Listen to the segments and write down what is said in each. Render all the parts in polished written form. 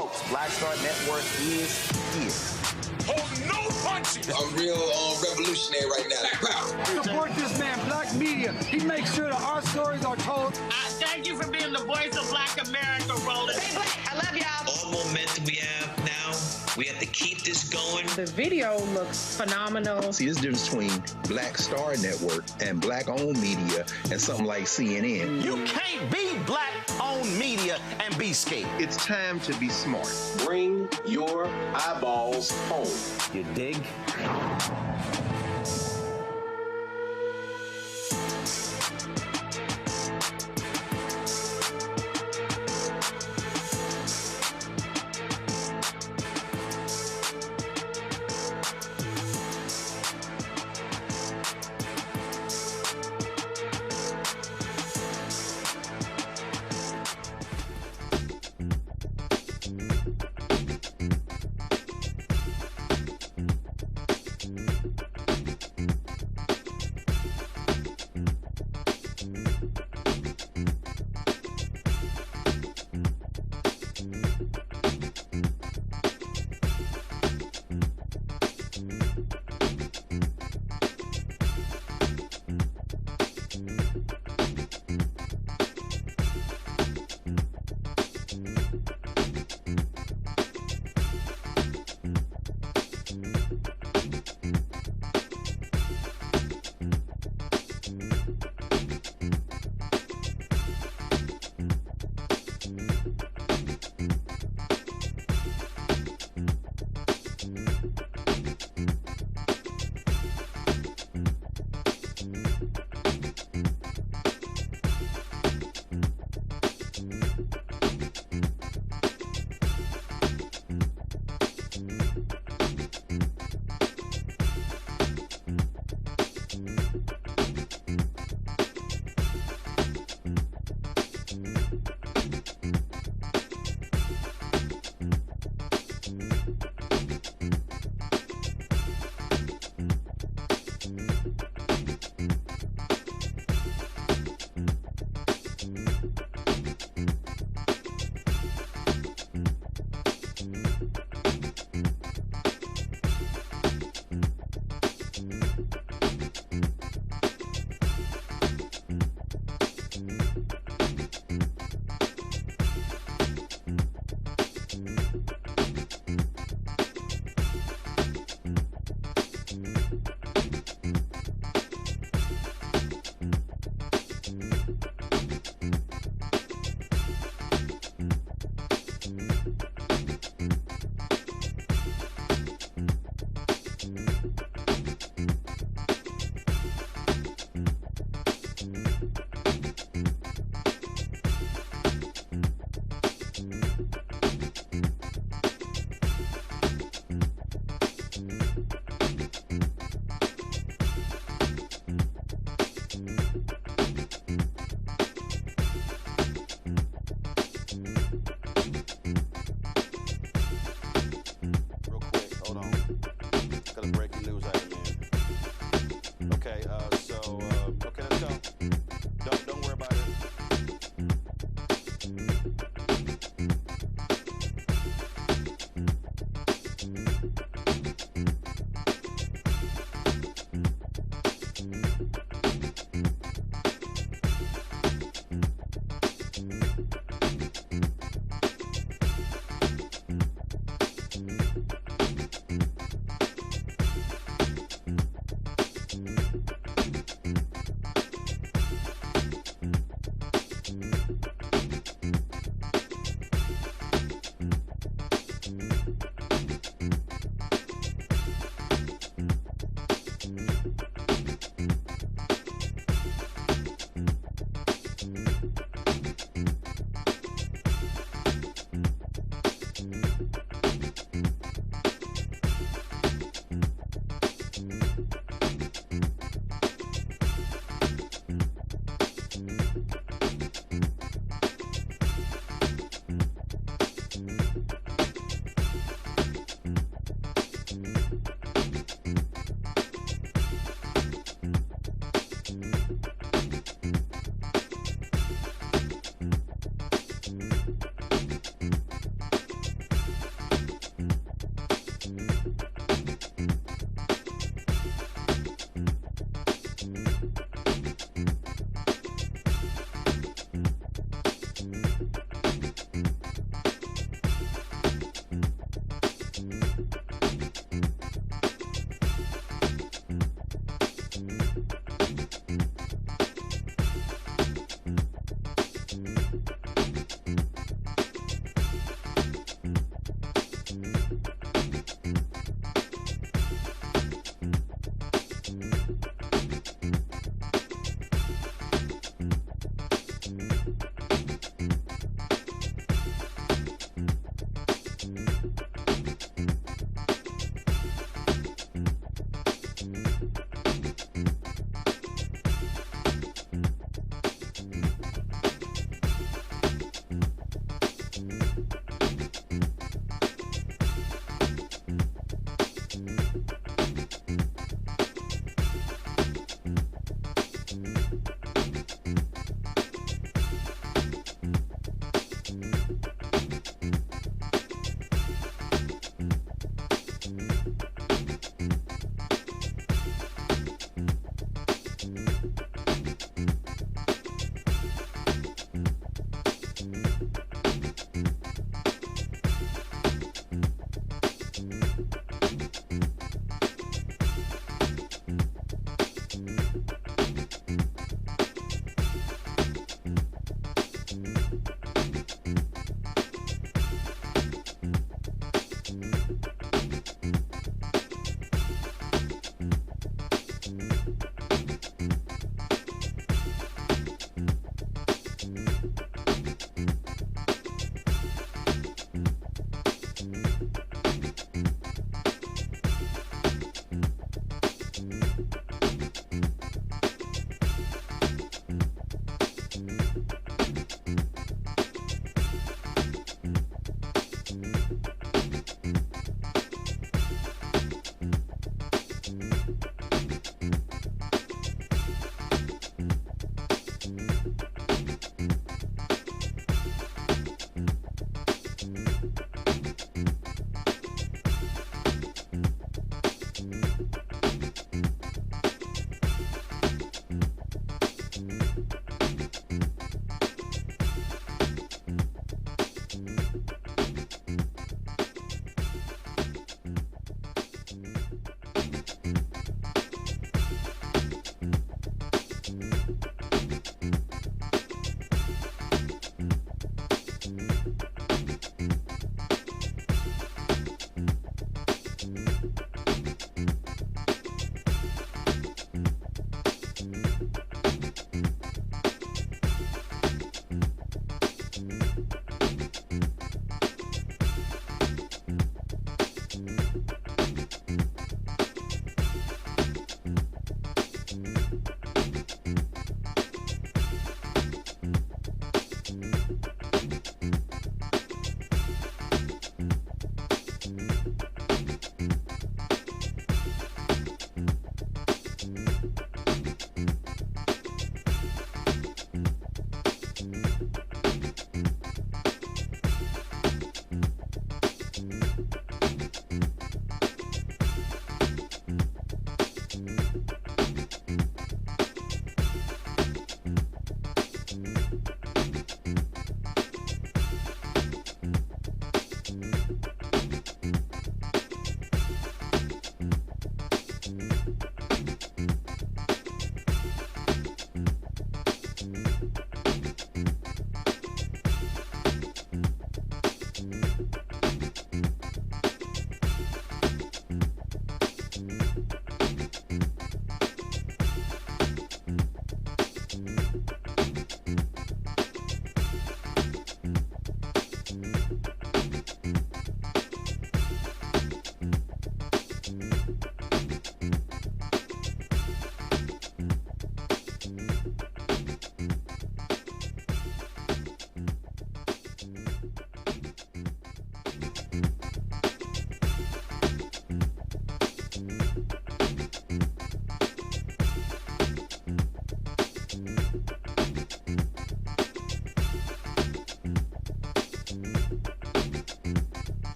Folks, Black Star Network is here. Hold no punches! I'm real revolutionary right now. Support this man, Black Media. He makes sure that our stories are told. Thank you for being the voice of Black America, Roland. Stay black. I love y'all. All momentum we have now, we have to keep this going. The video looks phenomenal. See, there's a difference between Black Star Network and Black-owned media and something like CNN. You can't be Black-owned media and be scared. It's time to be smart. Bring your eyeballs home. You dig?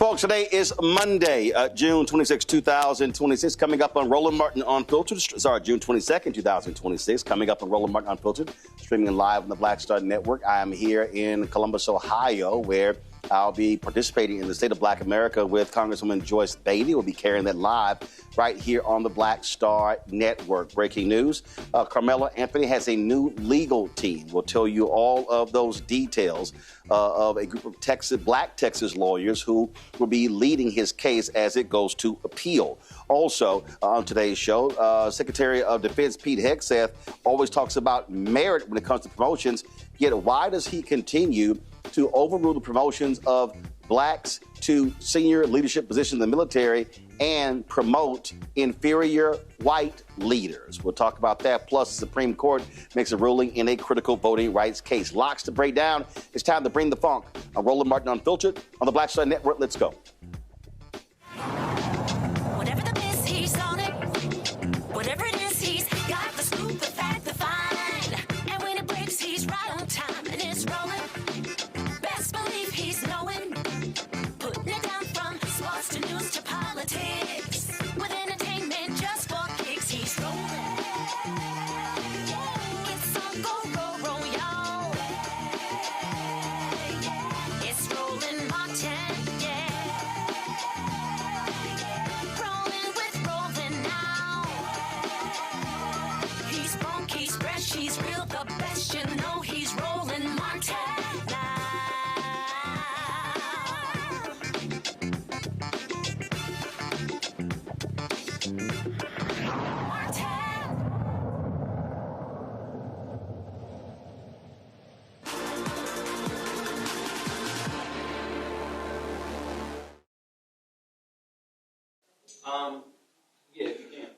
Folks, today is Monday, June 26, 2026. Coming up on Roland Martin Unfiltered. Sorry, June 22nd, 2026. Coming up on Roland Martin Unfiltered, streaming live on the Black Star Network. I am here in Columbus, Ohio, where I'll be participating in the State of Black America with Congresswoman Joyce Beatty. We'll be carrying that live right here on the Black Star Network. Breaking news, Carmelo Anthony has a new legal team. We'll tell you all of those details of a group of Black Texas lawyers who will be leading his case as it goes to appeal. Also, on today's show, Secretary of Defense Pete Hegseth always talks about merit when it comes to promotions, yet why does he continue to overrule the promotions of blacks to senior leadership positions in the military and promote inferior white leaders? We'll talk about that. Plus, the Supreme Court makes a ruling in a critical voting rights case. Lots to break down. It's time to bring the funk. I'm Roland Martin Unfiltered on the Black Star Network. Let's go. Whatever the miss, he's on it. Whatever it is, he's got the scoop, the fact, the find. And when it breaks, he's right on time and it's rolling. Best believe he's knowing. Putting it down from sports to news to politics. With entertainment just for kicks, he's rolling. It's on go, y'all. It's Roland Martin, yeah. Rolling with Roland now. He's funky, he's fresh, he's real, the best, you know he's Roland Martin now.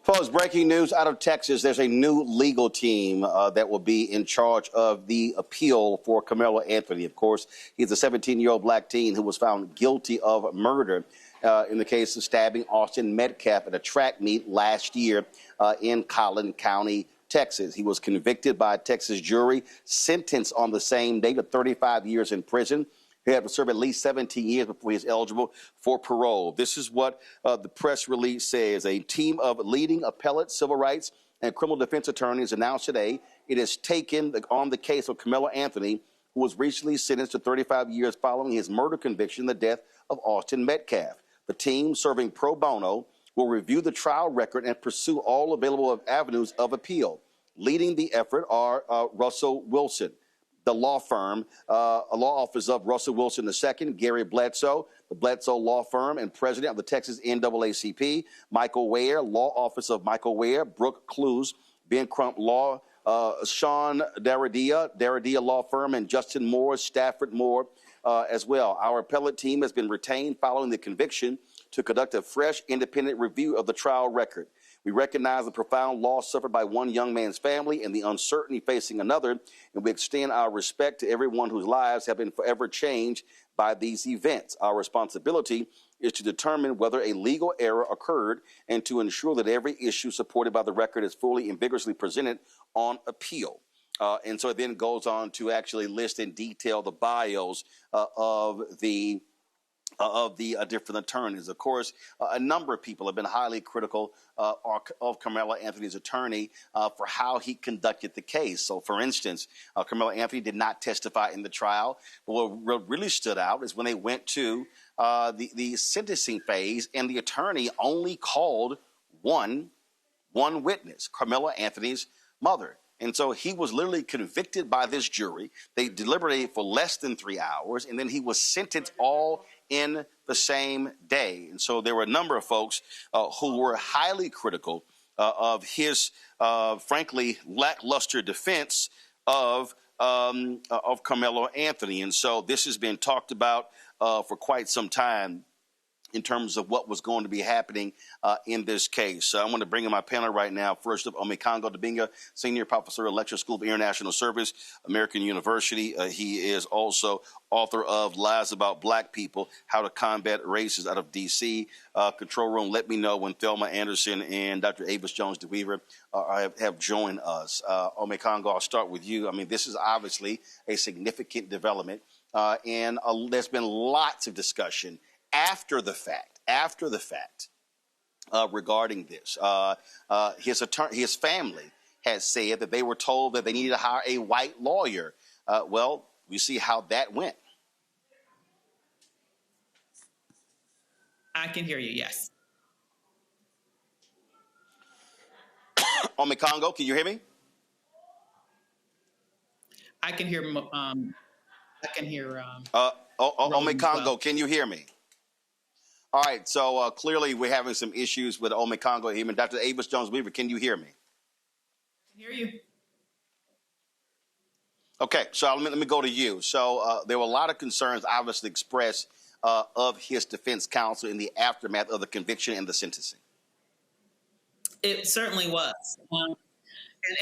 Folks, breaking news out of Texas. There's a new legal team that will be in charge of the appeal for Carmelo Anthony. Of course, he's a 17-year-old black teen who was found guilty of murder in the case of stabbing Austin Metcalf at a track meet last year in Collin County, Texas. He was convicted by a Texas jury, sentenced on the same day to 35 years in prison. He had to serve at least 17 years before he is eligible for parole. This is what the press release says. A team of leading appellate, civil rights, and criminal defense attorneys announced today it has taken on the case of Carmelo Anthony, who was recently sentenced to 35 years following his murder conviction, the death of Austin Metcalf. The team, serving pro bono, will review the trial record and pursue all available avenues of appeal. Leading the effort are Russell Wilson, the law firm, a law office of Russell Wilson II, Gary Bledsoe, the Bledsoe Law Firm, and president of the Texas NAACP, Michael Ware, law office of Michael Ware, Brooke Clues, Ben Crump Law, Sean Daradia Law Firm, and Justin Moore, Stafford Moore as well. Our appellate team has been retained following the conviction to conduct a fresh, independent review of the trial record. We recognize the profound loss suffered by one young man's family and the uncertainty facing another, and we extend our respect to everyone whose lives have been forever changed by these events. Our responsibility is to determine whether a legal error occurred and to ensure that every issue supported by the record is fully and vigorously presented on appeal. And so it then goes on to actually list in detail the bios of the different attorneys. Of course, a number of people have been highly critical of Carmelo Anthony's attorney for how he conducted the case. So, for instance, Carmelo Anthony did not testify in the trial. But what really stood out is when they went to the sentencing phase, and the attorney only called one witness, Carmelo Anthony's mother. And so he was literally convicted by this jury. They deliberated for less than 3 hours, and then he was sentenced all in the same day. And so there were a number of folks who were highly critical of his, frankly, lackluster defense of Carmelo Anthony. And so this has been talked about for quite some time in terms of what was going to be happening in this case. So I'm going to bring in my panel right now. First up, Omekongo Dibinga, Senior Professor at Lecture School of International Service, American University. He is also author of Lies About Black People, How to Combat Racism out of D.C. Control Room, let me know when Thelma Anderson and Dr. Avis Jones-DeWeaver have joined us. Omekongo, I'll start with you. I mean, this is obviously a significant development, and there's been lots of discussion after the fact, regarding this, his family has said that they were told that they needed to hire a white lawyer. Well, we see how that went. I can hear you, yes. Ome Congo, can you hear me? I can hear. Ome Congo, well. can you hear me? All right, so clearly we're having some issues with Ome Congo. Even Dr. Avis Jones-Weaver, can you hear me? I can hear you. Okay, so let me go to you. So there were a lot of concerns obviously expressed of his defense counsel in the aftermath of the conviction and the sentencing. It certainly was. And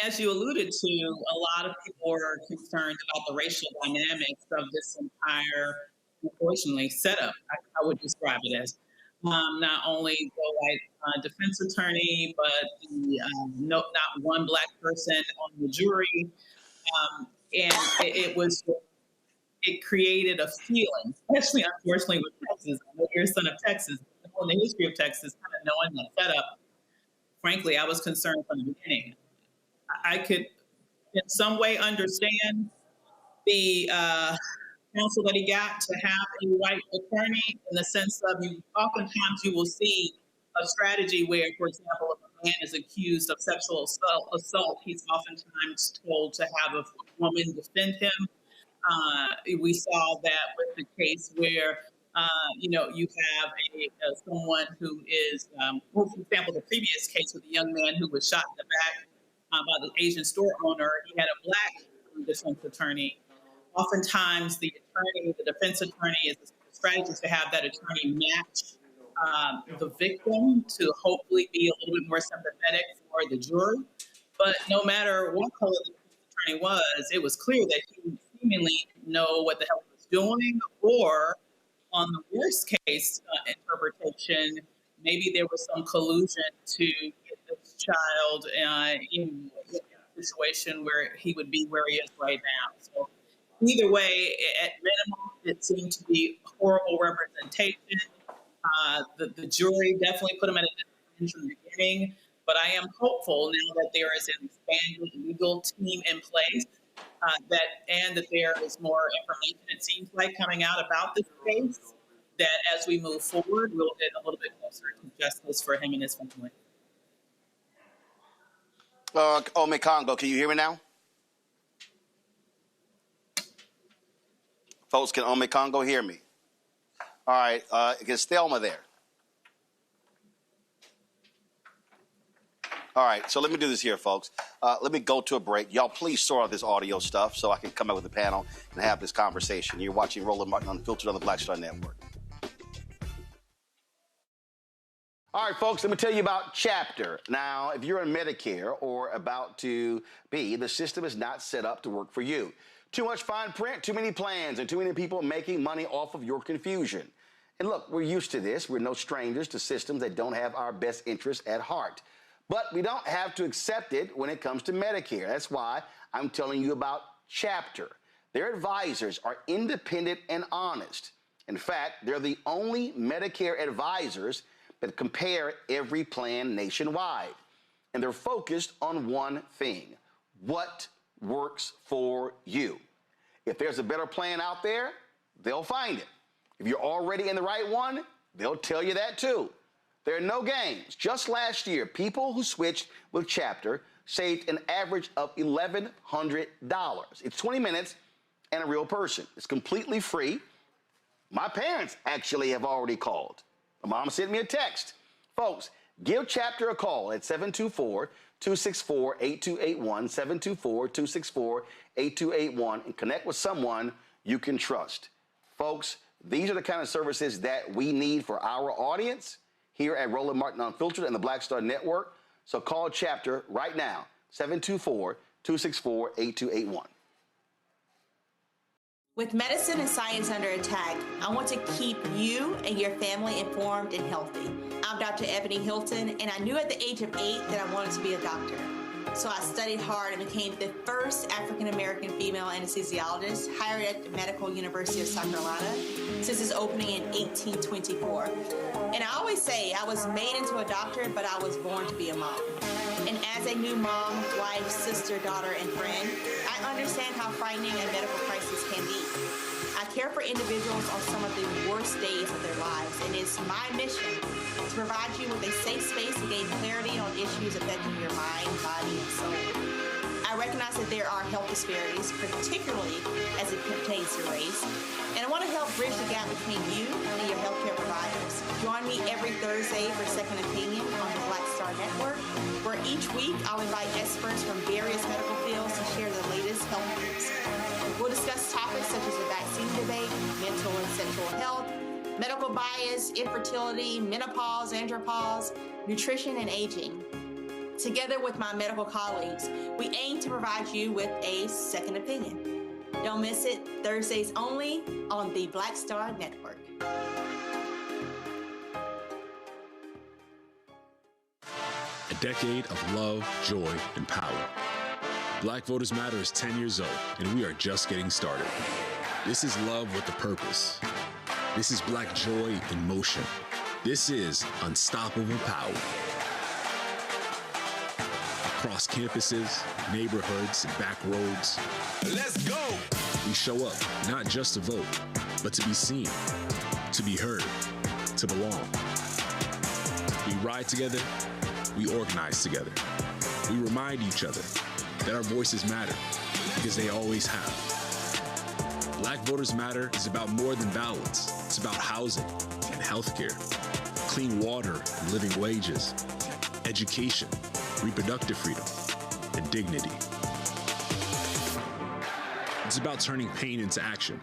as you alluded to, a lot of people were concerned about the racial dynamics of this entire, unfortunately, setup, I would describe it as. Not only the white defense attorney, but not one black person on the jury. And it created a feeling, especially, unfortunately, with Texas. You're a son of Texas. In the history of Texas, kind of knowing that setup, frankly, I was concerned from the beginning. I could, in some way, understand the counsel that he got to have a white attorney, in the sense of oftentimes you will see a strategy where, for example, if a man is accused of sexual assault, he's oftentimes told to have a woman defend him. We saw that with the case where you have someone who is, for example, the previous case with the young man who was shot in the back by the Asian store owner. He had a black defense attorney. Oftentimes, the defense attorney, is the strategy to have that attorney match the victim to hopefully be a little bit more sympathetic for the jury. But no matter what color the defense attorney was, it was clear that he didn't seemingly know what the hell he was doing, or on the worst case interpretation, maybe there was some collusion to get this child in a situation where he would be where he is right now. So either way, at minimum, it seemed to be horrible representation. The jury definitely put him at a disadvantage from the beginning, but I am hopeful now that there is an expanded legal team in place, that there is more information, it seems like, coming out about this case, that as we move forward, we'll get a little bit closer to justice for him and his family. Ome Congo, can you hear me now? Folks, can Ome Congo hear me? All right, is Thelma there? All right, so let me do this here, folks. Let me go to a break. Y'all, please sort out this audio stuff so I can come up with the panel and have this conversation. You're watching Roland Martin Unfiltered on the Black Star Network. All right, folks, let me tell you about Chapter. Now, if you're on Medicare or about to be, the system is not set up to work for you. Too much fine print, too many plans, and too many people making money off of your confusion. And look, we're used to this. We're no strangers to systems that don't have our best interests at heart. But we don't have to accept it when it comes to Medicare. That's why I'm telling you about Chapter. Their advisors are independent and honest. In fact, they're the only Medicare advisors that compare every plan nationwide. And they're focused on one thing: what works for you. If there's a better plan out there, they'll find it. If you're already in the right one, they'll tell you that too. There are no games. Just last year, people who switched with Chapter saved an average of $1,100. It's 20 minutes and a real person. It's completely free. My parents actually have already called. My mom sent me a text. Folks, give Chapter a call at 724-264-8281, 724-264-8281, and connect with someone you can trust. Folks, these are the kind of services that we need for our audience here at Roland Martin Unfiltered and the Black Star Network. So call Chapter right now, 724-264-8281. With medicine and science under attack, I want to keep you and your family informed and healthy. I'm Dr. Ebony Hilton, and I knew at the age of 8 that I wanted to be a doctor. So I studied hard and became the first African-American female anesthesiologist hired at the Medical University of South Carolina since its opening in 1824. And I always say I was made into a doctor, but I was born to be a mom. And as a new mom, wife, sister, daughter, and friend, I understand how frightening a medical crisis can be. I care for individuals on some of the worst days of their lives, and it's my mission to provide you with a safe space to gain clarity on issues affecting your mind, body, and soul. I recognize that there are health disparities, particularly as it pertains to race, and I want to help bridge the gap between you and your healthcare providers. Join me every Thursday for Second Opinion on the Black Star Network, where each week I'll invite experts from various medical fields to share the latest health news. We'll discuss topics such as the vaccine debate, mental and sexual health, medical bias, infertility, menopause, andropause, nutrition, and aging. Together with my medical colleagues, we aim to provide you with a second opinion. Don't miss it, Thursdays only on the Black Star Network. A decade of love, joy, and power. Black Voters Matter is 10 years old, and we are just getting started. This is love with a purpose. This is Black joy in motion. This is unstoppable power. Across campuses, neighborhoods, and back roads. Let's go! We show up not just to vote, but to be seen, to be heard, to belong. We ride together, we organize together. We remind each other that our voices matter, because they always have. Black Voters Matter is about more than ballots. It's about housing and healthcare, clean water and living wages, education, reproductive freedom, and dignity. It's about turning pain into action,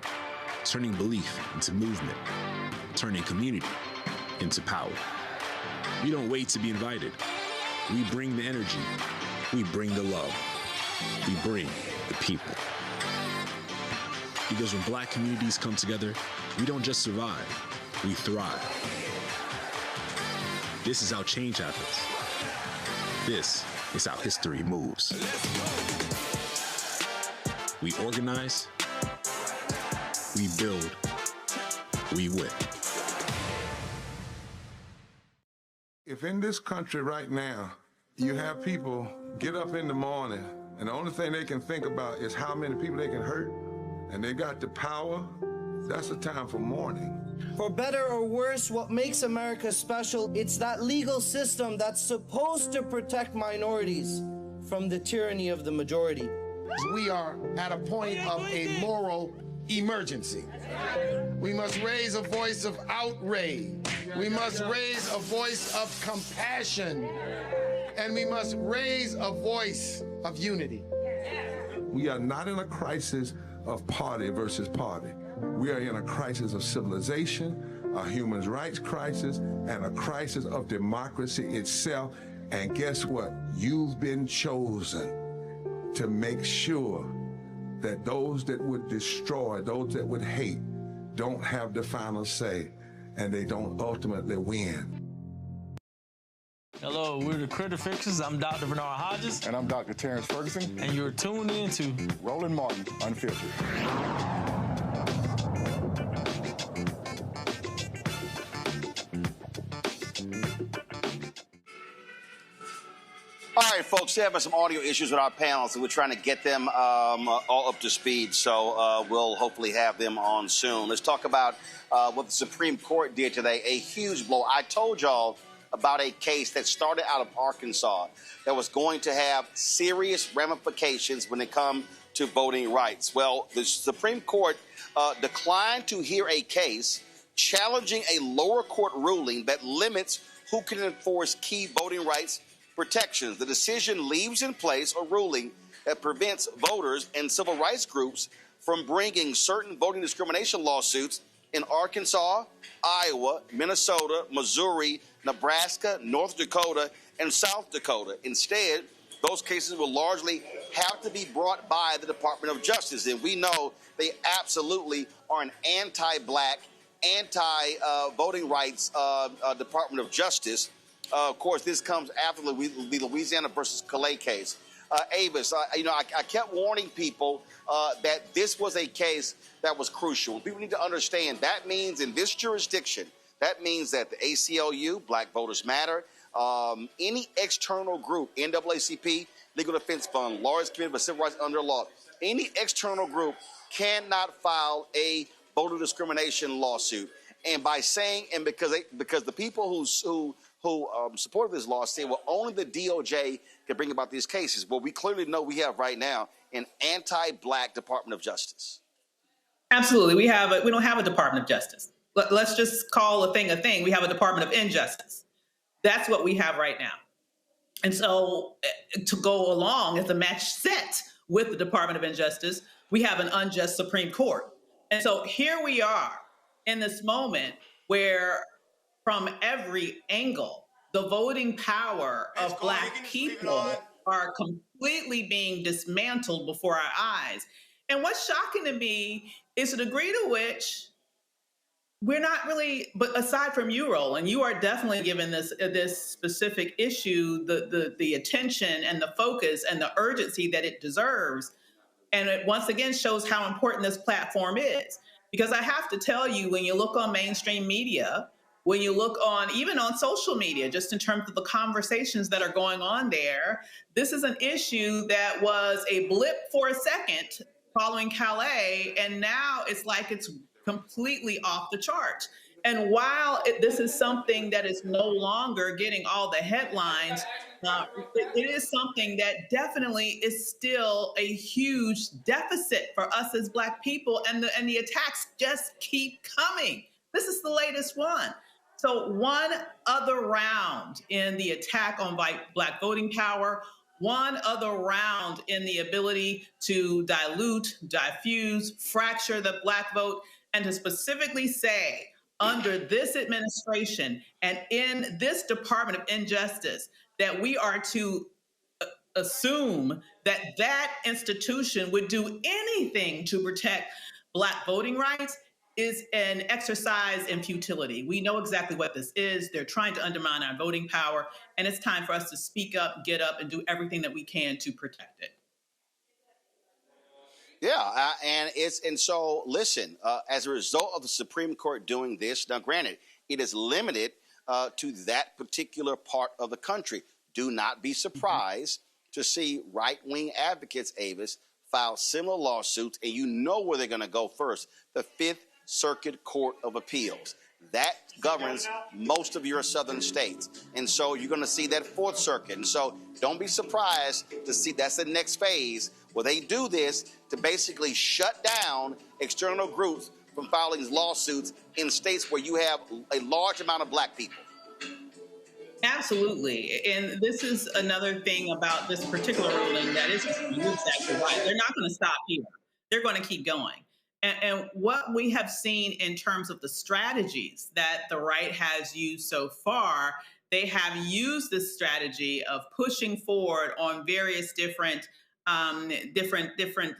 turning belief into movement, turning community into power. We don't wait to be invited. We bring the energy. We bring the love. We bring the people. Because when Black communities come together, we don't just survive, we thrive. This is how change happens. This is how history moves. We organize, we build, we win. If in this country right now, you have people get up in the morning and the only thing they can think about is how many people they can hurt, and they got the power, that's the time for mourning. For better or worse, what makes America special, it's that legal system that's supposed to protect minorities from the tyranny of the majority. We are at a point of a moral emergency. We must raise a voice of outrage. We must raise a voice of compassion. And we must raise a voice of unity. We are not in a crisis of party versus party. We are in a crisis of civilization, a human rights crisis, and a crisis of democracy itself. And guess what? You've been chosen to make sure that those that would destroy, those that would hate, don't have the final say, and they don't ultimately win. Hello, we're the Critter Fixers. I'm Dr. Bernard Hodges. And I'm Dr. Terrence Ferguson. And you're tuned in to Roland Martin Unfiltered. All right, folks, we're having some audio issues with our panels, and we're trying to get them all up to speed, so we'll hopefully have them on soon. Let's talk about what the Supreme Court did today, a huge blow. I told y'all about a case that started out of Arkansas that was going to have serious ramifications when it comes to voting rights. Well, the Supreme Court declined to hear a case challenging a lower court ruling that limits who can enforce key voting rights protections. The decision leaves in place a ruling that prevents voters and civil rights groups from bringing certain voting discrimination lawsuits in Arkansas, Iowa, Minnesota, Missouri, Nebraska, North Dakota, and South Dakota. Instead, those cases will largely have to be brought by the Department of Justice. And we know they absolutely are an anti-black, anti-voting rights Department of Justice. Of course, this comes after the Louisiana versus Calais case. Avis, I kept warning people that this was a case that was crucial. People need to understand that means in this jurisdiction, that means that the ACLU, Black Voters Matter, any external group, NAACP, Legal Defense Fund, Lawyers Committee for Civil Rights Under Law, any external group cannot file a voter discrimination lawsuit. And by saying, and because the people who supported this law say, well, only the DOJ can bring about these cases. Well, we clearly know we have right now an anti-Black Department of Justice. Absolutely. We don't have a Department of Justice. Let's just call a thing. We have a Department of Injustice. That's what we have right now. And so to go along as a match set with the Department of Injustice, we have an unjust Supreme Court. And so here we are in this moment where from every angle, the voting power of Black people are completely being dismantled before our eyes. And what's shocking to me is the degree to which we're not really, but aside from you, Roland, you are definitely giving this specific issue the attention and the focus and the urgency that it deserves. And it once again shows how important this platform is. Because I have to tell you, when you look on mainstream media, when you look on, even on social media, just in terms of the conversations that are going on there, this is an issue that was a blip for a second following Calais, and now it's like it's completely off the charts. And while this is something that is no longer getting all the headlines, it is something that definitely is still a huge deficit for us as Black people, and the attacks just keep coming. This is the latest one. So one other round in the attack on Black voting power, one other round in the ability to dilute, diffuse, fracture the Black vote, and to specifically say, under this administration and in this Department of Injustice, that we are to assume that that institution would do anything to protect Black voting rights is an exercise in futility. We know exactly what this is. They're trying to undermine our voting power, and it's time for us to speak up, get up, and do everything that we can to protect it. Yeah, and so listen, as a result of the Supreme Court doing this, now granted, it is limited to that particular part of the country. Do not be surprised to see right-wing advocates, Avis, file similar lawsuits, and you know where they're going to go first, the Fifth Circuit Court of Appeals. That governs most of your southern states. And so you're going to see that Fourth Circuit. And so don't be surprised to see that's the next phase where they do this to basically shut down external groups from filing lawsuits in states where you have a large amount of Black people. Absolutely. And this is another thing about this particular ruling that is exactly right. They're not going to stop here. They're going to keep going. And what we have seen in terms of the strategies that the right has used so far, they have used this strategy of pushing forward on various different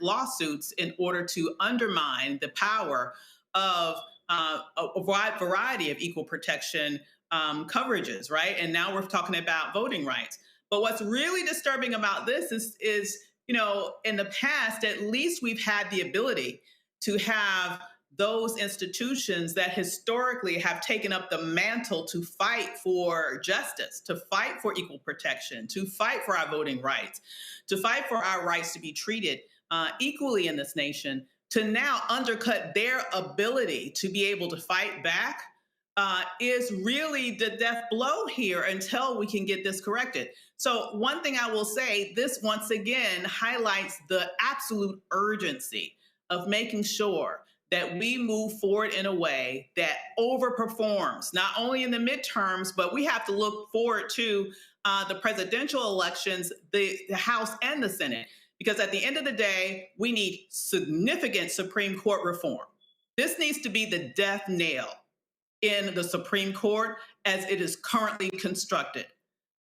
lawsuits in order to undermine the power of a wide variety of equal protection coverages, right? And now we're talking about voting rights. But what's really disturbing about this is, in the past, at least we've had the ability to have those institutions that historically have taken up the mantle to fight for justice, to fight for equal protection, to fight for our voting rights, to fight for our rights to be treated equally in this nation, to now undercut their ability to be able to fight back is really the death blow here until we can get this corrected. So one thing I will say, this once again highlights the absolute urgency of making sure that we move forward in a way that overperforms, not only in the midterms, but we have to look forward to the presidential elections, the House and the Senate, because at the end of the day, we need significant Supreme Court reform. This needs to be the death nail in the Supreme Court as it is currently constructed.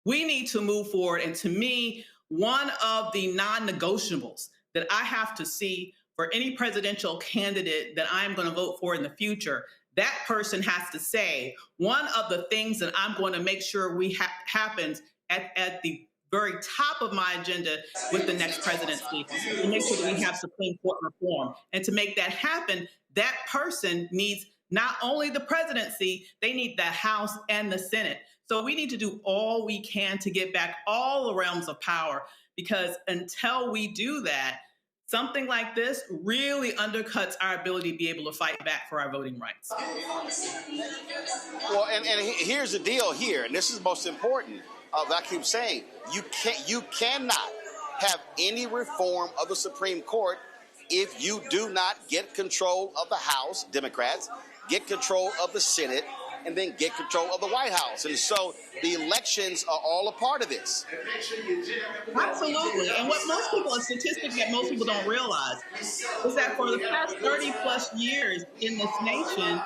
We need to move forward. And to me, one of the non-negotiables that I have to see for any presidential candidate that I'm going to vote for in the future, that person has to say, one of the things that I'm going to make sure happens at the very top of my agenda with the next presidency, to make sure that we have Supreme Court reform. And to make that happen, that person needs not only the presidency, they need the House and the Senate. So we need to do all we can to get back all the realms of power, because until we do that, something like this really undercuts our ability to be able to fight back for our voting rights. Well, and here's the deal here, and this is most important. I keep saying, you cannot have any reform of the Supreme Court if you do not get control of the House, Democrats, get control of the Senate, and then get control of the White House. And so the elections are all a part of this. Absolutely. And what most people, a statistic that most people don't realize, is that for the past 30 plus years in this nation,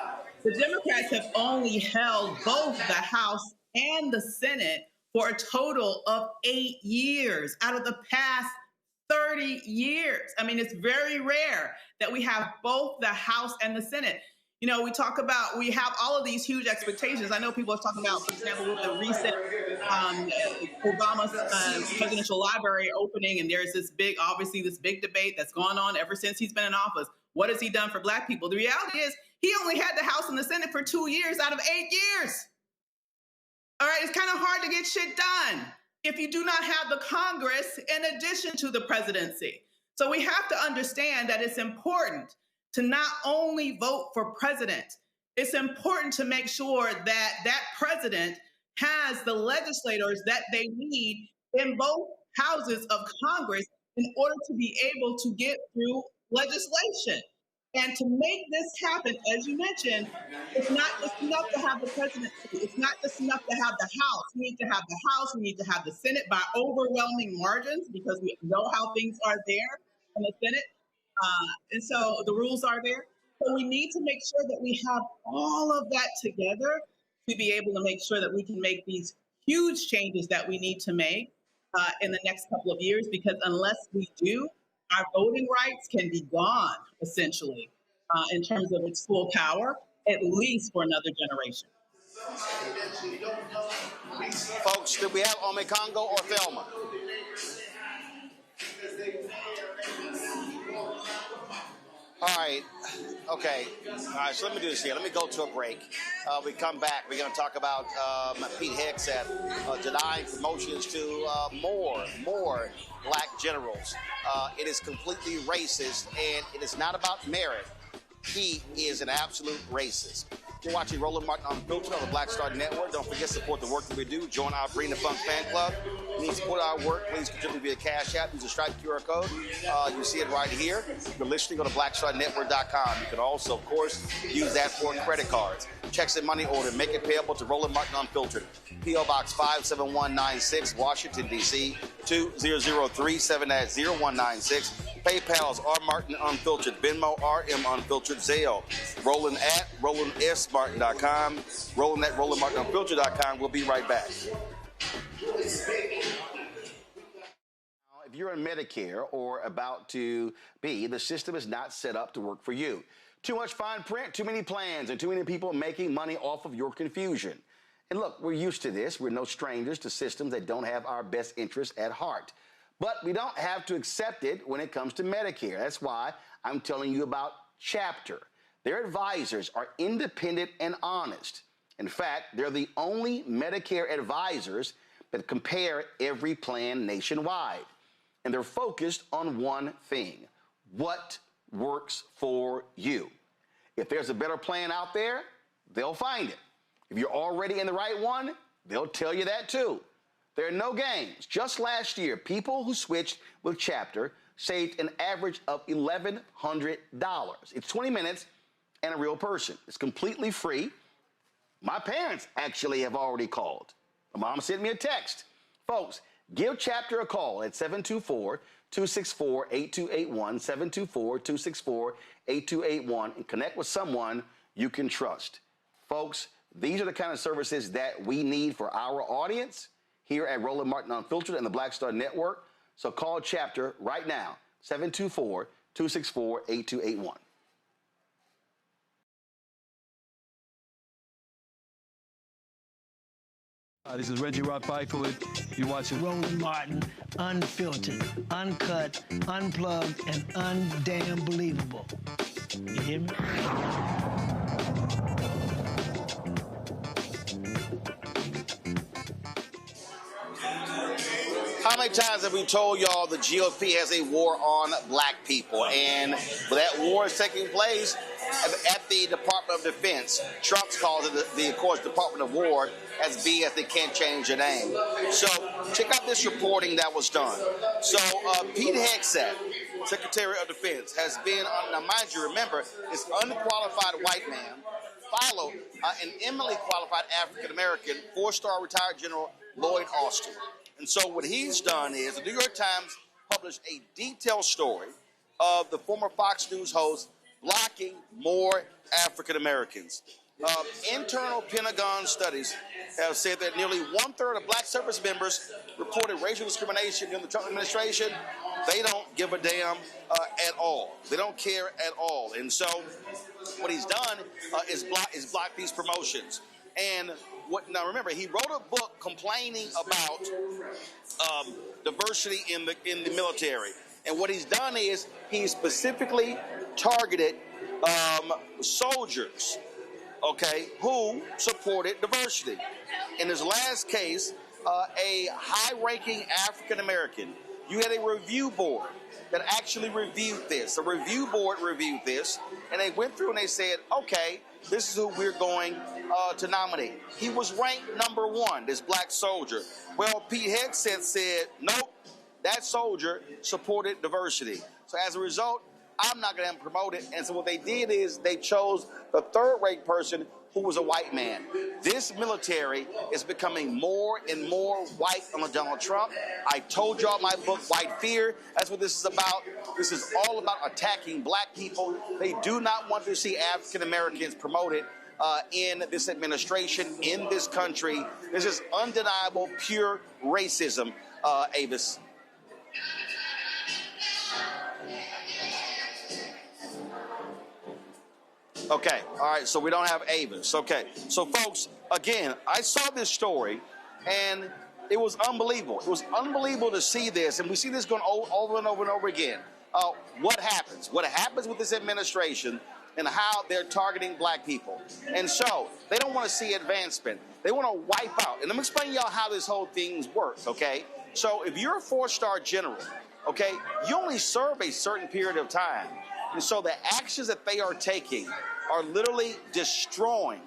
the Democrats have only held both the House and the Senate for a total of 8 years out of the past 30 years. I mean, it's very rare that we have both the House and the Senate. You know, we have all of these huge expectations. I know people are talking about, for example, with the recent Obama's presidential library opening, and there's this big debate that's gone on ever since he's been in office. What has he done for Black people? The reality is he only had the House and the Senate for 2 years out of 8 years. All right, it's kind of hard to get shit done if you do not have the Congress in addition to the presidency. So we have to understand that it's important to not only vote for president, it's important to make sure that that president has the legislators that they need in both houses of Congress in order to be able to get through legislation. And to make this happen, as you mentioned, it's not just enough to have the presidency. It's not just enough to have the House. We need to have the House. We need to have the Senate by overwhelming margins, because we know how things are there in the Senate. And so the rules are there. So we need to make sure that we have all of that together to be able to make sure that we can make these huge changes that we need to make in the next couple of years, because unless we do, our voting rights can be gone, essentially, in terms of its full power, at least for another generation. Folks, do we have Ome Congo or Thelma? All right. Okay. All right. So let me do this here. Let me go to a break. We come back. We're going to talk about Pete Hegseth denying promotions to more Black generals. It is completely racist, and it is not about merit. He is an absolute racist. You're watching Roland Martin Unfiltered on the Black Star Network. Don't forget to support the work that we do. Join our Bring the Funk fan club. You need to support our work. Please contribute via Cash App. Use the Stripe QR code. You see it right here. If you're listening, go to blackstarnetwork.com. You can also, of course, use that for credit cards. Checks and money order. Make it payable to Roland Martin Unfiltered. P.O. Box 57196, Washington, D.C. 20037 at 0196. PayPal's R Martin Unfiltered, Venmo RM Unfiltered, Zelle, Roland at RolandSMartin.com, Roland at RolandMartinUnfiltered.com. We'll be right back. If you're on Medicare or about to be, the system is not set up to work for you. Too much fine print, too many plans, and too many people making money off of your confusion. And look, we're used to this. We're no strangers to systems that don't have our best interests at heart. But we don't have to accept it when it comes to Medicare. That's why I'm telling you about Chapter. Their advisors are independent and honest. In fact, they're the only Medicare advisors that compare every plan nationwide. And they're focused on one thing: what works for you. If there's a better plan out there, they'll find it. If you're already in the right one, they'll tell you that too. There are no games. Just last year, people who switched with Chapter saved an average of $1,100. It's 20 minutes and a real person. It's completely free. My parents actually have already called. My mom sent me a text. Folks, give Chapter a call at 724-264-8281, 724-264-8281, and connect with someone you can trust. Folks, these are the kind of services that we need for our audience here at Roland Martin Unfiltered and the Black Star Network. So call Chapter right now, 724-264-8281. This is Reggie Rock Byford. You're watching Roland Martin, unfiltered, uncut, unplugged, and undamn believable. You hear me? How many times have we told y'all the GOP has a war on black people? And that war is taking place at the Department of Defense. Trump calls it, of course, Department of War, as BS. They can't change the name. So check out this reporting that was done. So Pete Hegseth, Secretary of Defense, has been, now mind you, remember, this unqualified white man followed an eminently qualified African-American, four-star retired General Lloyd Austin. And so what he's done is the New York Times published a detailed story of the former Fox News host blocking more African Americans. Internal Pentagon studies have said that nearly one-third of black service members reported racial discrimination during the Trump administration. They don't give a damn at all. They don't care at all. And so what he's done is block these promotions. And now remember, he wrote a book complaining about diversity in the military. And what he's done is he specifically targeted soldiers, okay, who supported diversity. In his last case, a high-ranking African-American, you had a review board that actually reviewed this. The review board reviewed this, and they went through and they said, okay, this is who we're going to nominate. He was ranked number 1, this black soldier. Well, Pete Hegseth said, nope, that soldier supported diversity. So as a result, I'm not going to have him promoted. And so what they did is they chose the third-rate person who was a white man. This military is becoming more and more white under Donald Trump. I told y'all my book, White Fear. That's what this is about. This is all about attacking black people. They do not want to see African Americans promoted in this administration, in this country. This is undeniable, pure racism, Avis. Okay, all right, so we don't have Avis. Okay, so folks, again, I saw this story, and it was unbelievable. It was unbelievable to see this, and we see this going over and over and over again. What happens? What happens with this administration and how they're targeting black people. And so they don't want to see advancement. They want to wipe out. And I'm explaining y'all how this whole thing works, okay? So if you're a 4-star general, okay, you only serve a certain period of time. And so the actions that they are taking are literally destroying.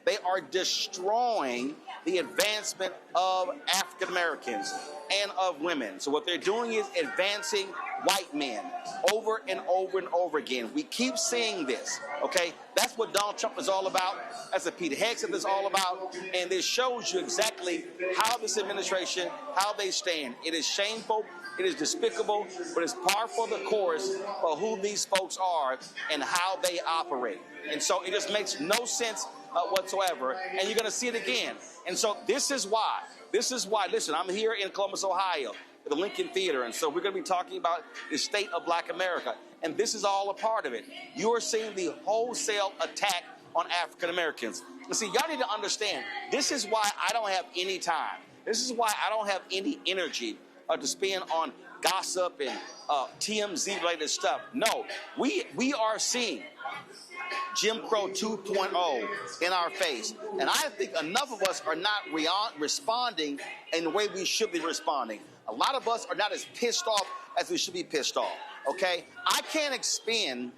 They are destroying the advancement of African Americans and of women. So what they're doing is advancing white men over and over and over again. We keep seeing this, okay? That's what Donald Trump is all about. That's what Pete Hegseth is all about. And this shows you exactly how this administration, how they stand. It is shameful. It is despicable, but it's par for the course of who these folks are and how they operate. And so it just makes no sense whatsoever, and you're going to see it again. And so this is why. Listen, I'm here in Columbus, Ohio, at the Lincoln Theater, and so we're going to be talking about the state of black America, and this is all a part of it. You are seeing the wholesale attack on African Americans. And see, y'all need to understand, this is why I don't have any time. This is why I don't have any energy to spend on gossip and TMZ-related stuff. No, we are seeing Jim Crow 2.0 in our face. And I think enough of us are not responding in the way we should be responding. A lot of us are not as pissed off as we should be pissed off, okay? I can't expend,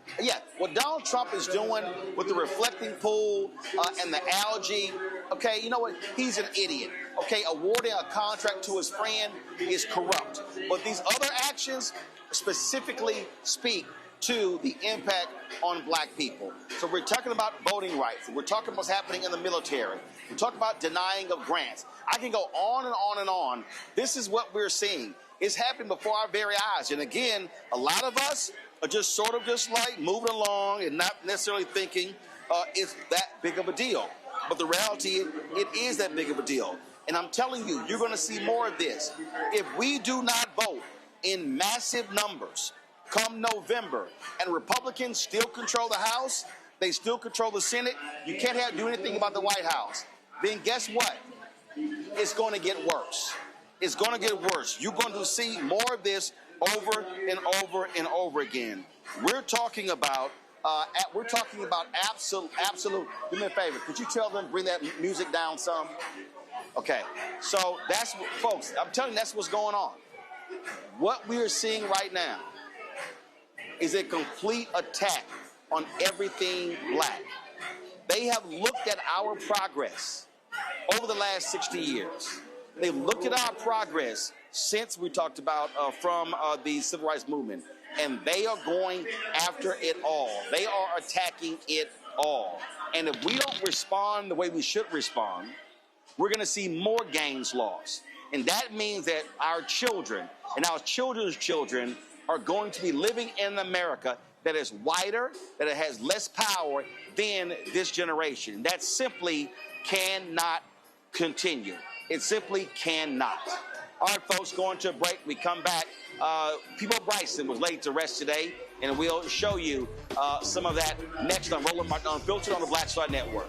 what Donald Trump is doing with the reflecting pool and the algae, okay, you know what? He's an idiot, okay? Awarding a contract to his friend is corrupt. But these other actions specifically speak to the impact on black people. So we're talking about voting rights. We're talking about what's happening in the military. We're talking about denying of grants. I can go on and on and on. This is what we're seeing. It's happening before our very eyes. And again, a lot of us are just sort of just like moving along and not necessarily thinking it's that big of a deal. But the reality, it is that big of a deal. And I'm telling you, you're going to see more of this. If we do not vote in massive numbers come November, and Republicans still control the House, they still control the Senate, you can't do anything about the White House. Then guess what? it's going to get worse. It's going to get worse. You're going to see more of this over and over and over again. We're talking about absolute. Do me a favor. Could you tell them bring that music down some? Okay. So that's what, folks. I'm telling you, that's what's going on. What we are seeing right now is a complete attack on everything black. They have looked at our progress over the last 60 years. They've looked at our progress since we talked about from the civil rights movement, and they are going after it all. They are attacking it all. And if we don't respond the way we should respond, we're going to see more gains lost. And that means that our children and our children's children are going to be living in America that is whiter, that it has less power than this generation. That simply cannot continue. It simply cannot. All right, folks, going to a break. We come back. People Bryson was laid to rest today, and we'll show you some of that next on Roland Martin Unfiltered on the Black Star Network.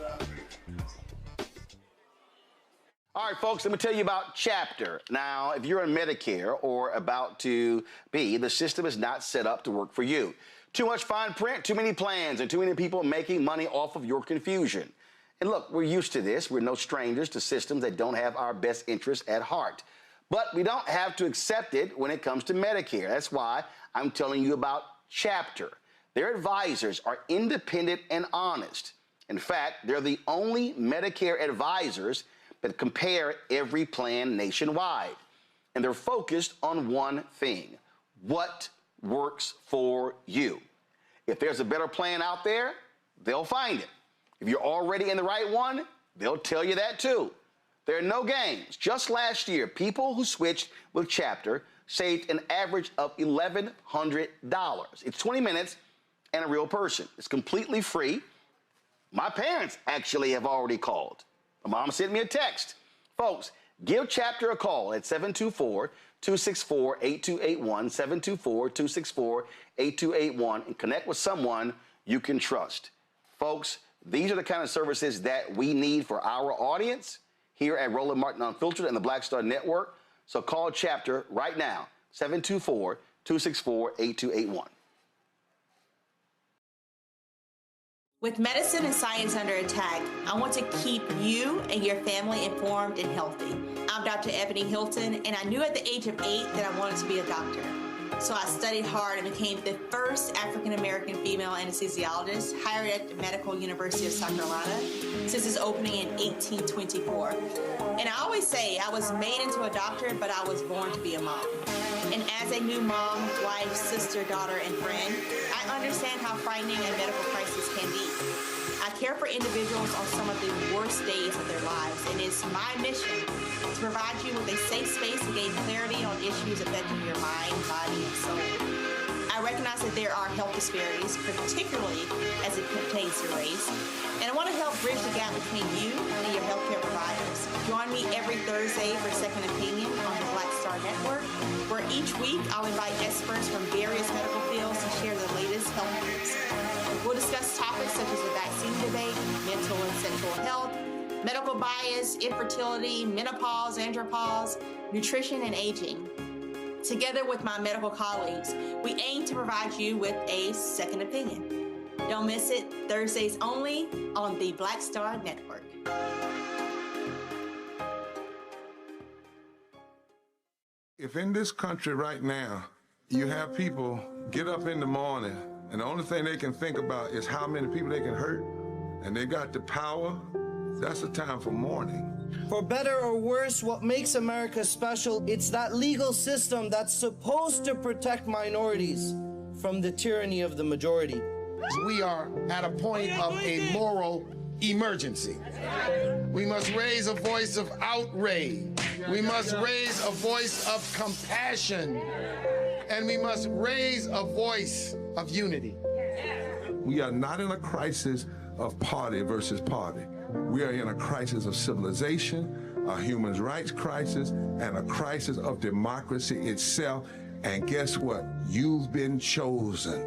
All right, folks, let me tell you about Chapter. Now, if you're on Medicare or about to be, the system is not set up to work for you. Too much fine print, too many plans, and too many people making money off of your confusion. And look, we're used to this. We're no strangers to systems that don't have our best interests at heart. But we don't have to accept it when it comes to Medicare. That's why I'm telling you about Chapter. Their advisors are independent and honest. In fact, they're the only Medicare advisors that compare every plan nationwide. And they're focused on one thing: what works for you. If there's a better plan out there, they'll find it. If you're already in the right one, they'll tell you that too. There are no games. Just last year, people who switched with Chapter saved an average of $1,100. It's 20 minutes and a real person. It's completely free. My parents actually have already called. My mom sent me a text. Folks, give Chapter a call at 724-264-8281, 724-264-8281, and connect with someone you can trust. Folks, these are the kind of services that we need for our audience here at Roland Martin Unfiltered and the Black Star Network. So call Chapter right now, 724-264-8281. With medicine and science under attack, I want to keep you and your family informed and healthy. I'm Dr. Ebony Hilton, and I knew at the age of 8 that I wanted to be a doctor. So I studied hard and became the first African-American female anesthesiologist hired at the Medical University of South Carolina since its opening in 1824. And I always say I was made into a doctor, but I was born to be a mom. And as a new mom, wife, sister, daughter, and friend, I understand how frightening a medical crisis can be. I care for individuals on some of the worst days of their lives, and it's my mission to provide you with a safe space to gain clarity on issues affecting your mind, body, and soul. I recognize that there are health disparities, particularly as it pertains to race, and I want to help bridge the gap between you and your healthcare providers. Join me every Thursday for Second Opinion on the Black Star Network, where each week I'll invite experts from various medical fields to share the latest health news. We'll discuss topics such as the vaccine debate, mental and sexual health, medical bias, infertility, menopause, andropause, nutrition, and aging. Together with my medical colleagues, we aim to provide you with a second opinion. Don't miss it, Thursdays only on the Black Star Network. If in this country right now, you have people get up in the morning and the only thing they can think about is how many people they can hurt, and they got the power, that's the time for mourning. For better or worse, what makes America special, it's that legal system that's supposed to protect minorities from the tyranny of the majority. We are at a point of a moral emergency. We must raise a voice of outrage. We must raise a voice of compassion. And we must raise a voice of unity. We are not in a crisis of party versus party. We are in a crisis of civilization, a human rights crisis, and a crisis of democracy itself. And guess what? You've been chosen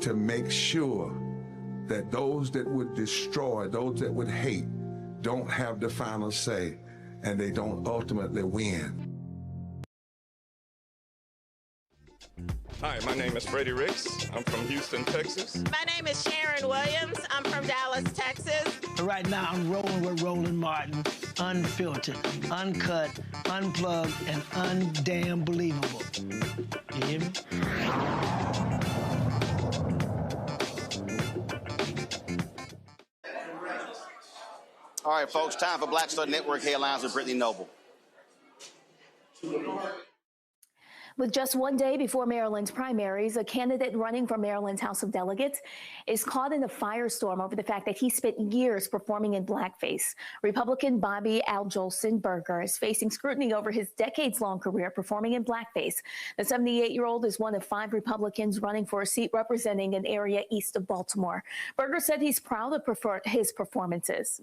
to make sure that those that would destroy, those that would hate, don't have the final say. and they don't ultimately win. Hi, my name is Freddie Ricks. I'm from Houston, Texas. My name is Sharon Williams. I'm from Dallas, Texas. Right now, I'm rolling with Roland Martin, unfiltered, uncut, unplugged, and undamn believable. You hear me? All right, folks, time for Black Star Network headlines with Brittany Noble. With just one day before Maryland's primaries, a candidate running for Maryland's House of Delegates is caught in a firestorm over the fact that he spent years performing in blackface. Republican Bobby Al Jolson Berger is facing scrutiny over his decades-long career performing in blackface. The 78-year-old is one of 5 Republicans running for a seat representing an area east of Baltimore. Berger said he's proud of his performances.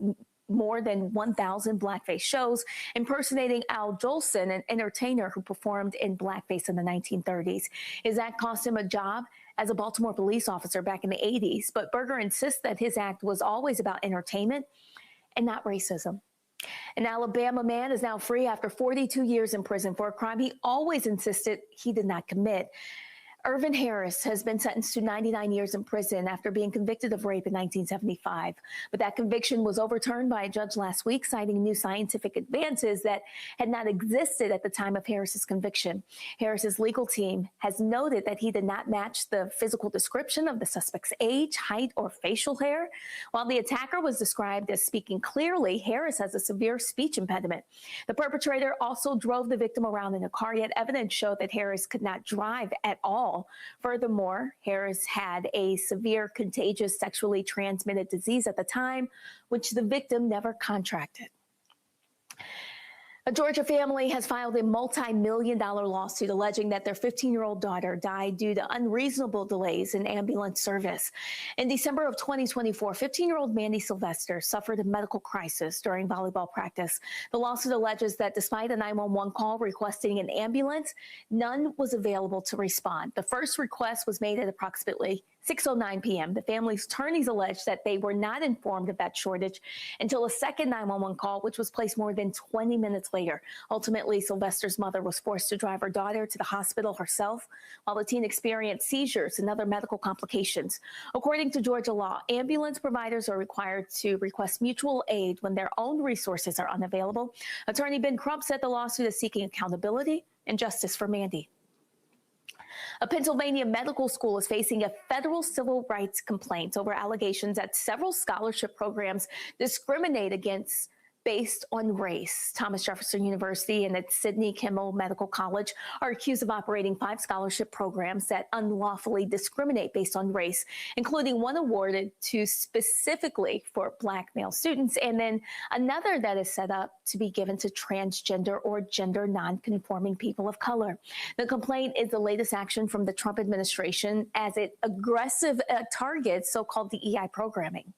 More than 1,000 blackface shows impersonating Al Jolson, an entertainer who performed in blackface in the 1930s. His act cost him a job as a Baltimore police officer back in the 80s, but Berger insists that his act was always about entertainment and not racism. An Alabama man is now free after 42 years in prison for a crime he always insisted he did not commit. Irvin Harris has been sentenced to 99 years in prison after being convicted of rape in 1975. But that conviction was overturned by a judge last week, citing new scientific advances that had not existed at the time of Harris's conviction. Harris's legal team has noted that he did not match the physical description of the suspect's age, height, or facial hair. While the attacker was described as speaking clearly, Harris has a severe speech impediment. The perpetrator also drove the victim around in a car, yet evidence showed that Harris could not drive at all. Furthermore, Harris had a severe contagious sexually transmitted disease at the time, which the victim never contracted. A Georgia family has filed a multi-million-dollar lawsuit alleging that their 15-year-old daughter died due to unreasonable delays in ambulance service. In December of 2024, 15-year-old Mandy Sylvester suffered a medical crisis during volleyball practice. The lawsuit alleges that despite a 911 call requesting an ambulance, none was available to respond. The first request was made at approximately 6:09 p.m. The family's attorneys alleged that they were not informed of that shortage until a second 911 call, which was placed more than 20 minutes later. Ultimately, Sylvester's mother was forced to drive her daughter to the hospital herself, while the teen experienced seizures and other medical complications. According to Georgia law, ambulance providers are required to request mutual aid when their own resources are unavailable. Attorney Ben Crump said the lawsuit is seeking accountability and justice for Mandy. A Pennsylvania medical school is facing a federal civil rights complaint over allegations that several scholarship programs discriminate against based on race. Thomas Jefferson University and its Sidney Kimmel Medical College are accused of operating 5 scholarship programs that unlawfully discriminate based on race, including one awarded to specifically for Black male students, and then another that is set up to be given to transgender or gender nonconforming people of color. The complaint is the latest action from the Trump administration as it aggressive targets so-called DEI programming.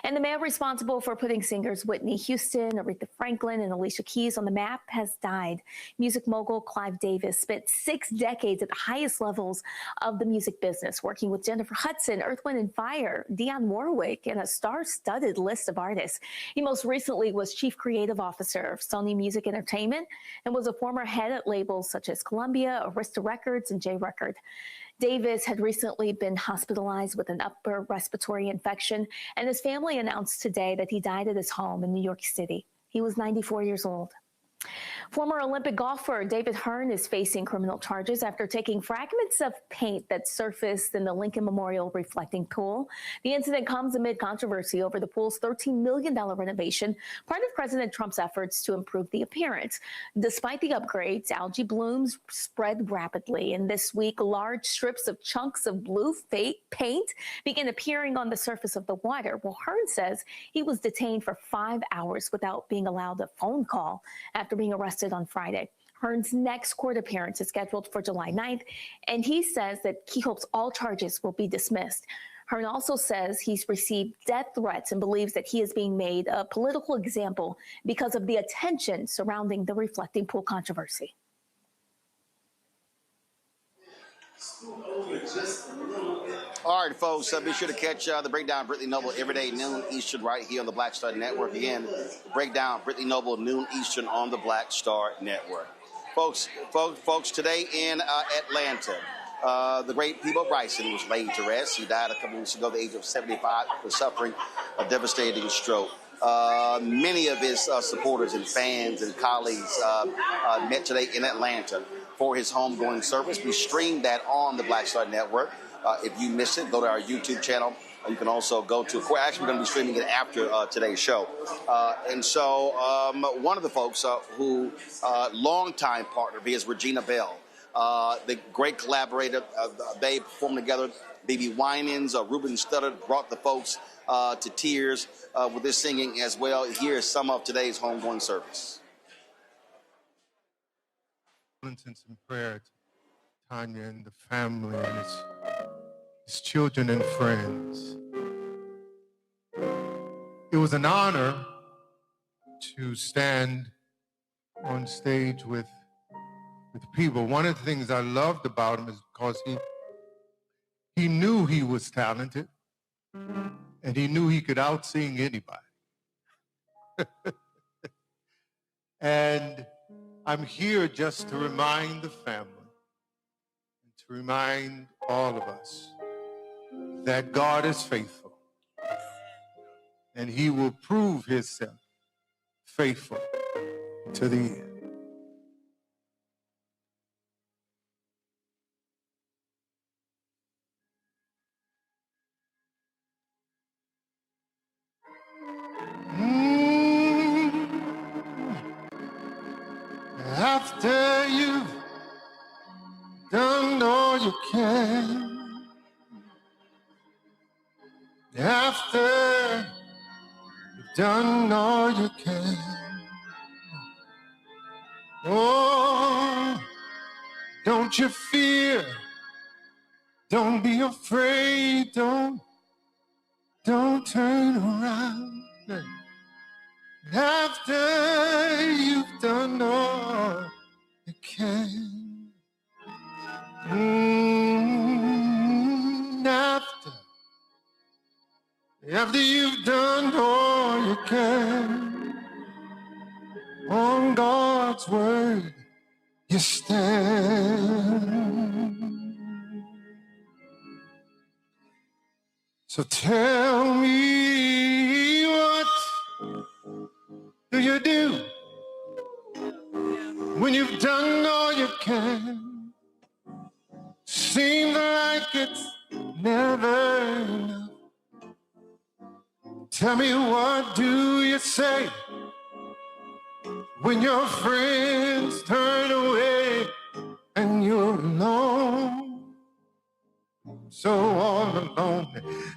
And the man responsible for putting singers Whitney Houston, Aretha Franklin, and Alicia Keys on the map has died. Music mogul Clive Davis spent 6 decades at the highest levels of the music business, working with Jennifer Hudson, Earth, Wind & Fire, Dionne Warwick, and a star-studded list of artists. He most recently was Chief Creative Officer of Sony Music Entertainment and was a former head at labels such as Columbia, Arista Records, and J Record. Davis had recently been hospitalized with an upper respiratory infection, and his family announced today that he died at his home in New York City. He was 94 years old. Former Olympic golfer David Hearn is facing criminal charges after taking fragments of paint that surfaced in the Lincoln Memorial reflecting pool. The incident comes amid controversy over the pool's $13 million renovation, part of President Trump's efforts to improve the appearance. Despite the upgrades, algae blooms spread rapidly, and this week, large strips of chunks of blue paint began appearing on the surface of the water. Well, Hearn says he was detained for 5 hours without being allowed a phone call after being arrested on Friday. Hearn's next court appearance is scheduled for July 9th, and he says that he hopes all charges will be dismissed. Hearn also says he's received death threats and believes that he is being made a political example because of the attention surrounding the reflecting pool controversy. Scoot over just a little bit. All right, folks, be sure to catch the Breakdown Brittany Noble every day, noon Eastern, right here on the Black Star Network. Again, Breakdown Brittany Noble, noon Eastern on the Black Star Network. Folks, today in Atlanta, the great Peabo Bryson was laid to rest. He died a couple weeks ago at the age of 75 after suffering a devastating stroke. Many of his supporters and fans and colleagues met today in Atlanta for his homegoing service. We streamed that on the Black Star Network. If you missed it, go to our YouTube channel. You can also go to, actually, we're going to be streaming it after today's show. And so one of the folks who, longtime partner of his, Regina Bell, the great collaborator, they performed together. BB Winans, Ruben Studdard brought the folks to tears with this singing as well. Here is some of today's homegoing service. And some prayer to Tanya and the family and his children and friends. It was an honor to stand on stage with people. One of the things I loved about him is because he knew he was talented and he knew he could out-sing anybody. And I'm here just to remind the family, and to remind all of us that God is faithful, and he will prove himself faithful to the end. After you've done all you can, after you've done all you can, oh, don't you fear, don't be afraid, don't turn around. After you've done all you can, after you've done all you can, on God's word you stand. So tell me, what do you do when you've done all you can? Seems like it's never enough. Tell me, what do you say when your friends turn away and you're alone, so all alone?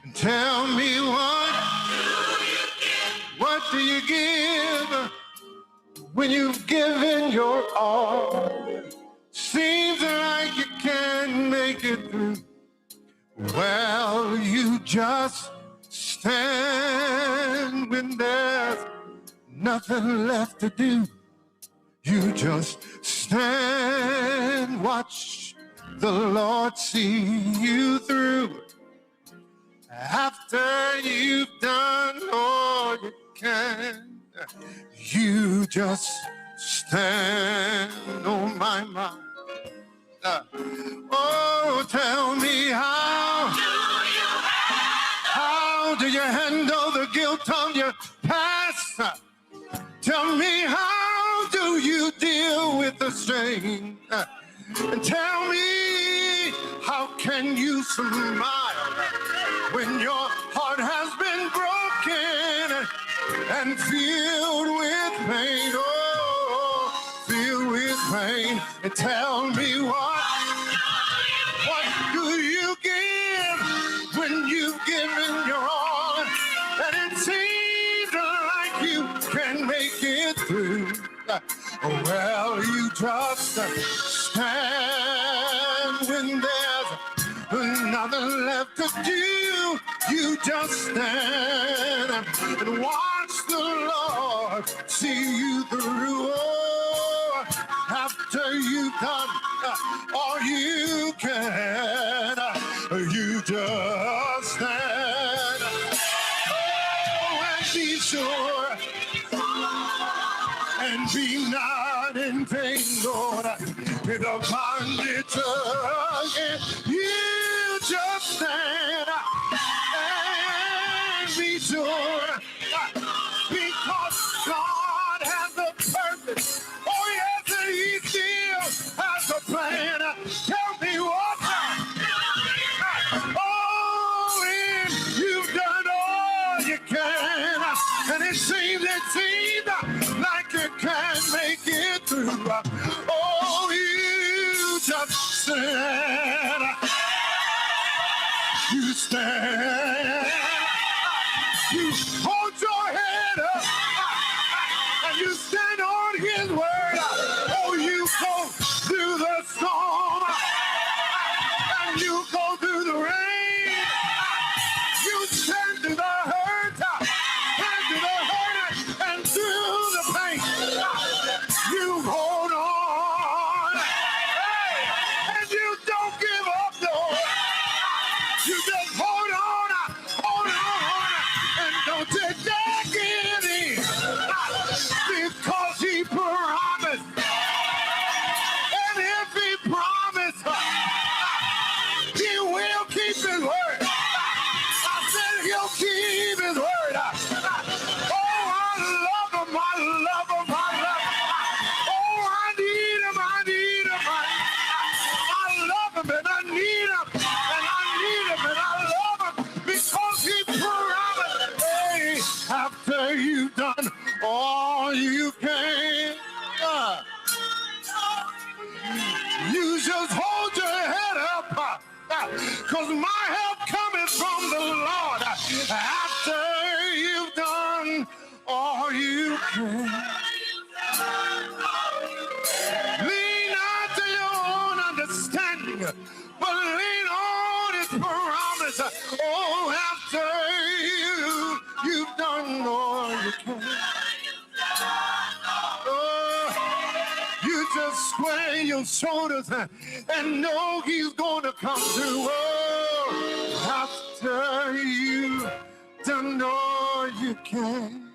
And tell me, what do you give when you've given your all? Seems like you can't make it through. Well, you just stand when there's nothing left to do. You just stand, watch the Lord see you through. After you've done all you can, you just stand. Oh, my. Oh, tell me, how do you handle the guilt of your past? Tell me, how do you deal with the shame? And tell me, how can you smile when your heart has been broken and filled with pain? Oh, filled with pain. And tell me, what do you give when you've given your all and it seems like you can make it through? Well, you just stand when there's nothing left to do. You just stand and watch the Lord see you through. Oh, after you've done all you can, you just stand. Oh, and be sure and be not in vain, Lord, in the bondage again. You just stand and be sure, because God has a purpose. Oh, yes, and He still has a plan. Tell me what? Oh, and you've done all you can, and it seems like you can't make it through. Oh, you just stand. You stand. You hold your head up, and you stand on His word. Oh, you go through the storm, and you go through the rain. You stand through the hurt, and through the hurt, and through the pain. You hold on, and you don't give up, though. You just hold on, and don't you dare give in, because He promised. And if He promised, He will keep His word. I said He'll keep His word. Oh, I love Him, I love Him, I love Him. Oh, I need Him, I need Him. I love Him, and I need Him, and I need Him, and I love Him, because He promised. Hey, after you've done all you can, you just hold your head up, because my help coming from the Lord. After you've done all you can, lean not to your own understanding, but lean on His promise. Oh, after you've done all you can, you just square your shoulders and know He's gonna come through. Oh, after you've done all you can,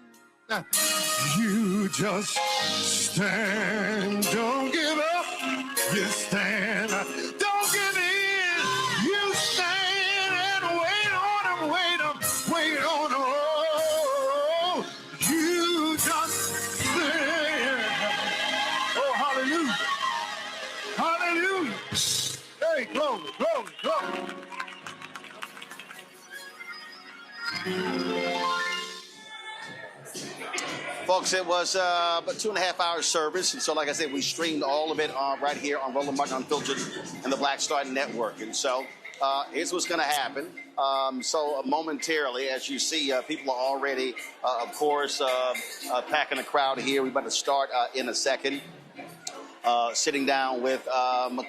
you just stand. Don't give up. You stand. Don't give in. You stand and wait on Him. Wait on Him. Oh, you just stand. Oh, hallelujah. Hallelujah. Hey, glory, glory, glory. Folks, it was about 2.5 hour service, and so like I said, we streamed all of it right here on Roland Martin Unfiltered and the Black Star Network. And so here's what's going to happen. So momentarily, as you see, people are already, of course, packing the crowd here. We're about to start in a second, sitting down with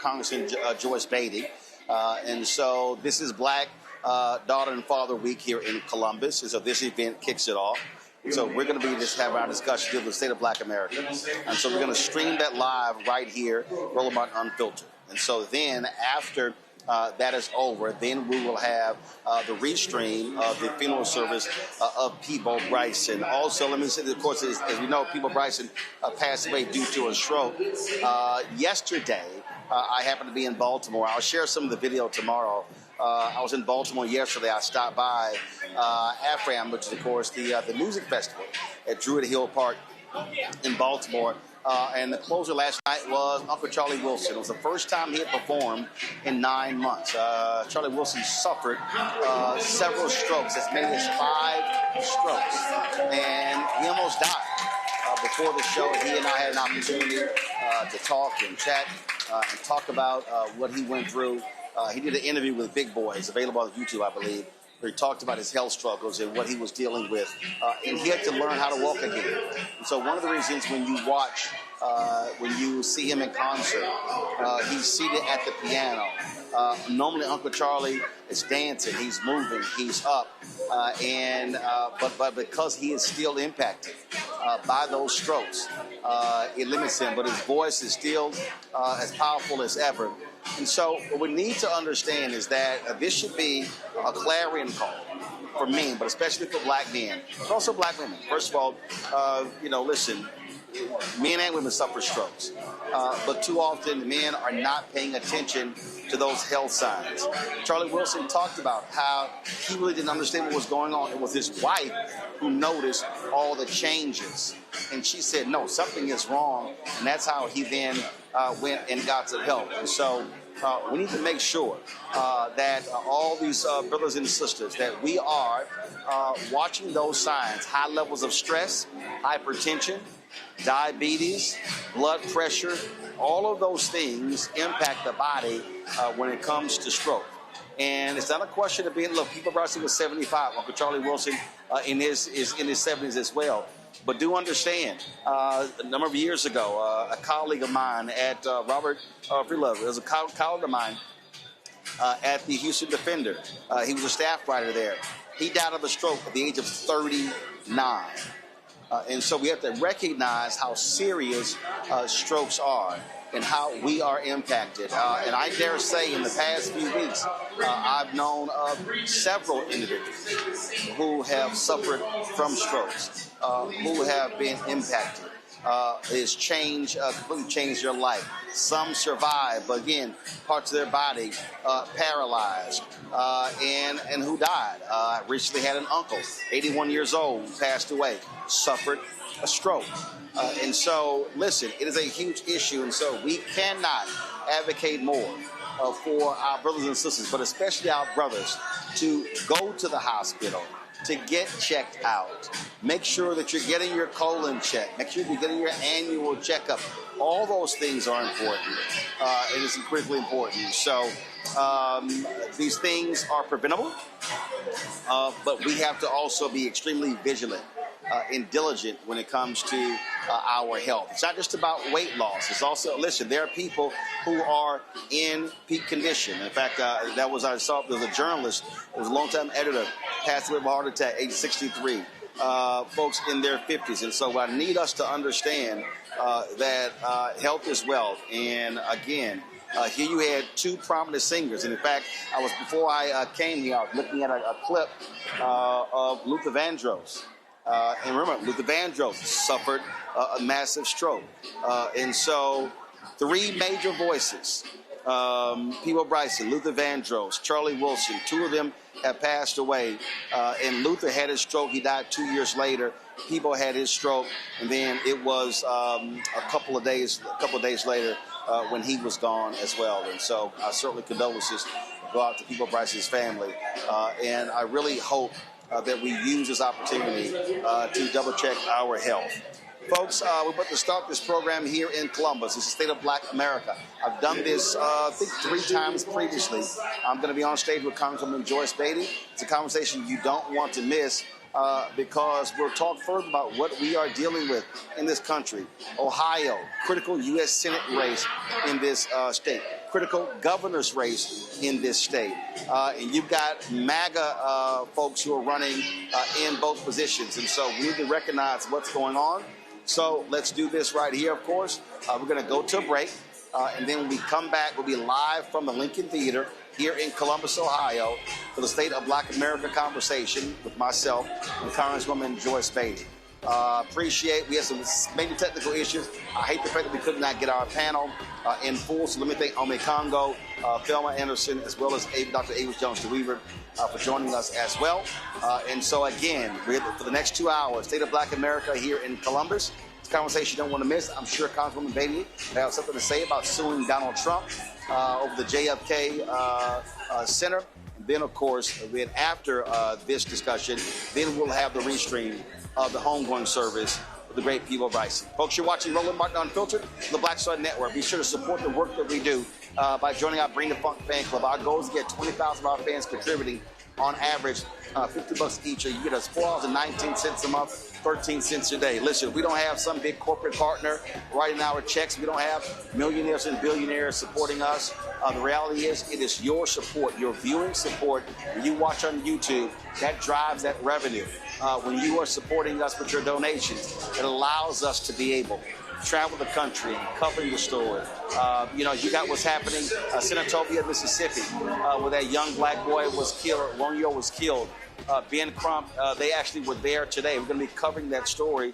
Congressman Joyce Beatty. And so this is Black Daughter and Father Week here in Columbus. And so this event kicks it off. So we're going to be just have our discussion of the state of Black America. And so we're going to stream that live right here, Roland Martin Unfiltered. And so then after that is over, then we will have the restream of the funeral service of Peebo Bryson. Also, let me say, of course, as we know, Peebo Bryson passed away due to a stroke. Yesterday, I happened to be in Baltimore. I'll share some of the video tomorrow. I was in Baltimore yesterday. I stopped by AFRAM, which is, of course, the music festival at Druid Hill Park in Baltimore. And the closer last night was Uncle Charlie Wilson. It was the first time he had performed in 9 months. Charlie Wilson suffered several strokes, as many as 5 strokes. And he almost died. Before the show, he and I had an opportunity to talk and chat and talk about what he went through. He did an interview with Big Boy. It's available on YouTube, I believe, where he talked about his health struggles and what he was dealing with. And he had to learn how to walk again. And so one of the reasons when you watch, when you see him in concert, he's seated at the piano. Normally Uncle Charlie is dancing, he's moving, he's up. But because he is still impacted, by those strokes. It limits him, but his voice is still as powerful as ever. And so what we need to understand is that this should be a clarion call for men, but especially for black men, but also black women. First of all, listen, men and women suffer strokes, but too often men are not paying attention to those health signs. Charlie Wilson talked about how he really didn't understand what was going on. It was his wife who noticed all the changes. And she said, no, something is wrong. And that's how he then went and got some help. And so we need to make sure that all these brothers and sisters, that we are watching those signs, high levels of stress, hypertension, diabetes, blood pressure. All of those things impact the body when it comes to stroke. And it's not a question of being, look, People Bryson was 75. Uncle Charlie Wilson is in his 70s as well. But do understand, a number of years ago, a colleague of mine at Robert Freelove, there was a colleague of mine at the Houston Defender. He was a staff writer there. He died of a stroke at the age of 39. And so we have to recognize how serious strokes are and how we are impacted. And I dare say in the past few weeks, I've known of several individuals who have suffered from strokes, who have been impacted. It's completely changed their life. Some survive, but again, parts of their body paralyzed, and who died. I recently had an uncle, 81 years old, who passed away, suffered a stroke. And so, listen, it is a huge issue, and so we cannot advocate more for our brothers and sisters, but especially our brothers, to go to the hospital, to get checked out. Make sure that you're getting your colon checked. Make sure you're getting your annual checkup. All those things are important. It is critically important. So these things are preventable, but we have to also be extremely vigilant and diligent when it comes to our health. It's not just about weight loss. It's also, listen, there are people who are in peak condition. In fact, there was a journalist, it was a longtime editor, passed away of a heart attack, age 63. Folks in their 50s. And so I need us to understand that health is wealth. And again, here you had two prominent singers. And in fact, before I came here, I was looking at a clip of Luther Vandross. And remember, Luther Vandross suffered a massive stroke. And so three major voices, People Bryson, Luther Vandross, Charlie Wilson, two of them have passed away. And Luther had his stroke. He died 2 years later. People had his stroke. And then it was a couple of days later when he was gone as well. And so certainly condolences go out to People Bryson's family. And I really hope that we use this opportunity to double-check our health. Folks, we're about to start this program here in Columbus. It's the State of Black America. I've done this, I think, 3 times previously. I'm going to be on stage with Congresswoman Joyce Beatty. It's a conversation you don't want to miss because we'll talk further about what we are dealing with in this country. Ohio, critical U.S. Senate race in this state. Critical governor's race in this state. And you've got MAGA folks who are running in both positions. And so we need to recognize what's going on. So let's do this right here, of course. We're going to go to a break. And then when we come back, we'll be live from the Lincoln Theater here in Columbus, Ohio, for the State of Black America conversation with myself and Congresswoman Joyce Beatty. We had some maybe technical issues. I hate the fact that we could not get our panel in full. So let me thank Ome Congo, Thelma Anderson, as well as Dr. Avis Jones-DeWeaver for joining us as well. And so again, for the next 2 hours, State of Black America here in Columbus. It's a conversation you don't want to miss. I'm sure Congresswoman Beatty will have something to say about suing Donald Trump over the JFK Center. And then, of course, after this discussion, then we'll have the restream of the homegoing service of the great People Bryson. Folks, you're watching Roland Martin Unfiltered on the Black Star Network. Be sure to support the work that we do by joining our Bring the Funk fan club. Our goal is to get 20,000 of our fans contributing on average, $50 each. You get us $4.19 a month, 13 cents a day. Listen, we don't have some big corporate partner writing our checks. We don't have millionaires and billionaires supporting us. The reality is, it is your support, your viewing support. When you watch on YouTube, that drives that revenue. When you are supporting us with your donations, it allows us to be able to travel the country and cover your story. You got what's happening, Senatobia, Mississippi, where that young black boy was killed, Romeo was killed. Ben Crump, they actually were there today. We're going to be covering that story.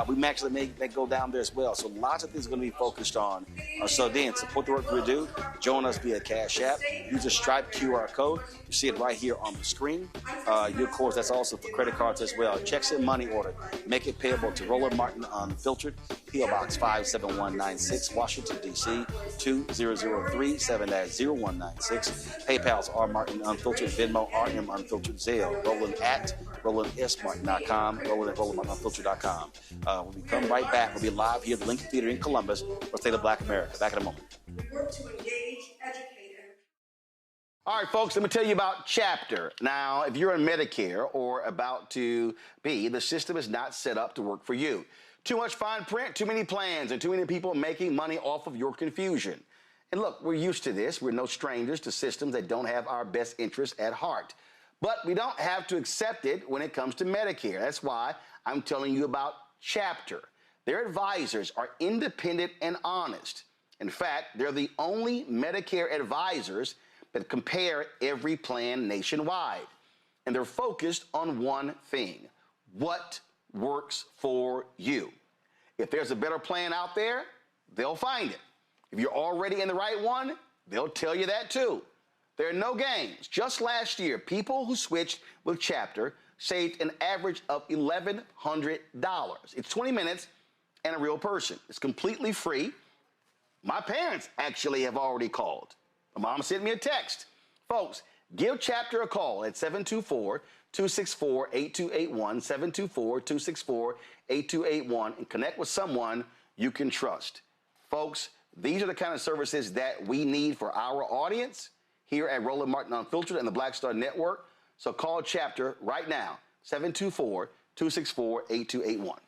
We may actually make that go down there as well. So lots of things are going to be focused on. So then, support the work we do. Join us via Cash App. Use the Stripe QR code. You see it right here on the screen. Of course, that's also for credit cards as well. Checks and money order. Make it payable to Roland Martin Unfiltered, P.O. Box 57196, Washington, D.C. 20037-0196. PayPal's R Martin Unfiltered, Venmo RM Unfiltered, Zelle, Roland at RolandSMartin.com, Roland at RolandMartinUnfiltered.com. When we come right back, we'll be live here at the Lincoln Theater in Columbus for State of Black America. Back in a moment. Work to engage, educate, and... All right, folks, let me tell you about Chapter. Now, if you're on Medicare or about to be, the system is not set up to work for you. Too much fine print, too many plans, and too many people making money off of your confusion. And look, we're used to this. We're no strangers to systems that don't have our best interests at heart. But we don't have to accept it when it comes to Medicare. That's why I'm telling you about Chapter. Their advisors are independent and honest. In fact, they're the only Medicare advisors that compare every plan nationwide. And they're focused on one thing: what works for you. If there's a better plan out there, they'll find it. If you're already in the right one, they'll tell you that too. There are no games. Just last year, people who switched with Chapter saved an average of $1,100. It's 20 minutes and a real person. It's completely free. My parents actually have already called. My mom sent me a text. Folks, give Chapter a call at 724-264-8281, 724-264-8281, and connect with someone you can trust. Folks, these are the kind of services that we need for our audience here at Roland Martin Unfiltered and the Black Star Network. So call Chapter right now, 724-264-8281.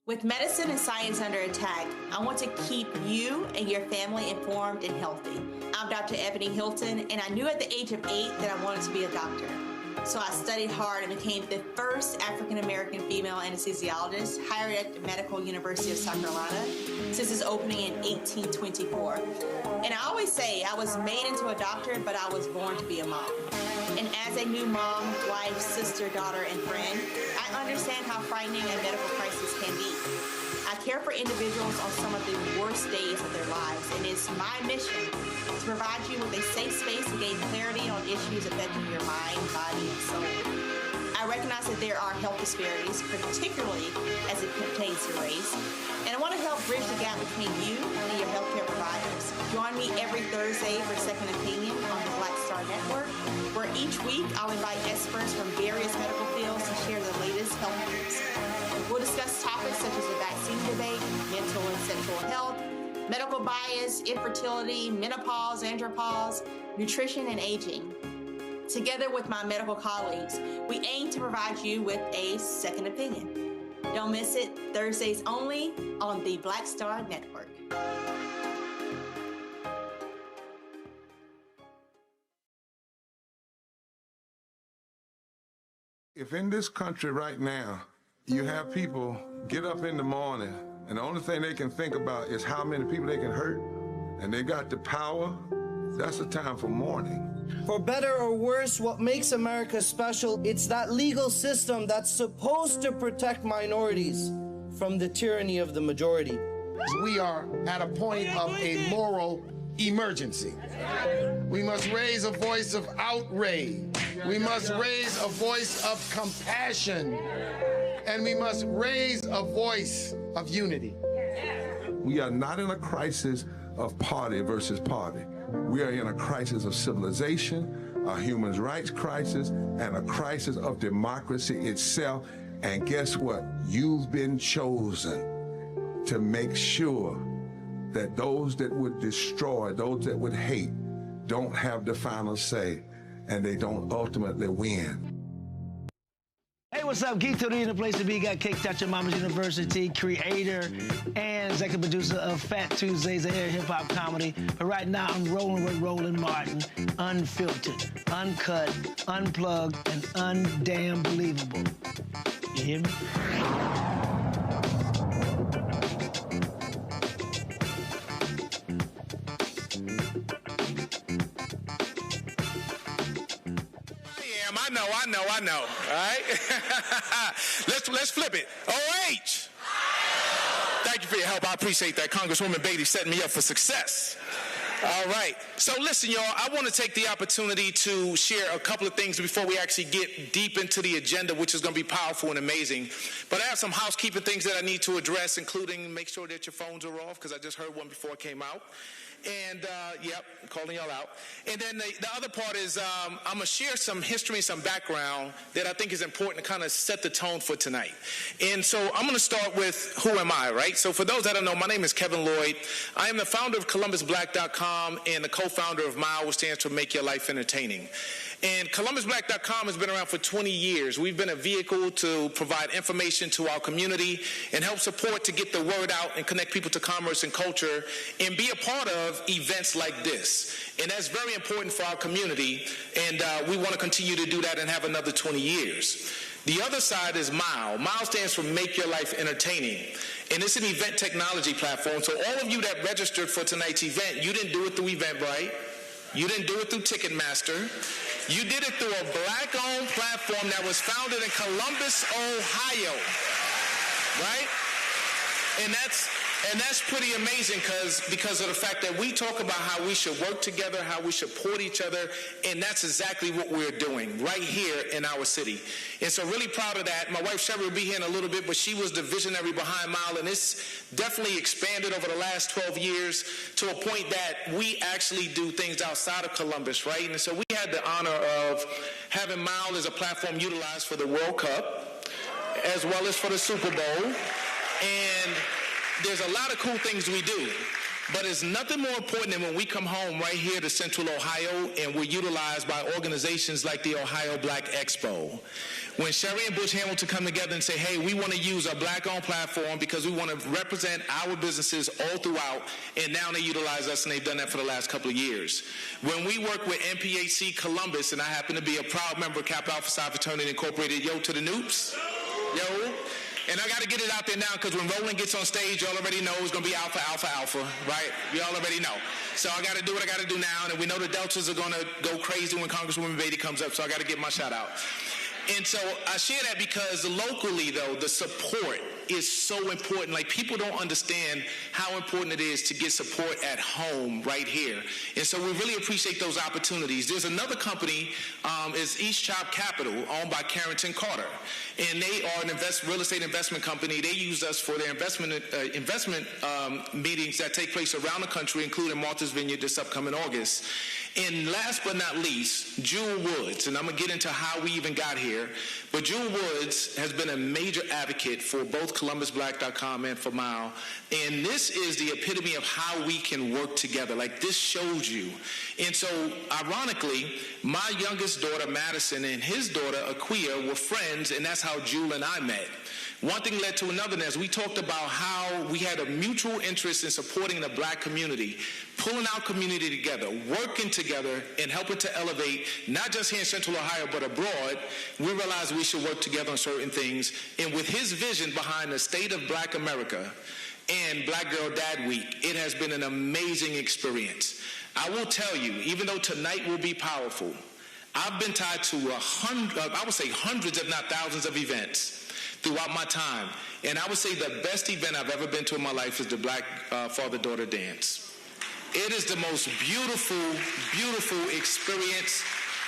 With medicine and science under attack, I want to keep you and your family informed and healthy. I'm Dr. Ebony Hilton, and I knew at the age of 8 that I wanted to be a doctor. So I studied hard and became the first African-American female anesthesiologist hired at the Medical University of South Carolina since its opening in 1824. And I always say I was made into a doctor, but I was born to be a mom. And as a new mom, wife, sister, daughter, and friend, I understand how frightening a medical crisis can be. I care for individuals on some of the worst days of their lives, and it's my mission to provide you with a safe space to gain clarity on issues affecting your mind, body, and soul. I recognize that there are health disparities, particularly as it pertains to race, and I want to help bridge the gap between you and your healthcare providers. Join me every Thursday for Second Opinion on the Black Star Network, where each week I'll invite experts from various medical fields to share the latest health news. We'll discuss topics such as the vaccine debate, mental and sexual health, medical bias, infertility, menopause, andropause, nutrition, and aging. Together with my medical colleagues, we aim to provide you with a second opinion. Don't miss it, Thursdays only on the Black Star Network. If in this country right now, you have people get up in the morning and the only thing they can think about is how many people they can hurt, and they got the power, that's the time for mourning. For better or worse, what makes America special, it's that legal system that's supposed to protect minorities from the tyranny of the majority. We are at a point of a moral emergency. We must raise a voice of outrage. We must raise a voice of compassion. And we must raise a voice of unity. We are not in a crisis of party versus party. We are in a crisis of civilization, a human rights crisis, and a crisis of democracy itself. And guess what? You've been chosen to make sure that those that would destroy, those that would hate, don't have the final say, and they don't ultimately win. Hey, what's up? Geek Tony in the place to be. Got kicked out your mama's university, creator and executive producer of Fat Tuesdays, a hip-hop comedy. But right now, I'm rolling with Roland Martin, unfiltered, uncut, unplugged, and undamn believable. You hear me? I know, all right? Let's flip it. OH! Thank you for your help. I appreciate that. Congresswoman Beatty setting me up for success. All right. So listen, y'all, I want to take the opportunity to share a couple of things before we actually get deep into the agenda, which is going to be powerful and amazing. But I have some housekeeping things that I need to address, including make sure that your phones are off, because I just heard one before it came out. And, yep, calling y'all out. And then the other part is I'm going to share some history and some background that I think is important to kind of set the tone for tonight. And so I'm going to start with who am I, right? So for those that don't know, my name is Kevin Lloyd. I am the founder of ColumbusBlack.com and the co-founder of MILE, which stands for Make Your Life Entertaining. And ColumbusBlack.com has been around for 20 years. We've been a vehicle to provide information to our community and help support to get the word out and connect people to commerce and culture and be a part of events like this. And that's very important for our community, and we want to continue to do that and have another 20 years. The other side is MILE. MILE stands for Make Your Life Entertaining. And it's an event technology platform. So all of you that registered for tonight's event, you didn't do it through Eventbrite. You didn't do it through Ticketmaster. You did it through a black-owned platform that was founded in Columbus, Ohio, right? And that's pretty amazing because of the fact that we talk about how we should work together, how we support each other, and that's exactly what we're doing right here in our city. And so really proud of that. My wife Sherry will be here in a little bit, but she was the visionary behind MILE, and it's definitely expanded over the last 12 years to a point that we actually do things outside of Columbus, right? And so we had the honor of having MILE as a platform utilized for the World Cup, as well as for the Super Bowl. And there's a lot of cool things we do, but it's nothing more important than when we come home right here to Central Ohio and we're utilized by organizations like the Ohio Black Expo. When Sherry and Bush Hamilton come together and say, hey, we want to use a black-owned platform because we want to represent our businesses all throughout, and now they utilize us, and they've done that for the last couple of years. When we work with NPHC Columbus, and I happen to be a proud member of Kappa Alpha Psi Fraternity Incorporated, yo to the Noops, yo. And I got to get it out there now because when Roland gets on stage, y'all already know it's going to be alpha, alpha, alpha, right? Y'all already know. So I got to do what I got to do now, and we know the Deltas are going to go crazy when Congresswoman Beatty comes up, so I got to get my shout out. And so I share that because locally, though, the support is so important. Like, people don't understand how important it is to get support at home right here. And so we really appreciate those opportunities. There's another company, is East Chop Capital, owned by Carrington Carter. And they are an real estate investment company. They use us for their investment meetings that take place around the country, including Martha's Vineyard this upcoming August. And last but not least, Jewel Woods. And I'm going to get into how we even got here. But Jewel Woods has been a major advocate for both ColumbusBlack.com and for MILE. And this is the epitome of how we can work together. Like, this shows you. And so, ironically, my youngest daughter, Madison, and his daughter, Aquia, were friends, and that's how Jewel and I met. One thing led to another, and as we talked about how we had a mutual interest in supporting the black community, pulling our community together, working together, and helping to elevate, not just here in Central Ohio, but abroad, we realized we should work together on certain things. And with his vision behind the State of Black America and Black Girl Dad Week, it has been an amazing experience. I will tell you, even though tonight will be powerful, I've been tied to hundreds, if not thousands of events throughout my time. And I would say the best event I've ever been to in my life is the Black Father-Daughter Dance. It is the most beautiful, beautiful experience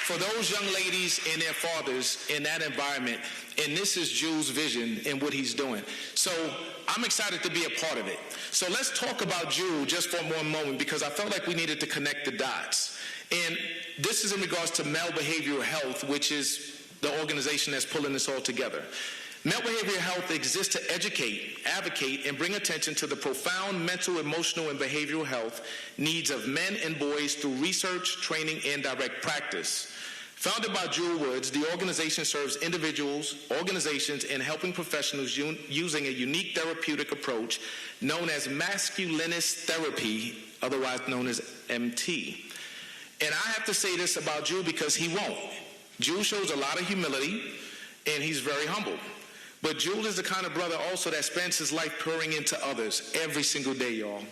for those young ladies and their fathers in that environment. And this is Jewel's vision and what he's doing. So I'm excited to be a part of it. So let's talk about Jewel just for one moment, because I felt like we needed to connect the dots. And this is in regards to Male Behavioral Health, which is the organization that's pulling this all together. Male behavioral health exists to educate, advocate, and bring attention to the profound mental, emotional, and behavioral health needs of men and boys through research, training, and direct practice. Founded by Jewel Woods, the organization serves individuals, organizations, and helping professionals using a unique therapeutic approach known as masculinist therapy, otherwise known as MT. And I have to say this about Jewel because he won't. Jewel shows a lot of humility, and he's very humble. But Jewel is the kind of brother also that spends his life pouring into others every single day, y'all.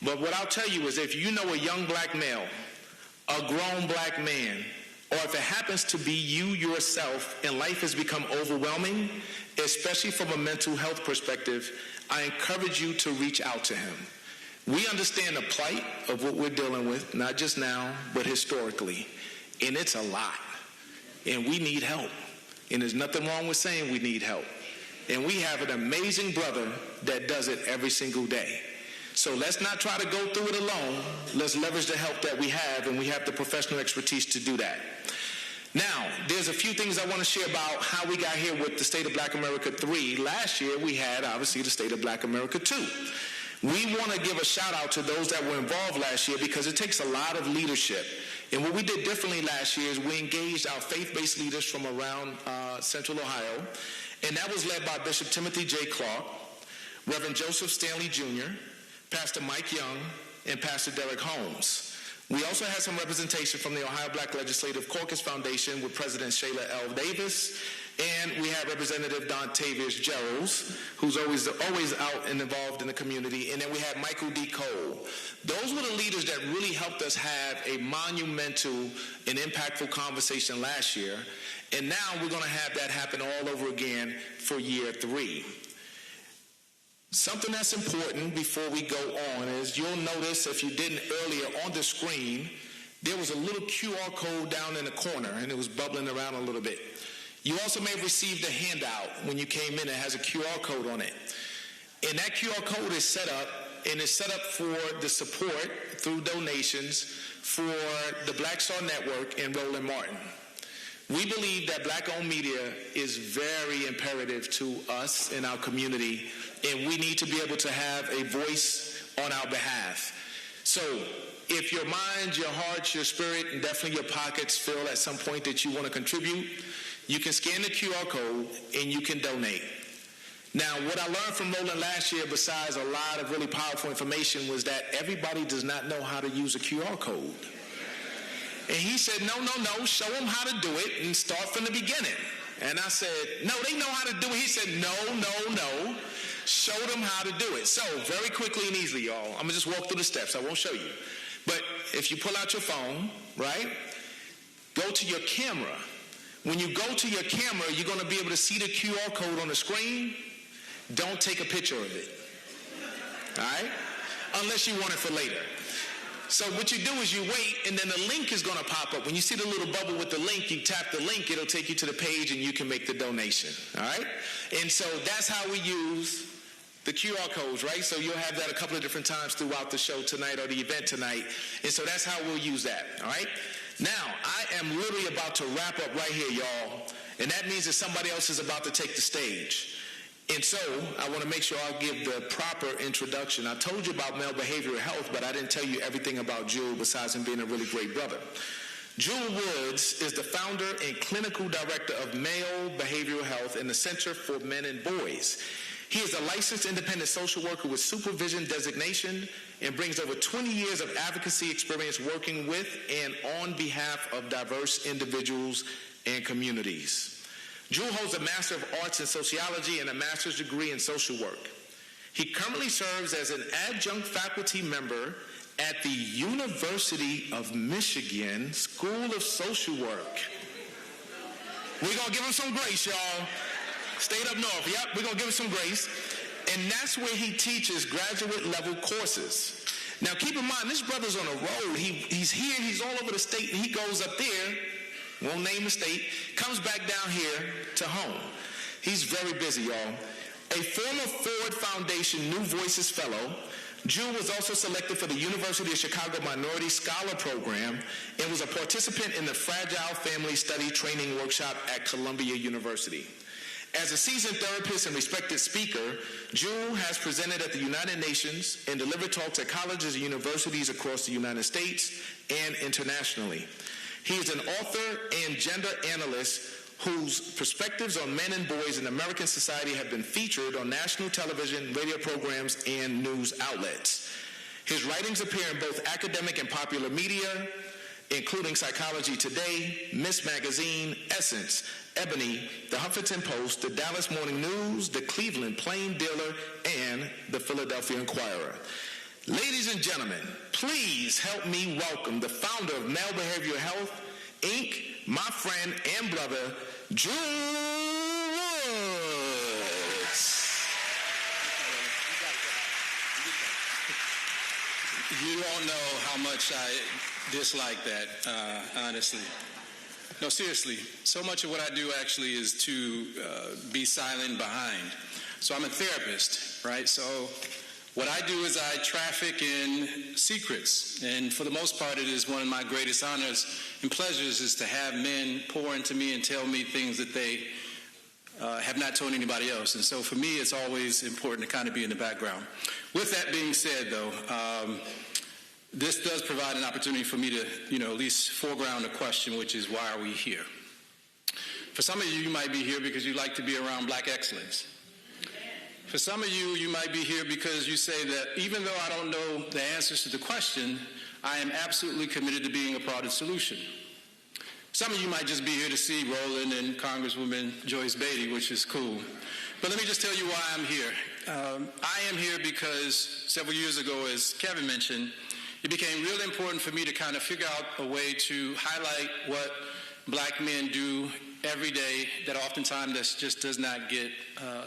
But what I'll tell you is if you know a young black male, a grown black man, or if it happens to be you yourself and life has become overwhelming, especially from a mental health perspective, I encourage you to reach out to him. We understand the plight of what we're dealing with, not just now, but historically. And it's a lot. And we need help. And there's nothing wrong with saying we need help. And we have an amazing brother that does it every single day. So let's not try to go through it alone. Let's leverage the help that we have, and we have the professional expertise to do that. Now, there's a few things I want to share about how we got here with the State of Black America 3. Last year, we had, obviously, the State of Black America 2. We want to give a shout out to those that were involved last year because it takes a lot of leadership. And what we did differently last year is we engaged our faith-based leaders from around Central Ohio, and that was led by Bishop Timothy J. Clark, Reverend Joseph Stanley Jr., Pastor Mike Young, and Pastor Derek Holmes. We also had some representation from the Ohio Black Legislative Caucus Foundation with President Shayla L. Davis, and we had Representative Dontavius Geralds, who's always out and involved in the community, and then we had Michael D. Cole. Those were the leaders that really helped us have a monumental and impactful conversation last year, and now we're going to have that happen all over again for year 3. Something that's important before we go on is you'll notice, if you didn't earlier on the screen, there was a little QR code down in the corner, and it was bubbling around a little bit. You also may have received a handout when you came in that has a QR code on it. And that QR code is set up, and it's set up for the support through donations for the Black Star Network and Roland Martin. We believe that black-owned media is very imperative to us in our community, and we need to be able to have a voice on our behalf. So if your mind, your heart, your spirit, and definitely your pockets feel at some point that you want to contribute, you can scan the QR code and you can donate. Now, what I learned from Roland last year, besides a lot of really powerful information, was that everybody does not know how to use a QR code. And he said, no, show them how to do it and start from the beginning. And I said, no, they know how to do it. He said, no, show them how to do it. So very quickly and easily, y'all, I'm going to just walk through the steps. I won't show you. But if you pull out your phone, right, go to your camera. When you go to your camera, you're going to be able to see the QR code on the screen. Don't take a picture of it, all right, unless you want it for later. So what you do is you wait, and then the link is going to pop up. When you see the little bubble with the link, you tap the link, it'll take you to the page, and you can make the donation, all right? And so that's how we use the QR codes, right? So you'll have that a couple of different times throughout the show tonight or the event tonight, and so that's how we'll use that, all right? Now, I am literally about to wrap up right here, y'all, and that means that somebody else is about to take the stage. And so I want to make sure I give the proper introduction. I told you about male behavioral health, but I didn't tell you everything about Jewel besides him being a really great brother. Jewel Woods is the founder and clinical director of Male Behavioral Health in the Center for Men and Boys. He is a licensed independent social worker with supervision designation and brings over 20 years of advocacy experience working with and on behalf of diverse individuals and communities. Jewel holds a Master of Arts in Sociology and a Master's degree in Social Work. He currently serves as an adjunct faculty member at the University of Michigan School of Social Work. We're going to give him some grace, y'all. State up north, yep, we're going to give him some grace. And that's where he teaches graduate level courses. Now keep in mind, this brother's on the road. He's here, he's all over the state, and he goes up there, won't name the state, comes back down here to home. He's very busy, y'all. A former Ford Foundation New Voices Fellow, Jewel was also selected for the University of Chicago Minority Scholar Program and was a participant in the Fragile Family Study Training Workshop at Columbia University. As a seasoned therapist and respected speaker, Jewel has presented at the United Nations and delivered talks at colleges and universities across the United States and internationally. He is an author and gender analyst whose perspectives on men and boys in American society have been featured on national television, radio programs, and news outlets. His writings appear in both academic and popular media, including Psychology Today, Miss Magazine, Essence, Ebony, The Huffington Post, The Dallas Morning News, The Cleveland Plain Dealer, and The Philadelphia Inquirer. Ladies and gentlemen, please help me welcome the founder of Male Behavioral Health, Inc., my friend and brother, Drew Woods. You don't know how much I dislike that, honestly. No, seriously. So much of what I do actually is to be silent behind. So I'm a therapist, right? So what I do is I traffic in secrets. And for the most part, it is one of my greatest honors and pleasures is to have men pour into me and tell me things that they have not told anybody else. And so for me, it's always important to kind of be in the background. With that being said, though, this does provide an opportunity for me to, at least foreground a question, which is, why are we here? For some of you, you might be here because you like to be around black excellence. For some of you, you might be here because you say that even though I don't know the answers to the question, I am absolutely committed to being a part of the solution. Some of you might just be here to see Roland and Congresswoman Joyce Beatty, which is cool. But let me just tell you why I'm here. I am here because several years ago, as Kevin mentioned, it became really important for me to kind of figure out a way to highlight what black men do every day that oftentimes just does not get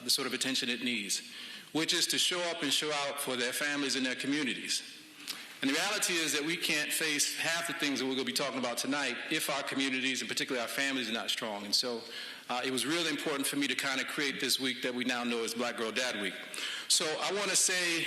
the sort of attention it needs, which is to show up and show out for their families and their communities. And the reality is that we can't face half the things that we're going to be talking about tonight if our communities, and particularly our families, are not strong. And so it was really important for me to kind of create this week that we now know as Black Girl Dad Week. So I want to say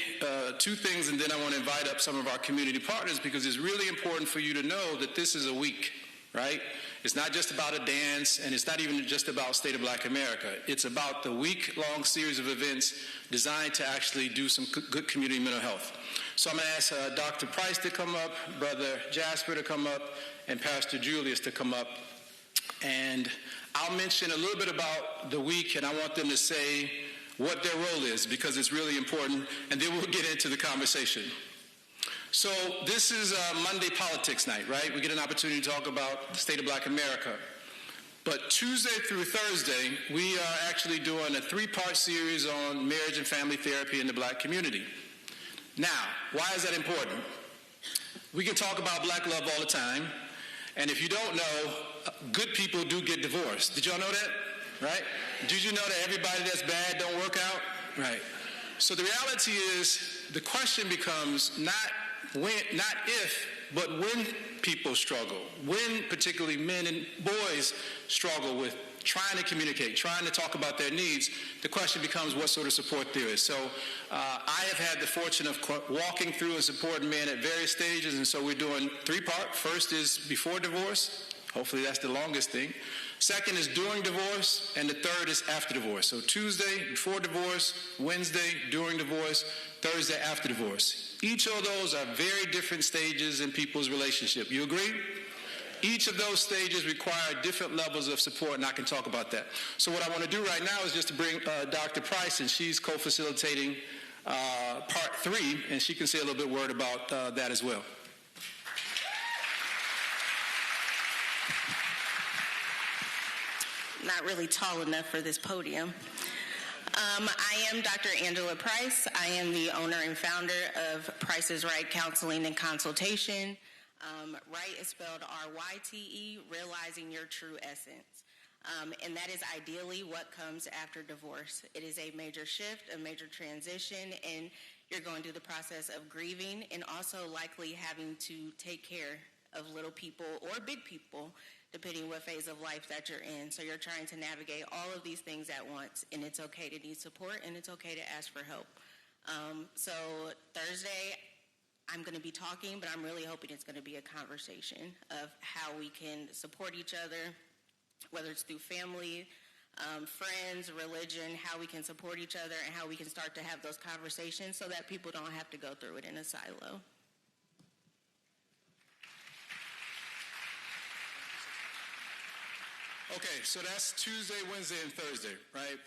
two things, and then I want to invite up some of our community partners, because it's really important for you to know that this is a week, right? It's not just about a dance, and it's not even just about State of Black America. It's about the week-long series of events designed to actually do some good community mental health. So I'm going to ask Dr. Price to come up, Brother Jasper to come up, and Pastor Julius to come up. And I'll mention a little bit about the week, and I want them to say what their role is, because it's really important, and then we'll get into the conversation. So this is Monday Politics Night, right? We get an opportunity to talk about the State of Black America. But Tuesday through Thursday, we are actually doing a 3-part series on marriage and family therapy in the black community. Now, why is that important? We can talk about black love all the time, and if you don't know, good people do get divorced. Did y'all know that? Right? Did you know that everybody that's bad don't work out? Right. So the reality is, the question becomes not if, but when people struggle, when particularly men and boys struggle with trying to communicate, trying to talk about their needs, the question becomes what sort of support there is. So I have had the fortune of walking through and supporting men at various stages, and so we're doing 3-part. First is before divorce. Hopefully that's the longest thing. Second is during divorce, and the third is after divorce. So Tuesday, before divorce; Wednesday, during divorce; Thursday, after divorce. Each of those are very different stages in people's relationship. You agree? Each of those stages require different levels of support, and I can talk about that. So what I want to do right now is just to bring Dr. Price, and she's co-facilitating part 3, and she can say a little bit word about that as well. Not really tall enough for this podium. I am Dr. Angela Price. I am the owner and founder of Price's Right Counseling and Consultation. Right is spelled R-Y-T-E, realizing your true essence. And that is ideally what comes after divorce. It is a major shift, a major transition, and you're going through the process of grieving and also likely having to take care of little people or big people, depending what phase of life that you're in. So you're trying to navigate all of these things at once, and it's okay to need support, and it's okay to ask for help. So Thursday, I'm going to be talking, but I'm really hoping it's going to be a conversation of how we can support each other, whether it's through family, friends, religion, how we can support each other, and how we can start to have those conversations so that people don't have to go through it in a silo. Okay, so that's Tuesday, Wednesday, and Thursday, right?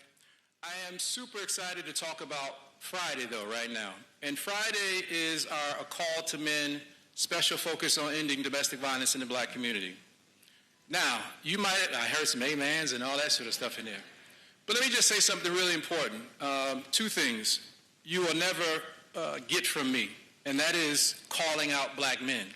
I am super excited to talk about Friday, though, right now. And Friday is our A Call to Men special focus on ending domestic violence in the black community. Now, I heard some amens and all that sort of stuff in there. But let me just say something really important. Two things you will never get from me, and that is calling out black men.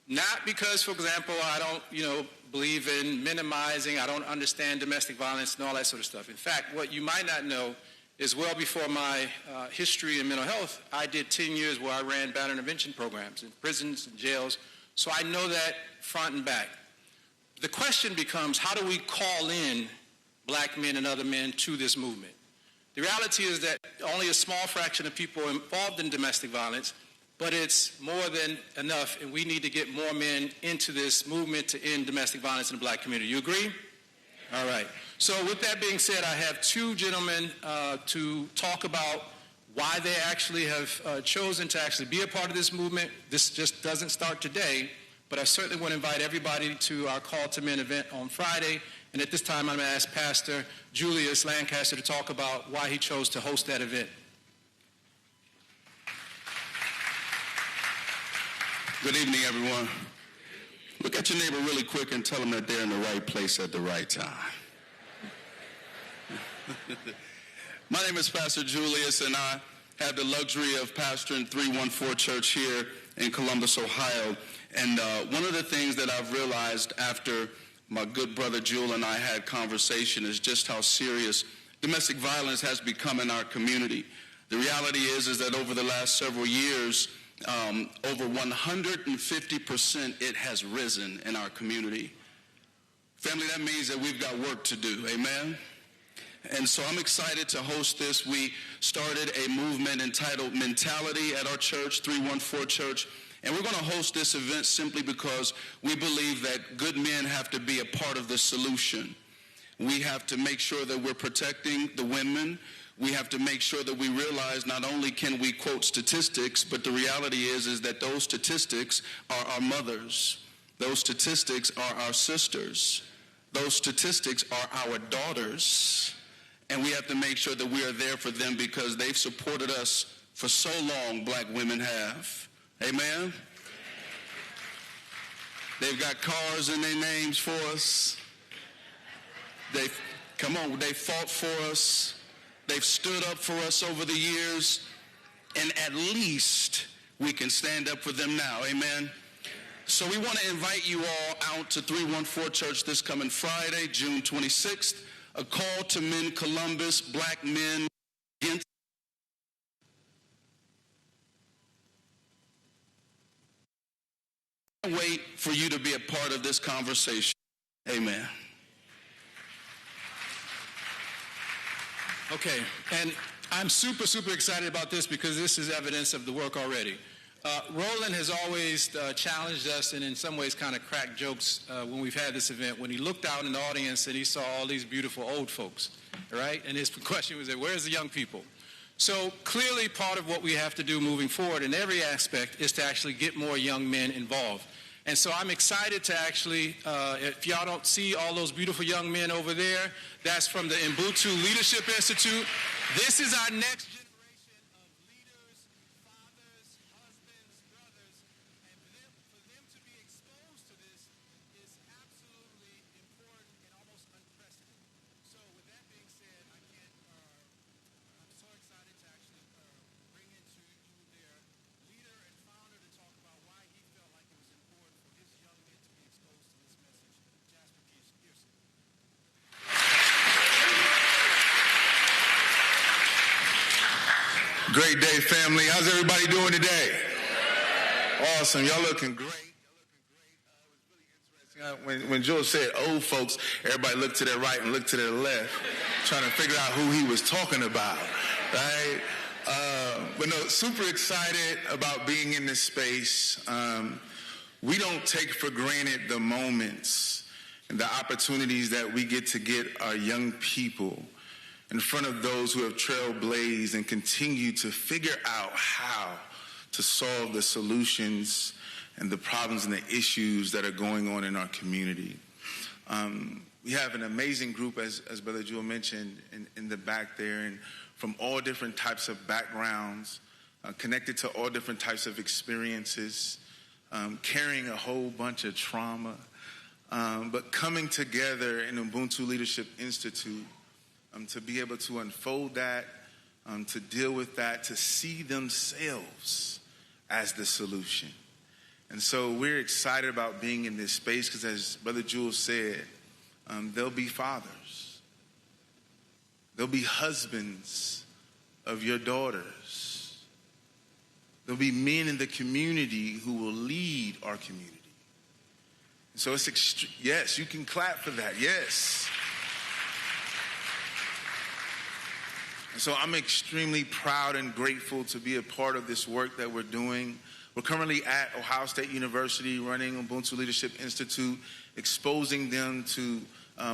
Not because, for example, I don't, believe in minimizing, I don't understand domestic violence and all that sort of stuff. In fact, what you might not know is well before my history in mental health, I did 10 years where I ran battery intervention programs in prisons and jails, so I know that front and back. The question becomes, how do we call in black men and other men to this movement? The reality is that only a small fraction of people involved in domestic violence, but it's more than enough, and we need to get more men into this movement to end domestic violence in the black community. You agree? All right. So with that being said, I have two gentlemen to talk about why they actually have chosen to actually be a part of this movement. This just doesn't start today, but I certainly want to invite everybody to our Call to Men event on Friday. And at this time, I'm going to ask Pastor Julius Lancaster to talk about why he chose to host that event. Good evening, everyone. Look at your neighbor really quick and tell them that they're in the right place at the right time. My name is Pastor Julius, and I have the luxury of pastoring 314 Church here in Columbus, Ohio. And one of the things that I've realized after my good brother Jewel and I had conversation is just how serious domestic violence has become in our community. The reality is that over the last several years, over 150% it has risen in our community. Family, that means that we've got work to do, amen? And so I'm excited to host this. We started a movement entitled Mentality at our church, 314 Church, and we're going to host this event simply because we believe that good men have to be a part of the solution. We have to make sure that we're protecting the women. We have to make sure that we realize not only can we quote statistics, but the reality is that those statistics are our mothers. Those statistics are our sisters. Those statistics are our daughters. And we have to make sure that we are there for them because they've supported us for so long, black women have. Amen? They've got cars in their names for us. They fought for us. They've stood up for us over the years, and at least we can stand up for them now, amen? So we want to invite you all out to 314 Church this coming Friday, June 26th, A Call to Men Columbus, black men against. I can't wait for you to be a part of this conversation, amen. Okay, and I'm super, super excited about this because this is evidence of the work already. Roland has always challenged us and in some ways kind of cracked jokes when we've had this event, when he looked out in the audience and he saw all these beautiful old folks, right? And his question was, where's the young people? So clearly part of what we have to do moving forward in every aspect is to actually get more young men involved. And so I'm excited to actually, if y'all don't see all those beautiful young men over there, that's from the Ubuntu Leadership Institute. This is our next generation of leaders, fathers, husbands, brothers, and for them to be exposed to this is absolutely important and almost unprecedented. So with that being said, I'm so excited to actually bring into you their leader and founder to talk about why he felt like it was important for his young men to be exposed to this message, Jasper Pearson. Great day, family. How's everybody doing today? Awesome. Y'all looking great. It was really interesting. When Joel said old folks, everybody looked to their right and looked to their left, trying to figure out who he was talking about, right? But no, super excited about being in this space. We don't take for granted the moments and the opportunities that we get to get our young people in front of those who have trailblazed and continue to figure out how to solve the solutions and the problems and the issues that are going on in our community. We have an amazing group, as Brother Jewel mentioned, in the back there, and from all different types of backgrounds, connected to all different types of experiences, carrying a whole bunch of trauma, but coming together in Ubuntu Leadership Institute to be able to unfold that, to deal with that, to see themselves as the solution. And so we're excited about being in this space because, as Brother Jewel said, they'll be fathers. They'll be husbands of your daughters. There'll be men in the community who will lead our community. So it's yes, you can clap for that, yes. And so I'm extremely proud and grateful to be a part of this work that we're doing. We're currently at Ohio State University running Ubuntu Leadership Institute, exposing them to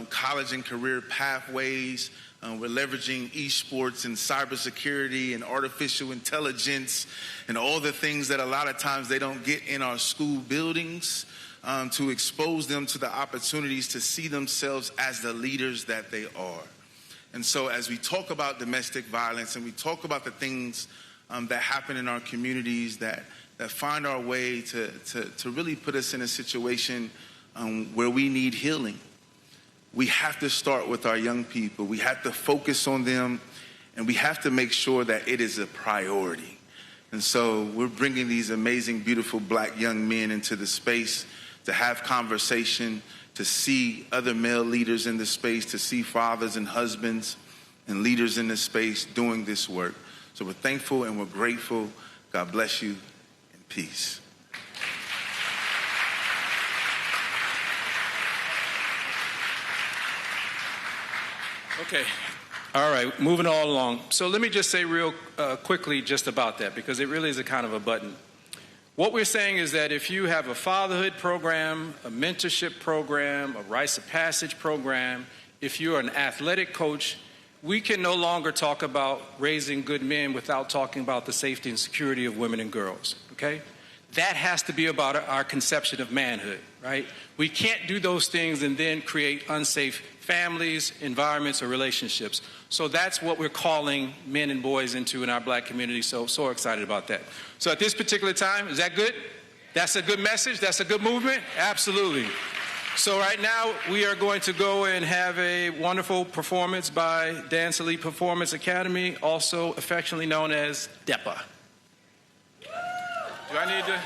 college and career pathways. We're leveraging esports and cybersecurity and artificial intelligence and all the things that a lot of times they don't get in our school buildings, to expose them to the opportunities to see themselves as the leaders that they are. And so as we talk about domestic violence and we talk about the things that happen in our communities that find our way to really put us in a situation where we need healing, we have to start with our young people. We have to focus on them, and we have to make sure that it is a priority. And so we're bringing these amazing, beautiful black young men into the space to have conversation, to see other male leaders in the space, to see fathers and husbands and leaders in the space doing this work. So we're thankful and we're grateful. God bless you, and peace. Okay. All right, moving all along. So let me just say real quickly just about that, because it really is a kind of a button. What we're saying is that if you have a fatherhood program, a mentorship program, a rites of passage program, if you're an athletic coach, we can no longer talk about raising good men without talking about the safety and security of women and girls, okay? That has to be about our conception of manhood, right? We can't do those things and then create unsafe families, environments, or relationships. So that's what we're calling men and boys into in our black community. So excited about that. So at this particular time, is that good? That's a good message? That's a good movement? Absolutely. So right now, we are going to go and have a wonderful performance by Dance Elite Performance Academy, also affectionately known as DEPA. Do I need to?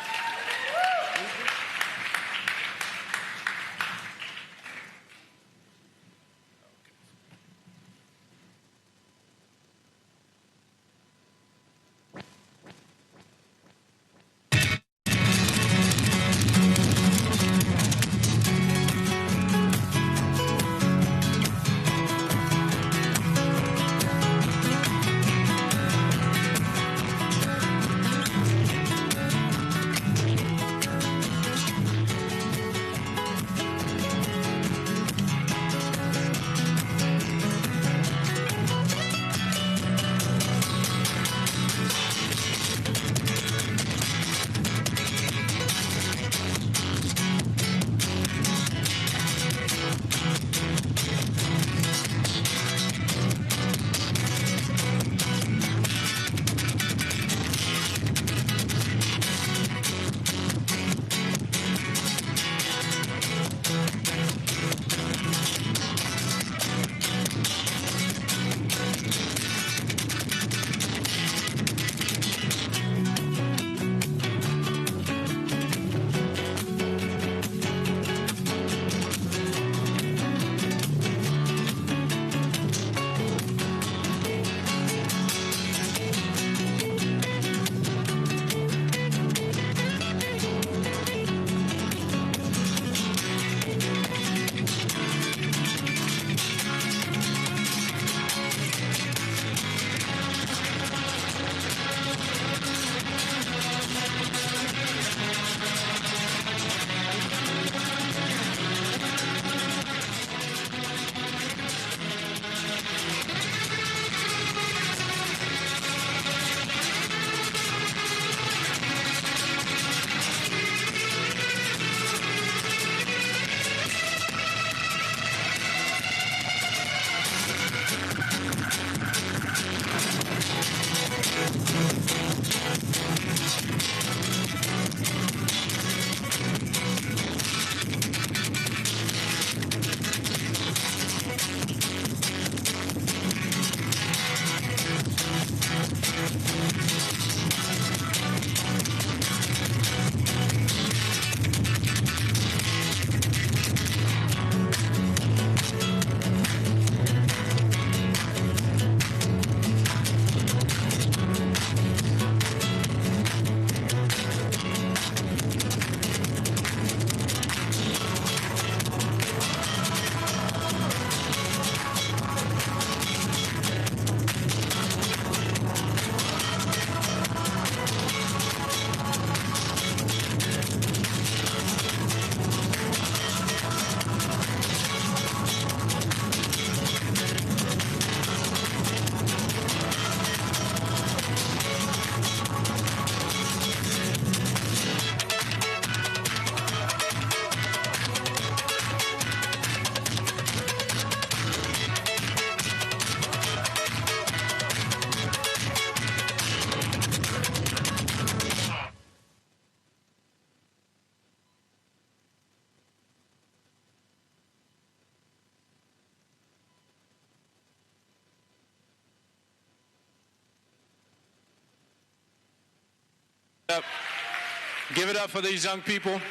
Give it up for these young people.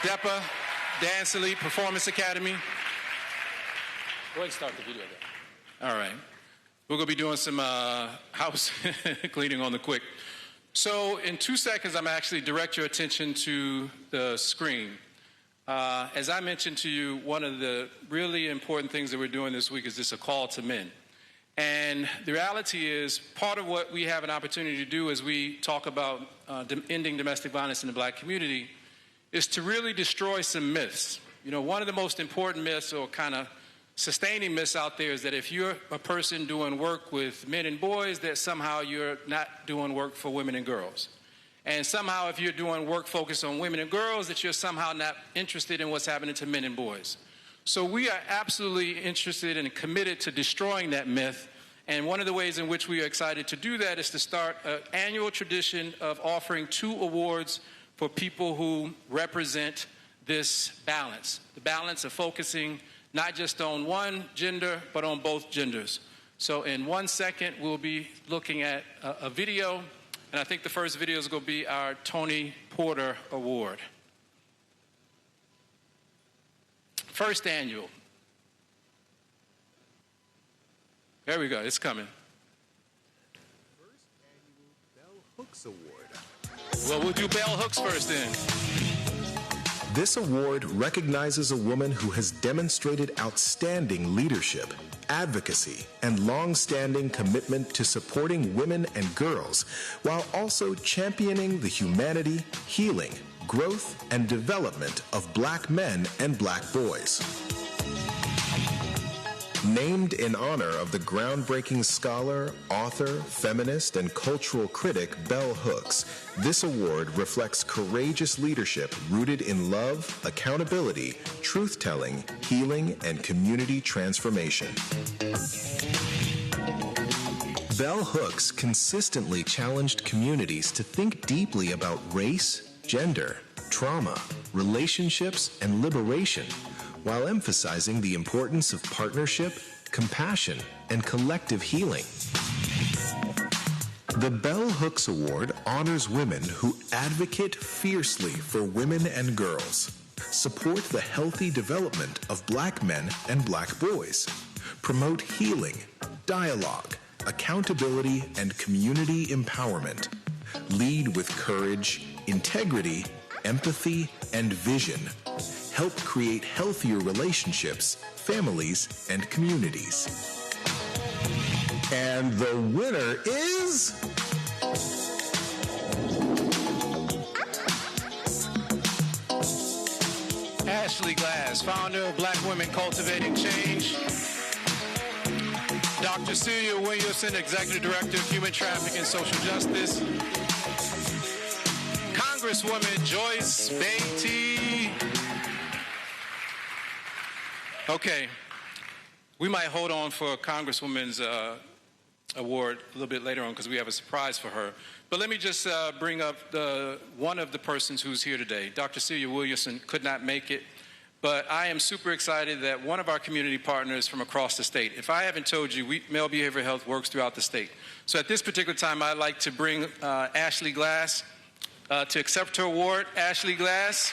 DEPA, Dance Elite Performance Academy. Go ahead and start the video there. All right. We're going to be doing some house cleaning on the quick. So in 2 seconds, I'm actually direct your attention to the screen. As I mentioned to you, one of the really important things that we're doing this week is just a call to men. And the reality is, part of what we have an opportunity to do as we talk about ending domestic violence in the black community is to really destroy some myths. You know, one of the most important myths, or kind of sustaining myths out there, is that if you're a person doing work with men and boys, that somehow you're not doing work for women and girls. And somehow if you're doing work focused on women and girls, that you're somehow not interested in what's happening to men and boys. So we are absolutely interested and committed to destroying that myth. And one of the ways in which we are excited to do that is to start an annual tradition of offering 2 awards for people who represent this balance, the balance of focusing not just on one gender, but on both genders. So in 1 second, we'll be looking at a video, and I think the first video is going to be our Tony Porter Award. First annual. There we go, it's coming. First annual Bell Hooks Award. Well, we'll do Bell Hooks first then. This award recognizes a woman who has demonstrated outstanding leadership, advocacy, and long-standing commitment to supporting women and girls, while also championing the humanity, healing, growth, and development of black men and black boys. Named in honor of the groundbreaking scholar, author, feminist, and cultural critic Bell Hooks, this award reflects courageous leadership rooted in love, accountability, truth-telling, healing, and community transformation. Bell Hooks consistently challenged communities to think deeply about race, gender, trauma, relationships, and liberation, while emphasizing the importance of partnership, compassion, and collective healing. The Bell Hooks Award honors women who advocate fiercely for women and girls, support the healthy development of black men and black boys, promote healing, dialogue, accountability, and community empowerment, lead with courage, integrity, empathy, and vision, help create healthier relationships, families, and communities. And the winner is... Ashley Glass, founder of Black Women Cultivating Change. Dr. Celia Williamson, Executive Director of Human Trafficking and Social Justice. Congresswoman Joyce Beatty. Okay, we might hold on for Congresswoman's award a little bit later on because we have a surprise for her. But let me just bring up one of the persons who's here today. Dr. Celia Williamson could not make it, but I am super excited that one of our community partners from across the state, if I haven't told you, male behavioral health works throughout the state. So at this particular time, I'd like to bring Ashley Glass to accept her award. Ashley Glass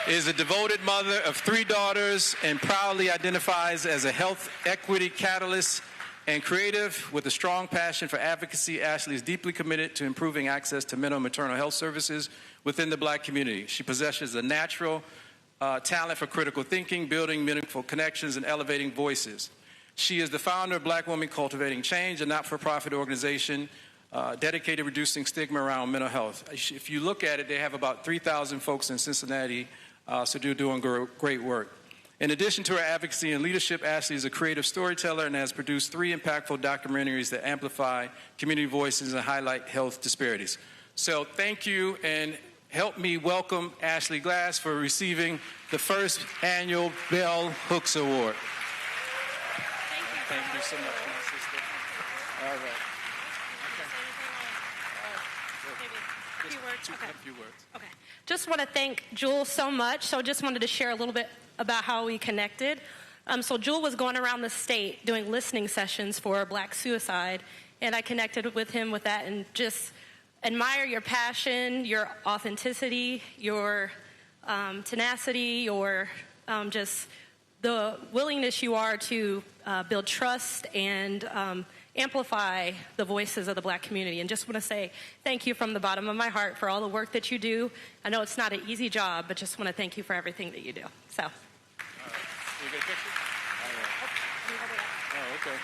is a devoted mother of 3 daughters and proudly identifies as a health equity catalyst and creative with a strong passion for advocacy. Ashley is deeply committed to improving access to mental and maternal health services within the black community. She possesses a natural talent for critical thinking, building meaningful connections, and elevating voices. She is the founder of Black Women Cultivating Change, a not-for-profit organization dedicated to reducing stigma around mental health. If you look at it, they have about 3,000 folks in Cincinnati, so they're doing great work. In addition to her advocacy and leadership, Ashley is a creative storyteller and has produced 3 impactful documentaries that amplify community voices and highlight health disparities. So thank you, and help me welcome Ashley Glass for receiving the first annual Bell Hooks Award. Thank you so much, my sister. All right. A few words. Okay. A few words. Okay. Just want to thank Jewel so much. So just wanted to share a little bit about how we connected. So Jewel was going around the state doing listening sessions for Black suicide, and I connected with him with that, and just admire your passion, your authenticity, your tenacity, your just the willingness you are to build trust and amplify the voices of the Black community. And just want to say thank you from the bottom of my heart for all the work that you do. I know it's not an easy job, but just want to thank you for everything that you do. So. All right. Can you get a picture? All right. Oh, okay.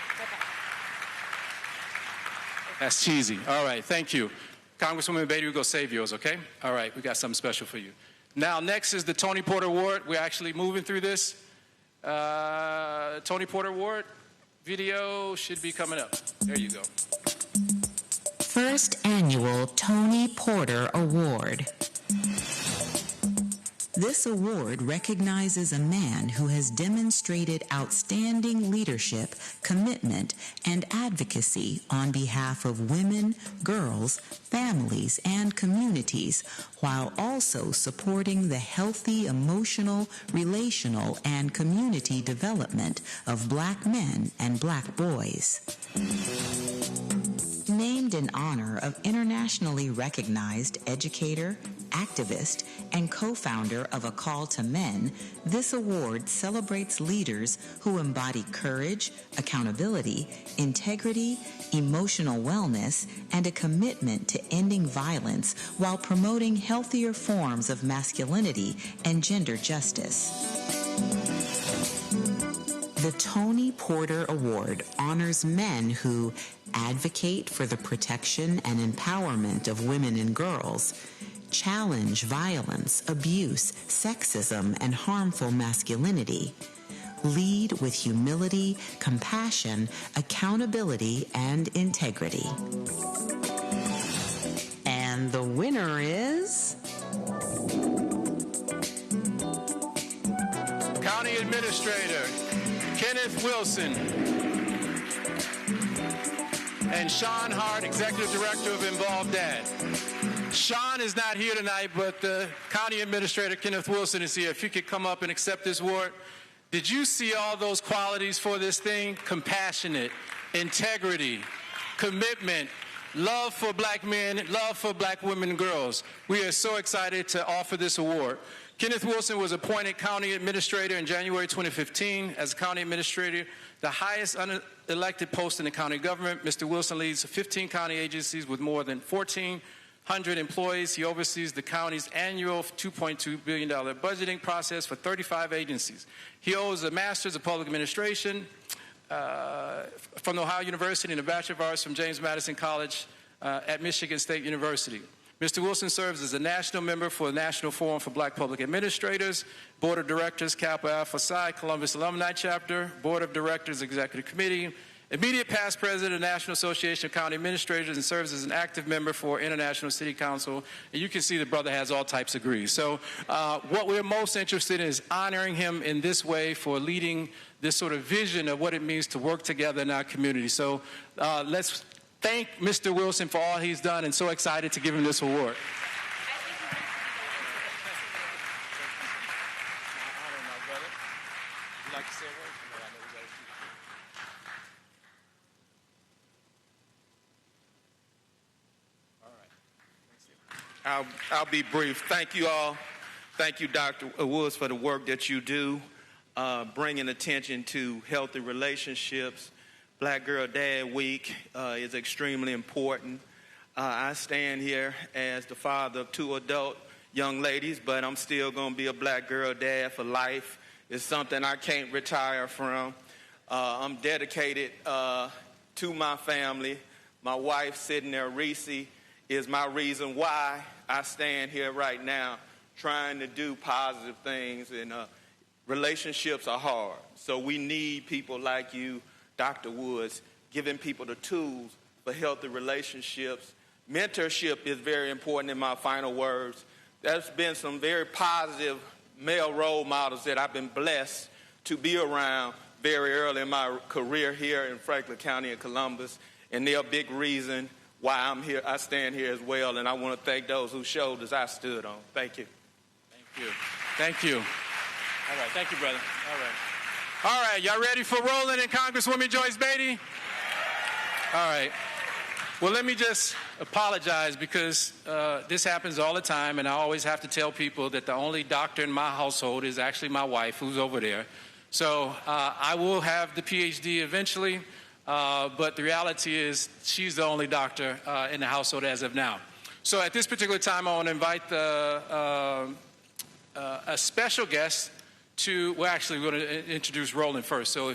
That's cheesy. All right, thank you. Congresswoman Beatty, we'll go save yours, okay? All right, we got something special for you. Now, next is the Tony Porter Award. We're actually moving through this. Tony Porter Award video should be coming up. There you go. First Annual Tony Porter Award. This award recognizes a man who has demonstrated outstanding leadership, commitment, and advocacy on behalf of women, girls, families, and communities, while also supporting the healthy emotional, relational, and community development of Black men and Black boys. Named in honor of internationally recognized educator, activist, and co-founder of A Call to Men, this award celebrates leaders who embody courage, accountability, integrity, emotional wellness, and a commitment to ending violence while promoting healthier forms of masculinity and gender justice. The Tony Porter Award honors men who advocate for the protection and empowerment of women and girls, challenge violence, abuse, sexism, and harmful masculinity, lead with humility, compassion, accountability, and integrity. And the winner is... County Administrator Kenneth Wilson and Sean Hart, Executive Director of Involved Dad. Sean is not here tonight, but the County Administrator Kenneth Wilson is here. If you could come up and accept this award. Did you see all those qualities for this thing? Compassionate, integrity, commitment, love for Black men, love for Black women and girls. We are so excited to offer this award. Kenneth Wilson was appointed County Administrator in January 2015. As County Administrator, the highest unelected post in the county government, Mr. Wilson leads 15 county agencies with more than 1,400 employees. He oversees the county's annual $2.2 billion budgeting process for 35 agencies. He holds a Master's of Public Administration from Ohio University and a Bachelor of Arts from James Madison College at Michigan State University. Mr. Wilson serves as a national member for the National Forum for Black Public Administrators, Board of Directors, Kappa Alpha Psi, Columbus Alumni Chapter, Board of Directors, Executive Committee, immediate past president of the National Association of County Administrators, and serves as an active member for International City Council. And you can see the brother has all types of degrees. So what we're most interested in is honoring him in this way for leading this sort of vision of what it means to work together in our community. So let's thank Mr. Wilson for all he's done, and so excited to give him this award. I'll be brief. Thank you all. Thank you, Dr. Woods, for the work that you do, bringing attention to healthy relationships. Black Girl Dad Week is extremely important. I stand here as the father of 2 adult young ladies, but I'm still going to be a Black Girl Dad for life. It's something I can't retire from. I'm dedicated to my family. My wife, sitting there, Reese, is my reason why I stand here right now trying to do positive things, and relationships are hard. So we need people like you, Dr. Woods, giving people the tools for healthy relationships. Mentorship is very important in my final words. There's been some very positive male role models that I've been blessed to be around very early in my career here in Franklin County and Columbus, and they're a big reason why I'm here. I stand here as well, and I want to thank those whose shoulders I stood on. Thank you. Thank you. Thank you. All right. Thank you, brother. All right. All right, y'all ready for Roland and Congresswoman Joyce Beatty? All right. Well, let me just apologize because this happens all the time, and I always have to tell people that the only doctor in my household is actually my wife, who's over there. So I will have the PhD eventually, but the reality is she's the only doctor in the household as of now. So at this particular time, I want to invite a special guest to, well, actually, we're going to introduce Roland first. So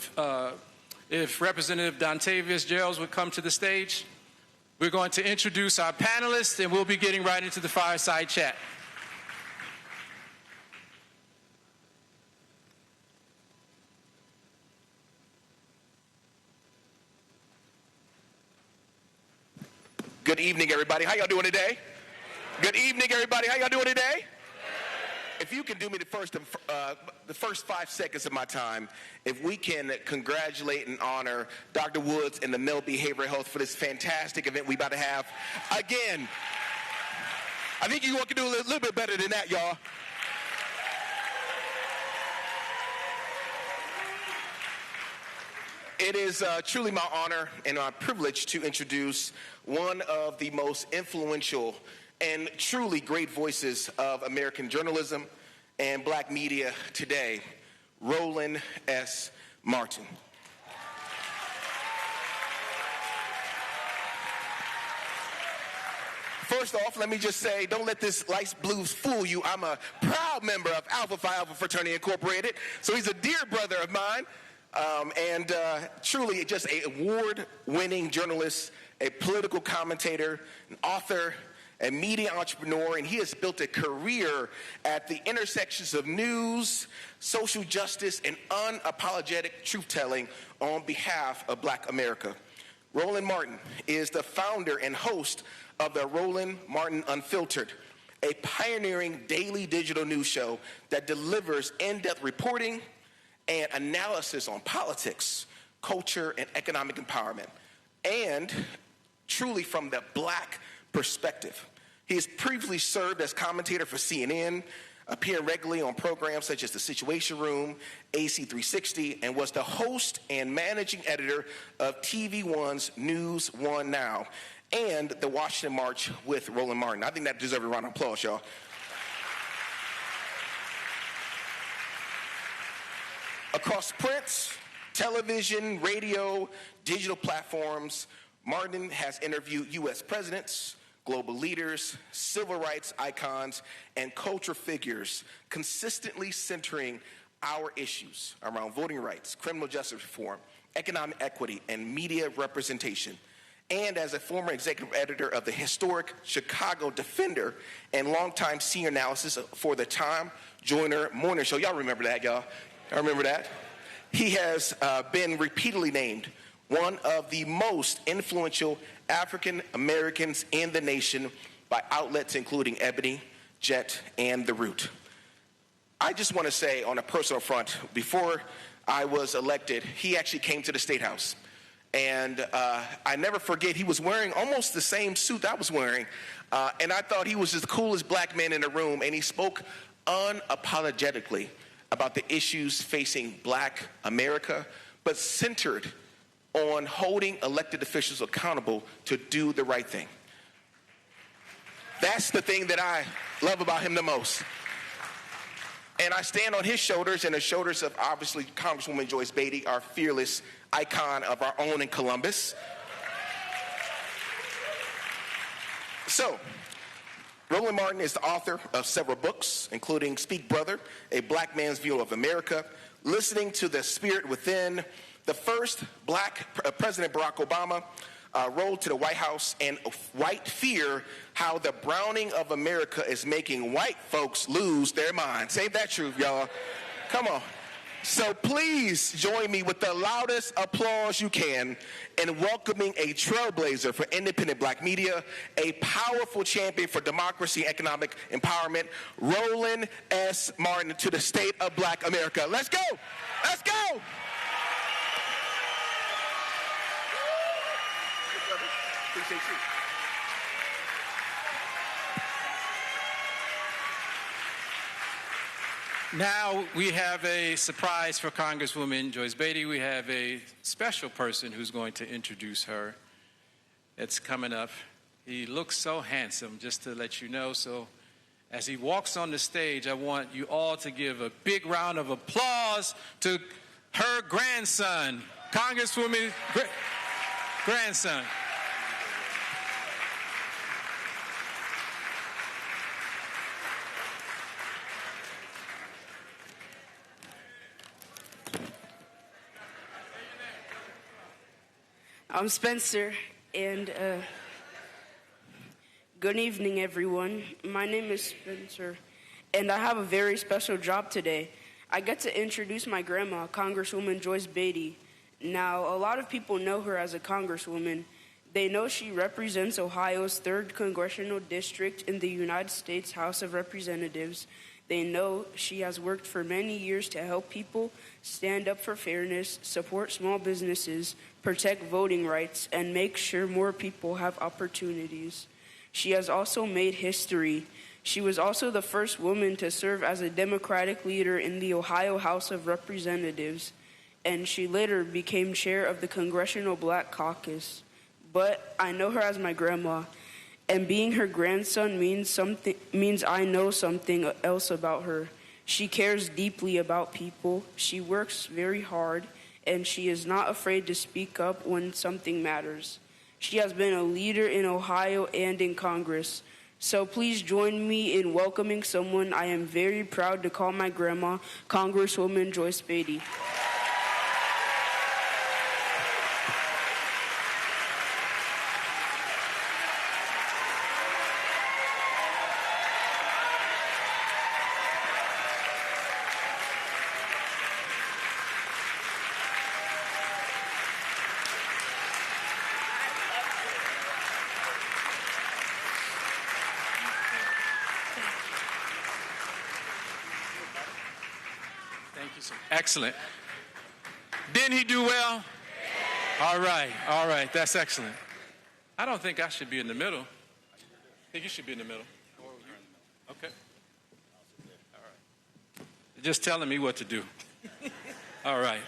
if Representative Dontavius Geralds would come to the stage, we're going to introduce our panelists, and we'll be getting right into the fireside chat. Good evening, everybody. How y'all doing today? Good evening, everybody. How y'all doing today? If you can do me the first 5 seconds of my time, if we can congratulate and honor Dr. Woods and the male behavioral health for this fantastic event we about to have. Again, I think you all can do a little bit better than that, y'all. It is truly my honor and my privilege to introduce one of the most influential and truly great voices of American journalism and black media today, Roland S. Martin. First off, let me just say, don't let this light blue fool you. I'm a proud member of Alpha Phi Alpha Fraternity Incorporated, so he's a dear brother of mine, and truly just an award-winning journalist, a political commentator, an author, a media entrepreneur, and he has built a career at the intersections of news, social justice, and unapologetic truth-telling on behalf of Black America. Roland Martin is the founder and host of the Roland Martin Unfiltered, a pioneering daily digital news show that delivers in-depth reporting and analysis on politics, culture, and economic empowerment, and truly from the Black perspective. He has previously served as commentator for CNN, appearing regularly on programs such as The Situation Room, AC 360, and was the host and managing editor of TV One's News One Now and the Washington March with Roland Martin. I think that deserves a round of applause, y'all. Across print, television, radio, digital platforms, Martin has interviewed U.S. presidents, global leaders, civil rights icons, and culture figures, consistently centering our issues around voting rights, criminal justice reform, economic equity, and media representation. And as a former executive editor of the historic Chicago Defender and longtime senior analysis for the Time Joyner Morning Show. Y'all remember that, y'all? I remember that. He has been repeatedly named one of the most influential African Americans in the nation by outlets including Ebony, Jet, and The Root. I just want to say on a personal front, before I was elected, he actually came to the State House. And I never forget, he was wearing almost the same suit I was wearing. And I thought he was the coolest black man in the room. And he spoke unapologetically about the issues facing Black America, but centered on holding elected officials accountable to do the right thing. That's the thing that I love about him the most. And I stand on his shoulders and the shoulders of, obviously, Congresswoman Joyce Beatty, our fearless icon of our own in Columbus. So, Roland Martin is the author of several books, including Speak Brother, A Black Man's View of America, Listening to the Spirit Within, the first Black President Barack Obama rolled to the White House, and White Fear, How the Browning of America is Making White Folks Lose Their Minds. Ain't that truth, y'all? Come on. So please join me with the loudest applause you can in welcoming a trailblazer for independent black media, a powerful champion for democracy and economic empowerment, Roland S. Martin, to the state of Black America. Let's go! Let's go! Appreciate you. Now we have a surprise for Congresswoman Joyce Beatty. We have a special person who's going to introduce her. It's coming up. He looks so handsome, just to let you know. So as he walks on the stage, I want you all to give a big round of applause to her grandson, Congresswoman's grandson. I'm Spencer, and good evening, everyone. My name is Spencer, and I have a very special job today. I get to introduce my grandma, Congresswoman Joyce Beatty. Now, a lot of people know her as a congresswoman. They know she represents Ohio's 3rd Congressional District in the United States House of Representatives. They know she has worked for many years to help people stand up for fairness, support small businesses, protect voting rights, and make sure more people have opportunities. She has also made history. She was also the first woman to serve as a Democratic leader in the Ohio House of Representatives, and she later became chair of the Congressional Black Caucus. But I know her as my grandma, and being her grandson means I know something else about her. She cares deeply about people. She works very hard, and she is not afraid to speak up when something matters. She has been a leader in Ohio and in Congress. So please join me in welcoming someone I am very proud to call my grandma, Congresswoman Joyce Beatty. Excellent. Didn't he do well? All right, that's excellent. I don't think I should be in the middle. I think you should be in the middle. Okay. All right. You're just telling me what to do. All right.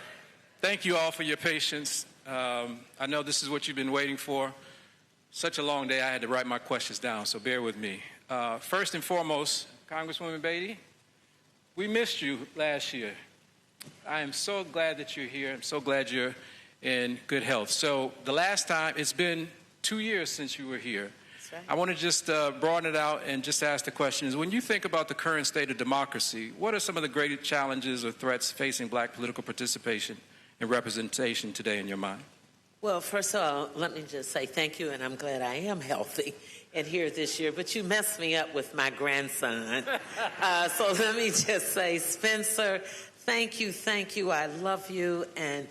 Thank you all for your patience. I know this is what you've been waiting for. Such a long day, I had to write my questions down, so bear with me. First and foremost, Congresswoman Beatty, we missed you last year. I am so glad that you're here. I'm so glad you're in good health. So the last time, it's been 2 years since you were here. That's right. I want to just broaden it out and just ask the question is, when you think about the current state of democracy, what are some of the great challenges or threats facing black political participation and representation today in your mind? Well, first of all, let me just say thank you, and I'm glad I am healthy and here this year. But you messed me up with my grandson. So let me just say, Spencer, thank you. I love you. And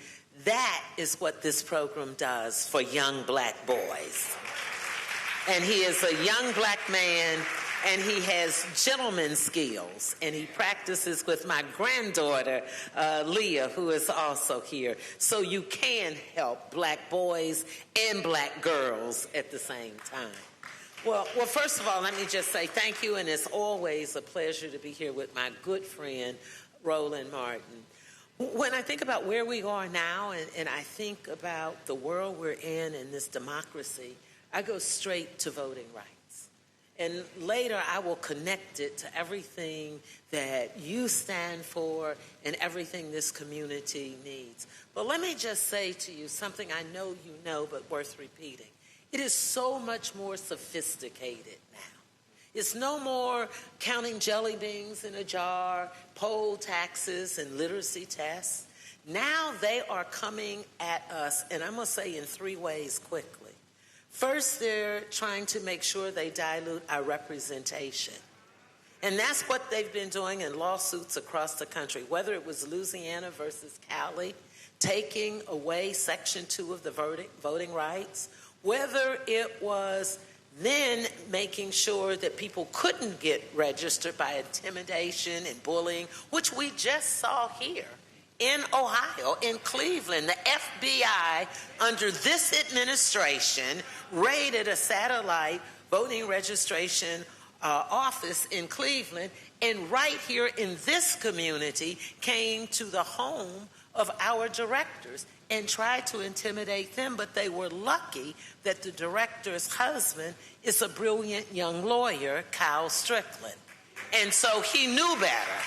that is what this program does for young black boys. And he is a young black man, and he has gentleman skills. And he practices with my granddaughter, Leah, who is also here. So you can help black boys and black girls at the same time. Well, first of all, let me just say thank you. And it's always a pleasure to be here with my good friend, Roland Martin. When I think about where we are now and I think about the world we're in and this democracy, I go straight to voting rights. And later I will connect it to everything that you stand for and everything this community needs. But let me just say to you something I know you know but worth repeating. It is so much more sophisticated now. It's no more counting jelly beans in a jar, poll taxes, and literacy tests. Now they are coming at us, and I'm going to say in 3 ways quickly. First, they're trying to make sure they dilute our representation. And that's what they've been doing in lawsuits across the country, whether it was Louisiana versus Cali, taking away Section 2 of the voting rights, whether it was then making sure that people couldn't get registered by intimidation and bullying, which we just saw here in Ohio, in Cleveland. The FBI, under this administration, raided a satellite voting registration office in Cleveland, and right here in this community came to the home of our directors and tried to intimidate them, but they were lucky that the director's husband is a brilliant young lawyer, Kyle Strickland. And so he knew better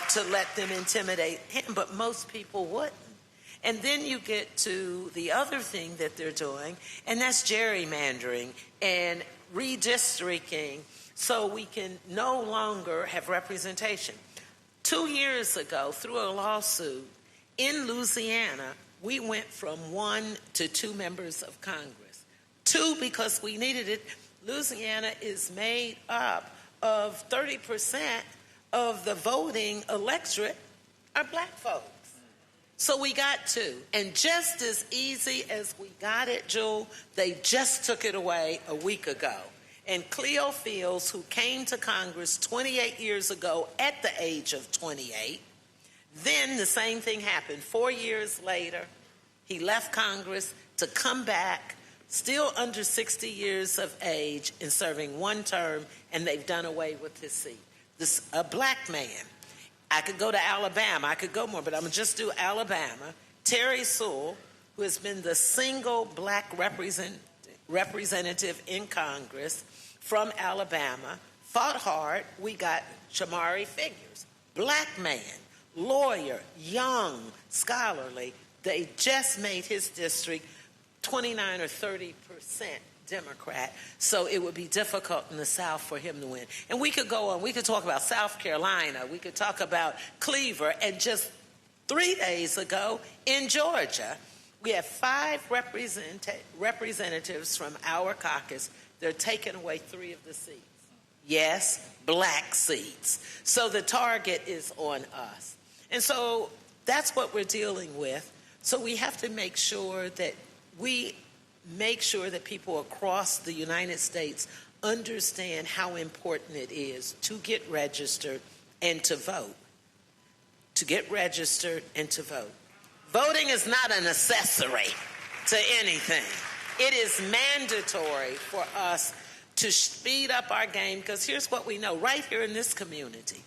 to let them intimidate him, but most people wouldn't. And then you get to the other thing that they're doing, and that's gerrymandering and redistricting, so we can no longer have representation. 2 years ago, through a lawsuit in Louisiana, we went from 1 to 2 members of Congress. 2 because we needed it. Louisiana is made up of 30% of the voting electorate are black folks. So we got 2. And just as easy as we got it, Jewel, they just took it away a week ago. And Cleo Fields, who came to Congress 28 years ago at the age of 28, then the same thing happened. 4 years later, he left Congress to come back, still under 60 years of age and serving 1 term, and they've done away with his seat. A black man. I could go to Alabama. I could go more, but I'm going to just do Alabama. Terry Sewell, who has been the single black representative in Congress from Alabama, fought hard. We got Shamari Figures, black man, lawyer, young, scholarly. They just made his district 29 or 30% Democrat, so it would be difficult in the South for him to win. And we could go on. We could talk about South Carolina. We could talk about Cleaver. And just 3 days ago in Georgia, we have 5 representatives from our caucus. They're taking away 3 of the seats. Yes, black seats. So the target is on us. And so that's what we're dealing with. So we have to make sure that people across the United States understand how important it is to get registered and to vote. To get registered and to vote. Voting is not an accessory to anything. It is mandatory for us to speed up our game, because here's what we know. Right here in this community,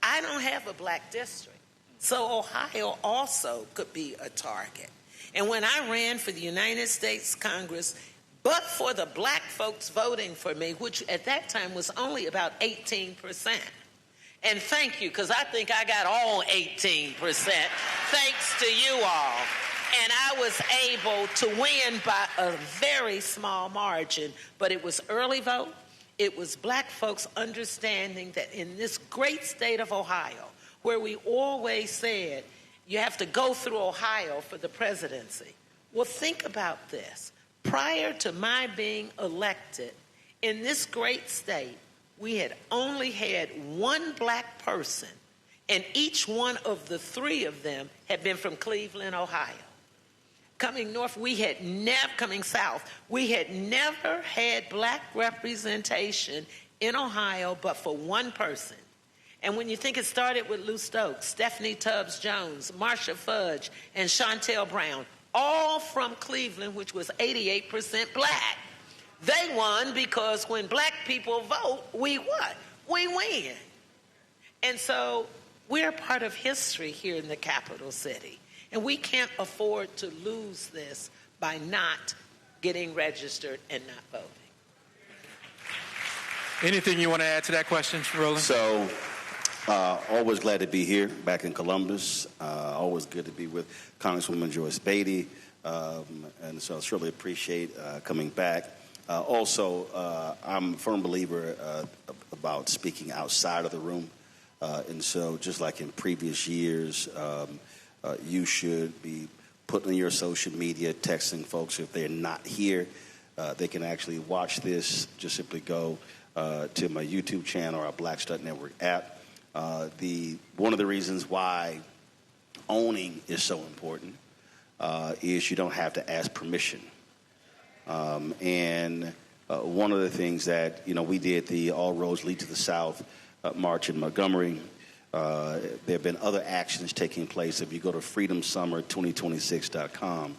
I don't have a black district. So Ohio also could be a target. And when I ran for the United States Congress, but for the black folks voting for me, which at that time was only about 18%. And thank you, because I think I got all 18%, thanks to you all. And I was able to win by a very small margin, but it was early vote. It was black folks understanding that in this great state of Ohio, where we always said you have to go through Ohio for the presidency. Well, think about this. Prior to my being elected, in this great state, we had only had 1 black person, and each one of the 3 of them had been from Cleveland, Ohio. Coming north, coming south, we had never had black representation in Ohio but for 1 person. And when you think it started with Lou Stokes, Stephanie Tubbs Jones, Marsha Fudge, and Chantel Brown, all from Cleveland, which was 88% black. They won because when black people vote, we what? We win. And so we're part of history here in the capital city. And we can't afford to lose this by not getting registered and not voting. Anything you want to add to that question, Roland? So, always glad to be here back in Columbus. Always good to be with Congresswoman Joyce Beatty. And so I certainly appreciate coming back. Also, I'm a firm believer about speaking outside of the room. And so just like in previous years, you should be putting in your social media, texting folks if they're not here. They can actually watch this. Just simply go to my YouTube channel or our Black Stud Network app. One of the reasons why owning is so important is you don't have to ask permission. And one of the things that, we did the All Roads Lead to the South march in Montgomery. There have been other actions taking place. If you go to freedomsummer2026.com,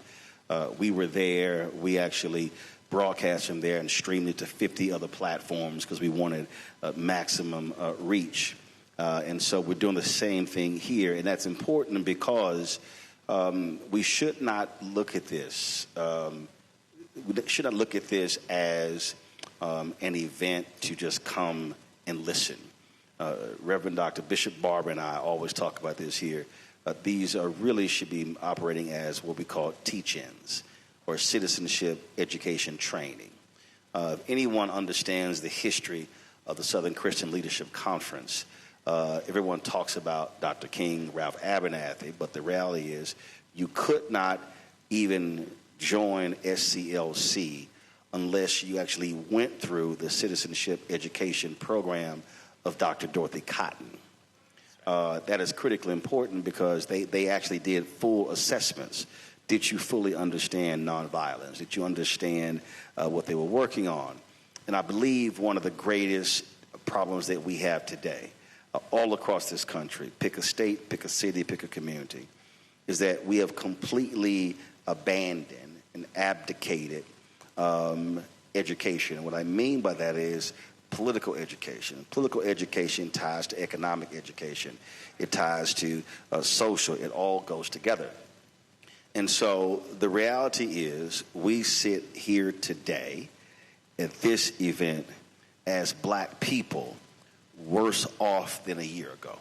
we were there. We actually broadcast from there and streamed it to 50 other platforms because we wanted maximum reach. And so we're doing the same thing here, and that's important because we should not look at this. We should not look at this as an event to just come and listen. Reverend Dr. Bishop Barber and I always talk about this here. These really should be operating as what we call teach-ins or citizenship education training. If anyone understands the history of the Southern Christian Leadership Conference, everyone talks about Dr. King, Ralph Abernathy, but the reality is you could not even join SCLC unless you actually went through the citizenship education program of Dr. Dorothy Cotton. That is critically important because they actually did full assessments. Did you fully understand nonviolence? Did you understand what they were working on? And I believe one of the greatest problems that we have today, all across this country, pick a state, pick a city, pick a community, is that we have completely abandoned and abdicated education. And what I mean by that is political education. Political education ties to economic education. It ties to social. It all goes together. And so the reality is we sit here today at this event as black people worse off than a year ago.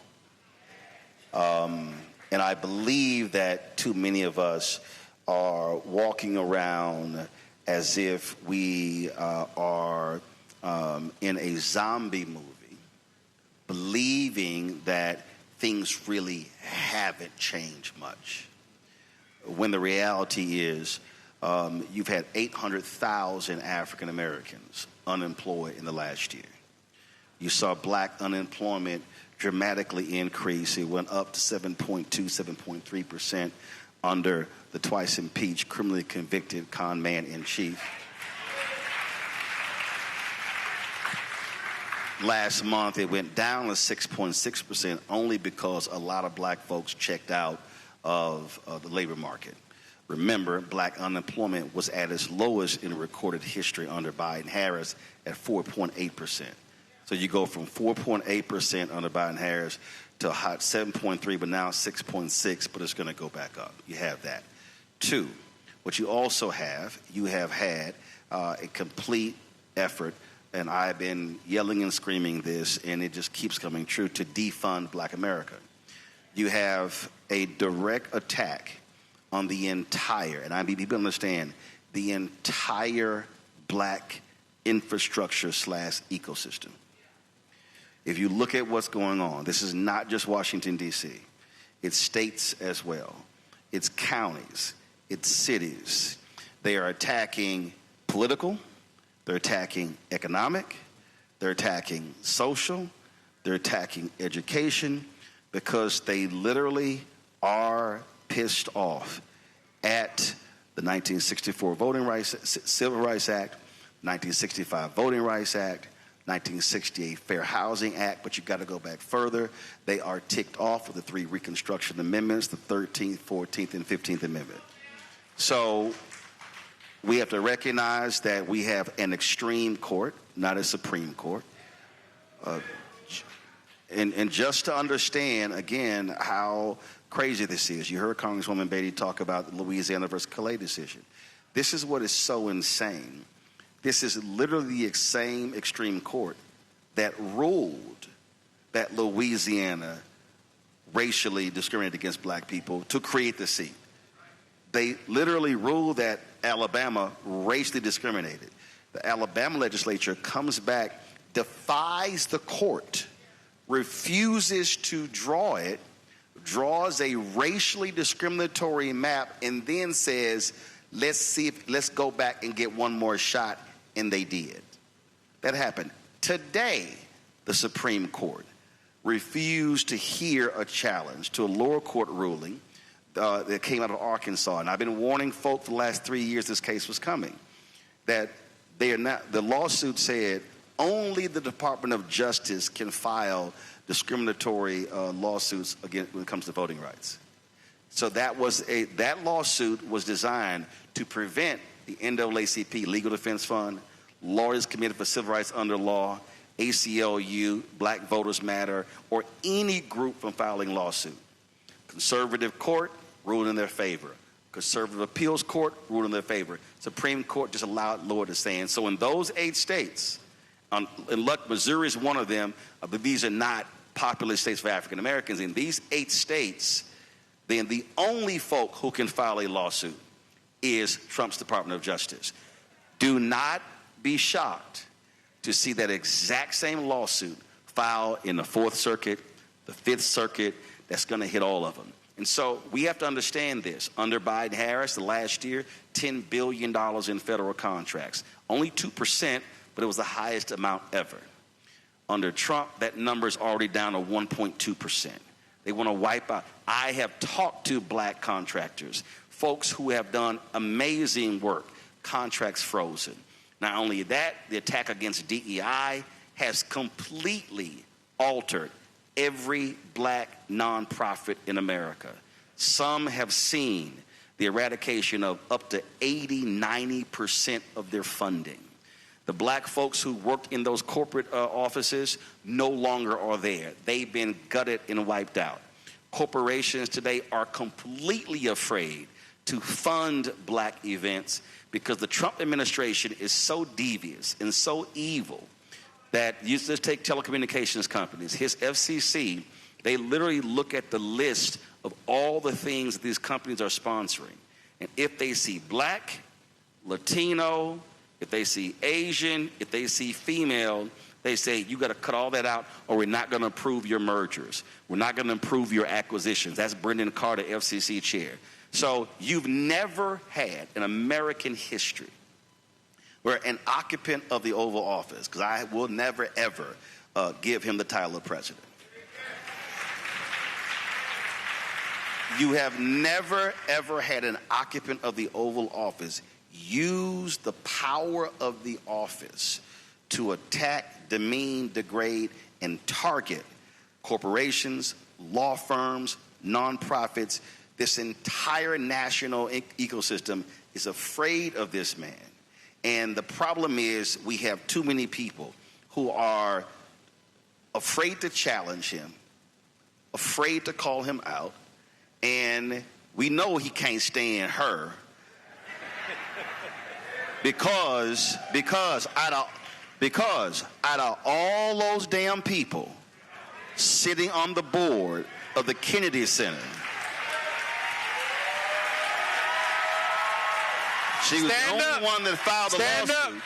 And I believe that too many of us are walking around as if we are in a zombie movie, believing that things really haven't changed much. When the reality is you've had 800,000 African Americans unemployed in the last year. You saw black unemployment dramatically increase. It went up to 7.2, 7.3% under the twice impeached, criminally convicted con man in chief. Last month, it went down to 6.6% only because a lot of black folks checked out of the labor market. Remember, black unemployment was at its lowest in recorded history under Biden-Harris at 4.8%. So you go from 4.8% under Biden-Harris to a hot 7.3, but now 6.6, but it's going to go back up. You have that. Two, what you also have, you have had a complete effort, and I've been yelling and screaming this, and it just keeps coming true, to defund black America. You have a direct attack on the entire, and I mean, people understand, the entire black infrastructure / ecosystem. If you look at what's going on, this is not just Washington, D.C. It's states as well. It's counties. It's cities. They are attacking political. They're attacking economic. They're attacking social. They're attacking education because they literally are pissed off at the 1964 Civil Rights Act, 1965 Voting Rights Act, 1968 Fair Housing Act, but you've got to go back further. They are ticked off with the 3 Reconstruction Amendments, the 13th, 14th, and 15th Amendment. So we have to recognize that we have an extreme court, not a Supreme Court. And just to understand, again, how crazy this is, you heard Congresswoman Beatty talk about the Louisiana versus Calais decision. This is what is so insane. This is literally the same extreme court that ruled that Louisiana racially discriminated against black people to create the seat. They literally ruled that Alabama racially discriminated. The Alabama legislature comes back, defies the court, refuses to draw it, draws a racially discriminatory map, and then says, let's go back and get one more shot. And they did. That happened. Today, the Supreme Court refused to hear a challenge to a lower court ruling that came out of Arkansas. And I've been warning folk for the last 3 years this case was coming, that they are not, the lawsuit said only the Department of Justice can file discriminatory lawsuits against when it comes to voting rights. So that lawsuit was designed to prevent the NAACP Legal Defense Fund, Lawyers Committed for Civil Rights Under Law, ACLU, Black Voters Matter, or any group from filing lawsuit. Conservative court ruled in their favor. Conservative appeals court ruled in their favor. Supreme Court just allowed lower to stand. So in those 8 states, and look, Missouri is one of them, but these are not populous states for African Americans. In these 8 states, then the only folk who can file a lawsuit is Trump's Department of Justice. Do not be shocked to see that exact same lawsuit filed in the 4th Circuit, the 5th Circuit. That's going to hit all of them. And so we have to understand this. Under Biden-Harris, the last year, $10 billion in federal contracts. Only 2%, but it was the highest amount ever. Under Trump, that number is already down to 1.2%. They want to wipe out. I have talked to black contractors, folks who have done amazing work, contracts frozen. Not only that, the attack against DEI has completely altered every black nonprofit in America. Some have seen the eradication of up to 80-90% of their funding. The black folks who worked in those corporate offices no longer are there. They've been gutted and wiped out. Corporations today are completely afraid to fund black events because the Trump administration is so devious and so evil that you just take telecommunications companies, his FCC, they literally look at the list of all the things that these companies are sponsoring. And if they see black, Latino, if they see Asian, if they see female, they say, you got to cut all that out or we're not going to approve your mergers. We're not going to approve your acquisitions. That's Brendan Carter, FCC chair. So you've never had in American history where an occupant of the Oval Office, because I will never, ever give him the title of president. You have never, ever had an occupant of the Oval Office use the power of the office to attack, demean, degrade, and target corporations, law firms, nonprofits. This entire national ecosystem is afraid of this man. And the problem is we have too many people who are afraid to challenge him, afraid to call him out, and we know he can't stand her because out of all those damn people sitting on the board of the Kennedy Center, she was the only one that filed the lawsuit.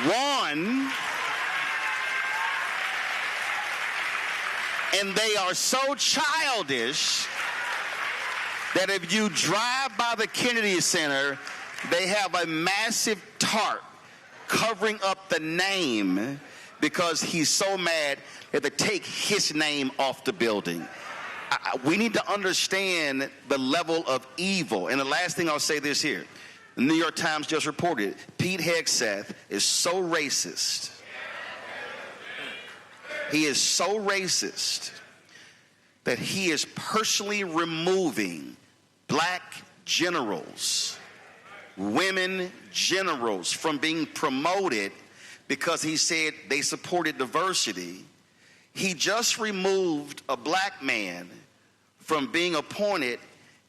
One, and they are so childish that if you drive by the Kennedy Center, they have a massive tarp covering up the name because he's so mad that they take his name off the building. We need to understand the level of evil. And the last thing I'll say this here. The New York Times just reported Pete Hegseth is so racist. He is so racist that he is personally removing black generals, women generals from being promoted because he said they supported diversity. He just removed a black man from being appointed,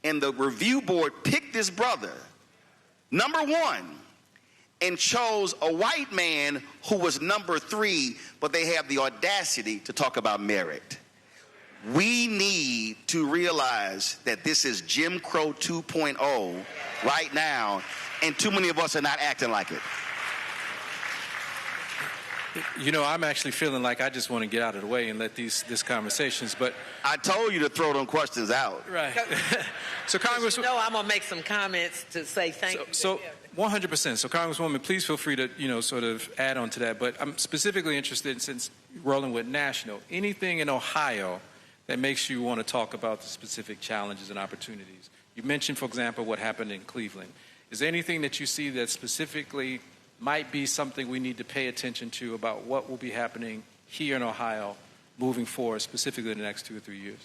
and the review board picked his brother, number 1, and chose a white man who was number 3, but they have the audacity to talk about merit. We need to realize that this is Jim Crow 2.0 right now, and too many of us are not acting like it. You know, I'm actually feeling like I just want to get out of the way and let these conversations, but... I told you to throw them questions out. Right. So, Congresswoman... No, I'm going to make some comments to say thank you. So 100%. So, Congresswoman, please feel free to, sort of add on to that. But I'm specifically interested, since rolling with national, anything in Ohio that makes you want to talk about the specific challenges and opportunities. You mentioned, for example, what happened in Cleveland. Is there anything that you see that specifically might be something we need to pay attention to about what will be happening here in Ohio moving forward, specifically in the next 2 or 3 years?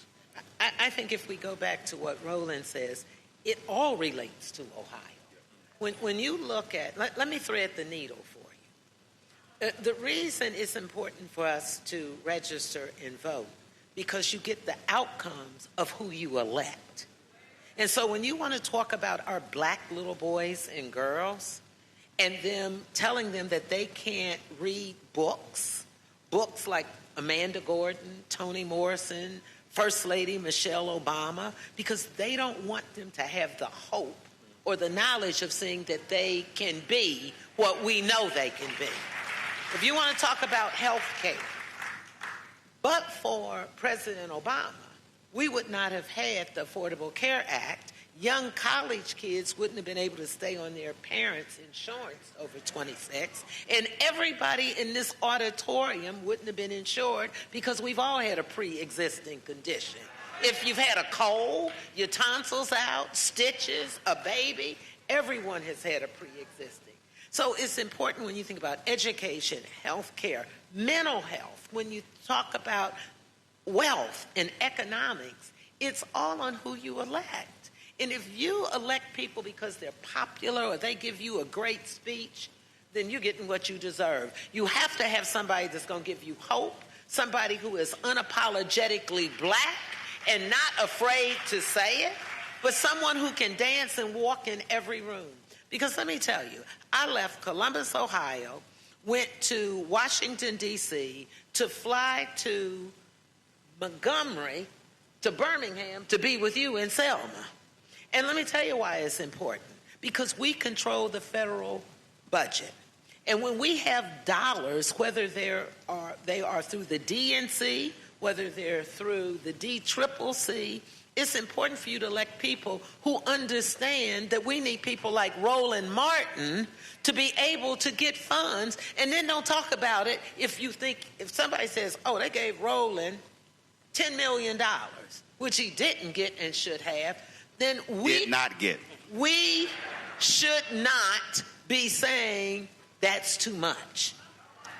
I think if we go back to what Roland says, it all relates to Ohio. When you look at, let me thread the needle for you. The reason it's important for us to register and vote, because you get the outcomes of who you elect. And so when you want to talk about our black little boys and girls and them telling them that they can't read books like Amanda Gordon, Toni Morrison, First Lady Michelle Obama, because they don't want them to have the hope or the knowledge of seeing that they can be what we know they can be. If you want to talk about health care, but for President Obama, we would not have had the Affordable Care Act. Young college kids wouldn't have been able to stay on their parents' insurance over 26. And everybody in this auditorium wouldn't have been insured because we've all had a pre-existing condition. If you've had a cold, your tonsils out, stitches, a baby, everyone has had a pre-existing. So it's important when you think about education, health care, mental health, when you talk about wealth and economics, it's all on who you elect. And if you elect people because they're popular or they give you a great speech, then you're getting what you deserve. You have to have somebody that's going to give you hope, somebody who is unapologetically black and not afraid to say it, but someone who can dance and walk in every room. Because let me tell you, I left Columbus, Ohio, went to Washington, D.C., to fly to Montgomery, to Birmingham, to be with you in Selma. And let me tell you why it's important. Because we control the federal budget. And when we have dollars, whether they are through the DNC, whether they're through the DCCC, it's important for you to elect people who understand that we need people like Roland Martin to be able to get funds. And then don't talk about it if somebody says, oh, they gave Roland $10 million, which he didn't get and should have, then we should not be saying that's too much.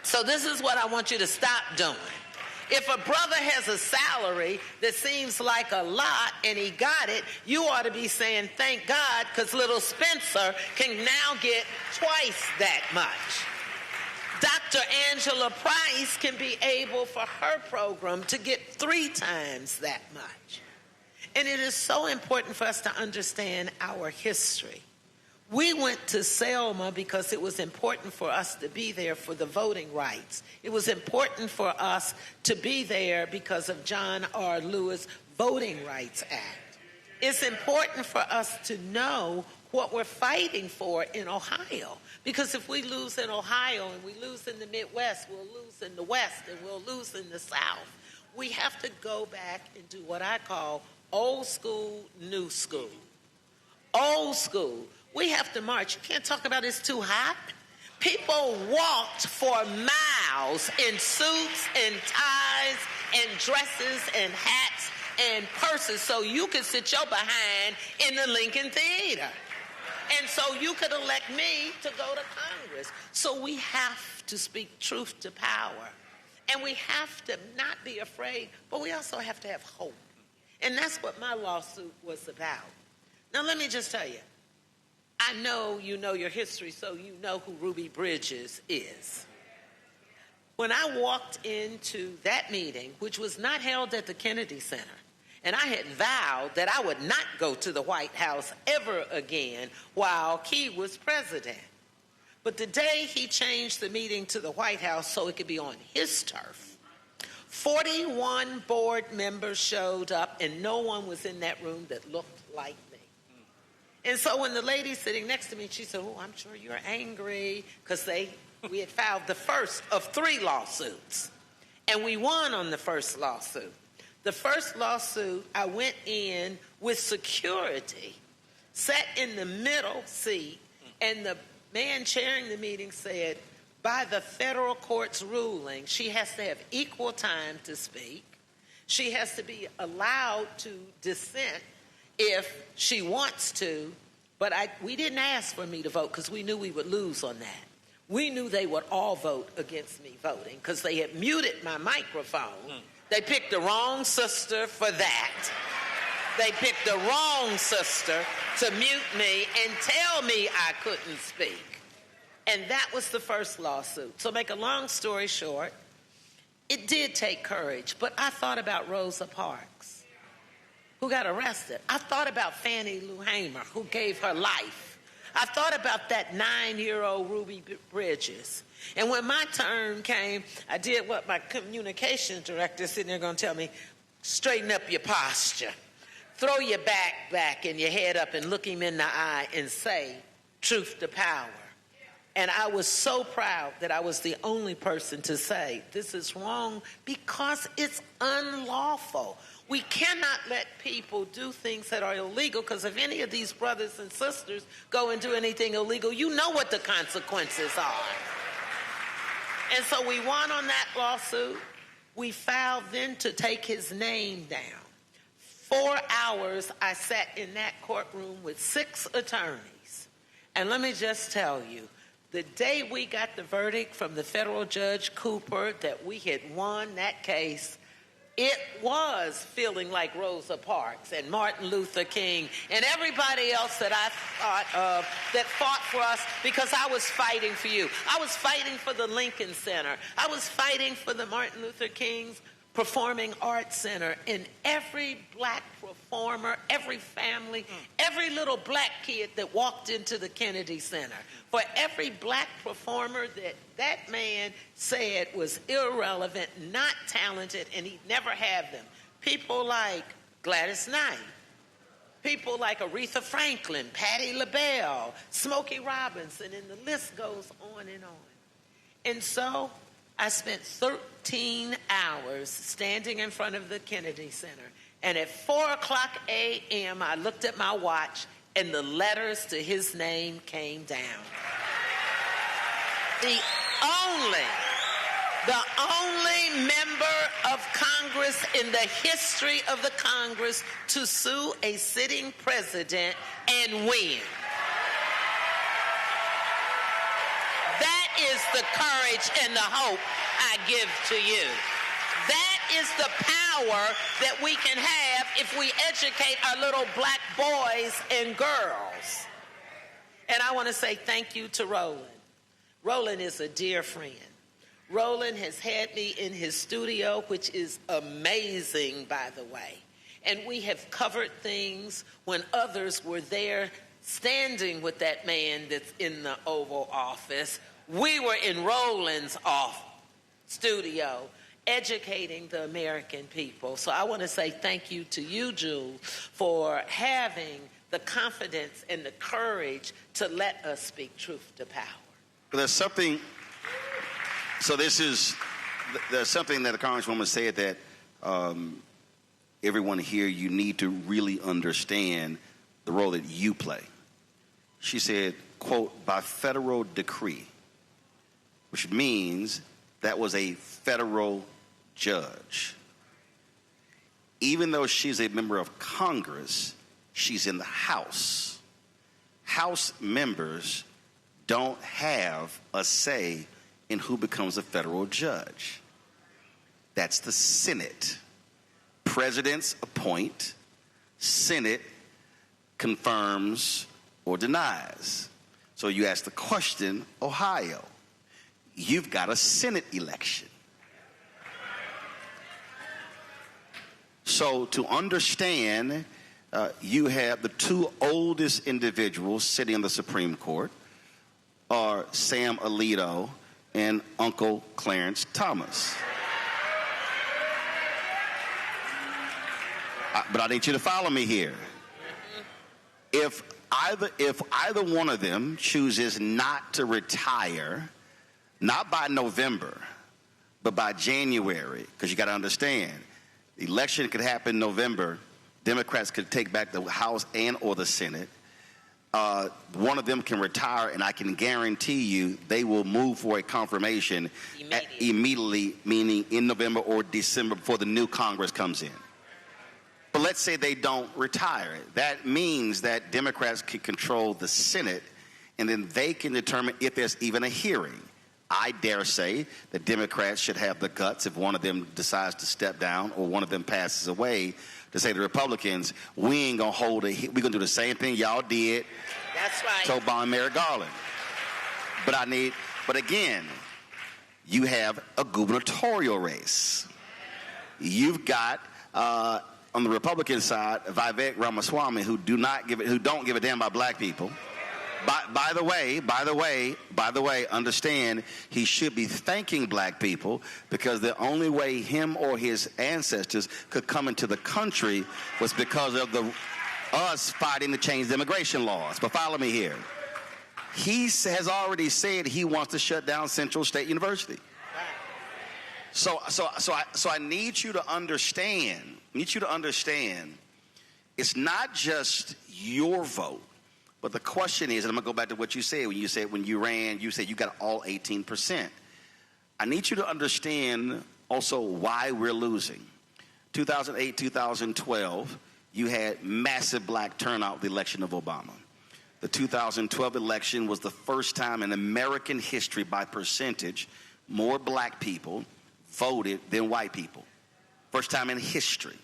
So this is what I want you to stop doing. If a brother has a salary that seems like a lot and he got it, you ought to be saying, thank God, because little Spencer can now get twice that much. Dr. Angela Price can be able for her program to get 3 times that much. And it is so important for us to understand our history. We went to Selma because it was important for us to be there for the voting rights. It was important for us to be there because of John R. Lewis' Voting Rights Act. It's important for us to know what we're fighting for in Ohio. Because if we lose in Ohio and we lose in the Midwest, we'll lose in the West and we'll lose in the South. We have to go back and do what I call old school, new school. Old school. We have to march. You can't talk about it's too hot. People walked for miles in suits and ties and dresses and hats and purses so you could sit your behind in the Lincoln Theater. And so you could elect me to go to Congress. So we have to speak truth to power. And we have to not be afraid, but we also have to have hope. And that's what my lawsuit was about. Now, let me just tell you, I know you know your history, so you know who Ruby Bridges is. When I walked into that meeting, which was not held at the Kennedy Center, and I had vowed that I would not go to the White House ever again while Key was president. But the day he changed the meeting to the White House so it could be on his turf, 41 board members showed up, and no one was in that room that looked like me. And so when the lady sitting next to me, she said, oh, I'm sure you're angry, because we had filed the first of 3 lawsuits. And we won on the first lawsuit. The first lawsuit, I went in with security, sat in the middle seat, and the man chairing the meeting said, by the federal court's ruling, she has to have equal time to speak. She has to be allowed to dissent if she wants to, but we didn't ask for me to vote because we knew we would lose on that. We knew they would all vote against me voting because they had muted my microphone. They picked the wrong sister for that. They picked the wrong sister to mute me and tell me I couldn't speak. And that was the first lawsuit. So make a long story short, it did take courage, but I thought about Rosa Parks, who got arrested. I thought about Fannie Lou Hamer, who gave her life. I thought about that 9-year-old Ruby Bridges. And when my turn came, I did what my communications director sitting there going to tell me, straighten up your posture. Throw your back and your head up and look him in the eye and say, truth to power. And I was so proud that I was the only person to say, this is wrong because it's unlawful. We cannot let people do things that are illegal, because if any of these brothers and sisters go and do anything illegal, you know what the consequences are. And so we won on that lawsuit. We filed then to take his name down. 4 hours I sat in that courtroom with 6 attorneys. And let me just tell you, the day we got the verdict from the federal judge Cooper that we had won that case, it was feeling like Rosa Parks and Martin Luther King and everybody else that I thought of that fought for us, because I was fighting for you. I was fighting for the Lincoln Center. I was fighting for the Martin Luther King's Performing Arts Center, and every black performer, every family, every little black kid that walked into the Kennedy Center. For every black performer that man said was irrelevant, not talented, and he'd never have them. People like Gladys Knight, people like Aretha Franklin, Patti LaBelle, Smokey Robinson, and the list goes on and on. And so I spent 13 hours standing in front of the Kennedy Center. And at 4:00 a.m., I looked at my watch, and the letters to his name came down. The only member of Congress in the history of the Congress to sue a sitting president and win. That is the courage and the hope I give to you. That is the power that we can have if we educate our little black boys and girls. And I want to say thank you to Roland. Roland is a dear friend. Roland has had me in his studio, which is amazing, by the way. And we have covered things when others were there standing with that man that's in the Oval Office. We were in Roland's studio educating the American people. So I want to say thank you to you, Jules, for having the confidence and the courage to let us speak truth to power. There's something, there's something that the Congresswoman said that everyone here, you need to really understand the role that you play. She said, quote, by federal decree, which means that was a federal judge. Even though she's a member of Congress, she's in the House. House members don't have a say in who becomes a federal judge. That's the Senate. Presidents appoint, Senate confirms or denies. So you ask the question, Ohio, you've got a Senate election. So to understand, you have the 2 oldest individuals sitting on the Supreme Court are Sam Alito and Uncle Clarence Thomas. But I need you to follow me here. If either one of them chooses not to retire, not by November, but by January, because you got to understand, the election could happen in November. Democrats could take back the House and or the Senate. One of them can retire, and I can guarantee you they will move for a confirmation immediately, meaning in November or December before the new Congress comes in. But let's say they don't retire. That means that Democrats can control the Senate, and then they can determine if there's even a hearing. I dare say that Democrats should have the guts, if one of them decides to step down or one of them passes away, to say to Republicans, we ain't going to hold it. We're going to do the same thing y'all did That's right. to Obama and Merrick Garland. But again, you have a gubernatorial race. You've got, on the Republican side, Vivek Ramaswamy, who don't give a damn about black people. By the way, understand he should be thanking black people, because the only way him or his ancestors could come into the country was because of us fighting to change the immigration laws. But follow me here. He has already said he wants to shut down Central State University. So I need you to understand. It's not just your vote. But the question is, and I'm going to go back to what you said when you ran, you said you got all 18%. I need you to understand also why we're losing. 2008, 2012, you had massive black turnout with the election of Obama. The 2012 election was the first time in American history, by percentage, more black people voted than white people. First time in history.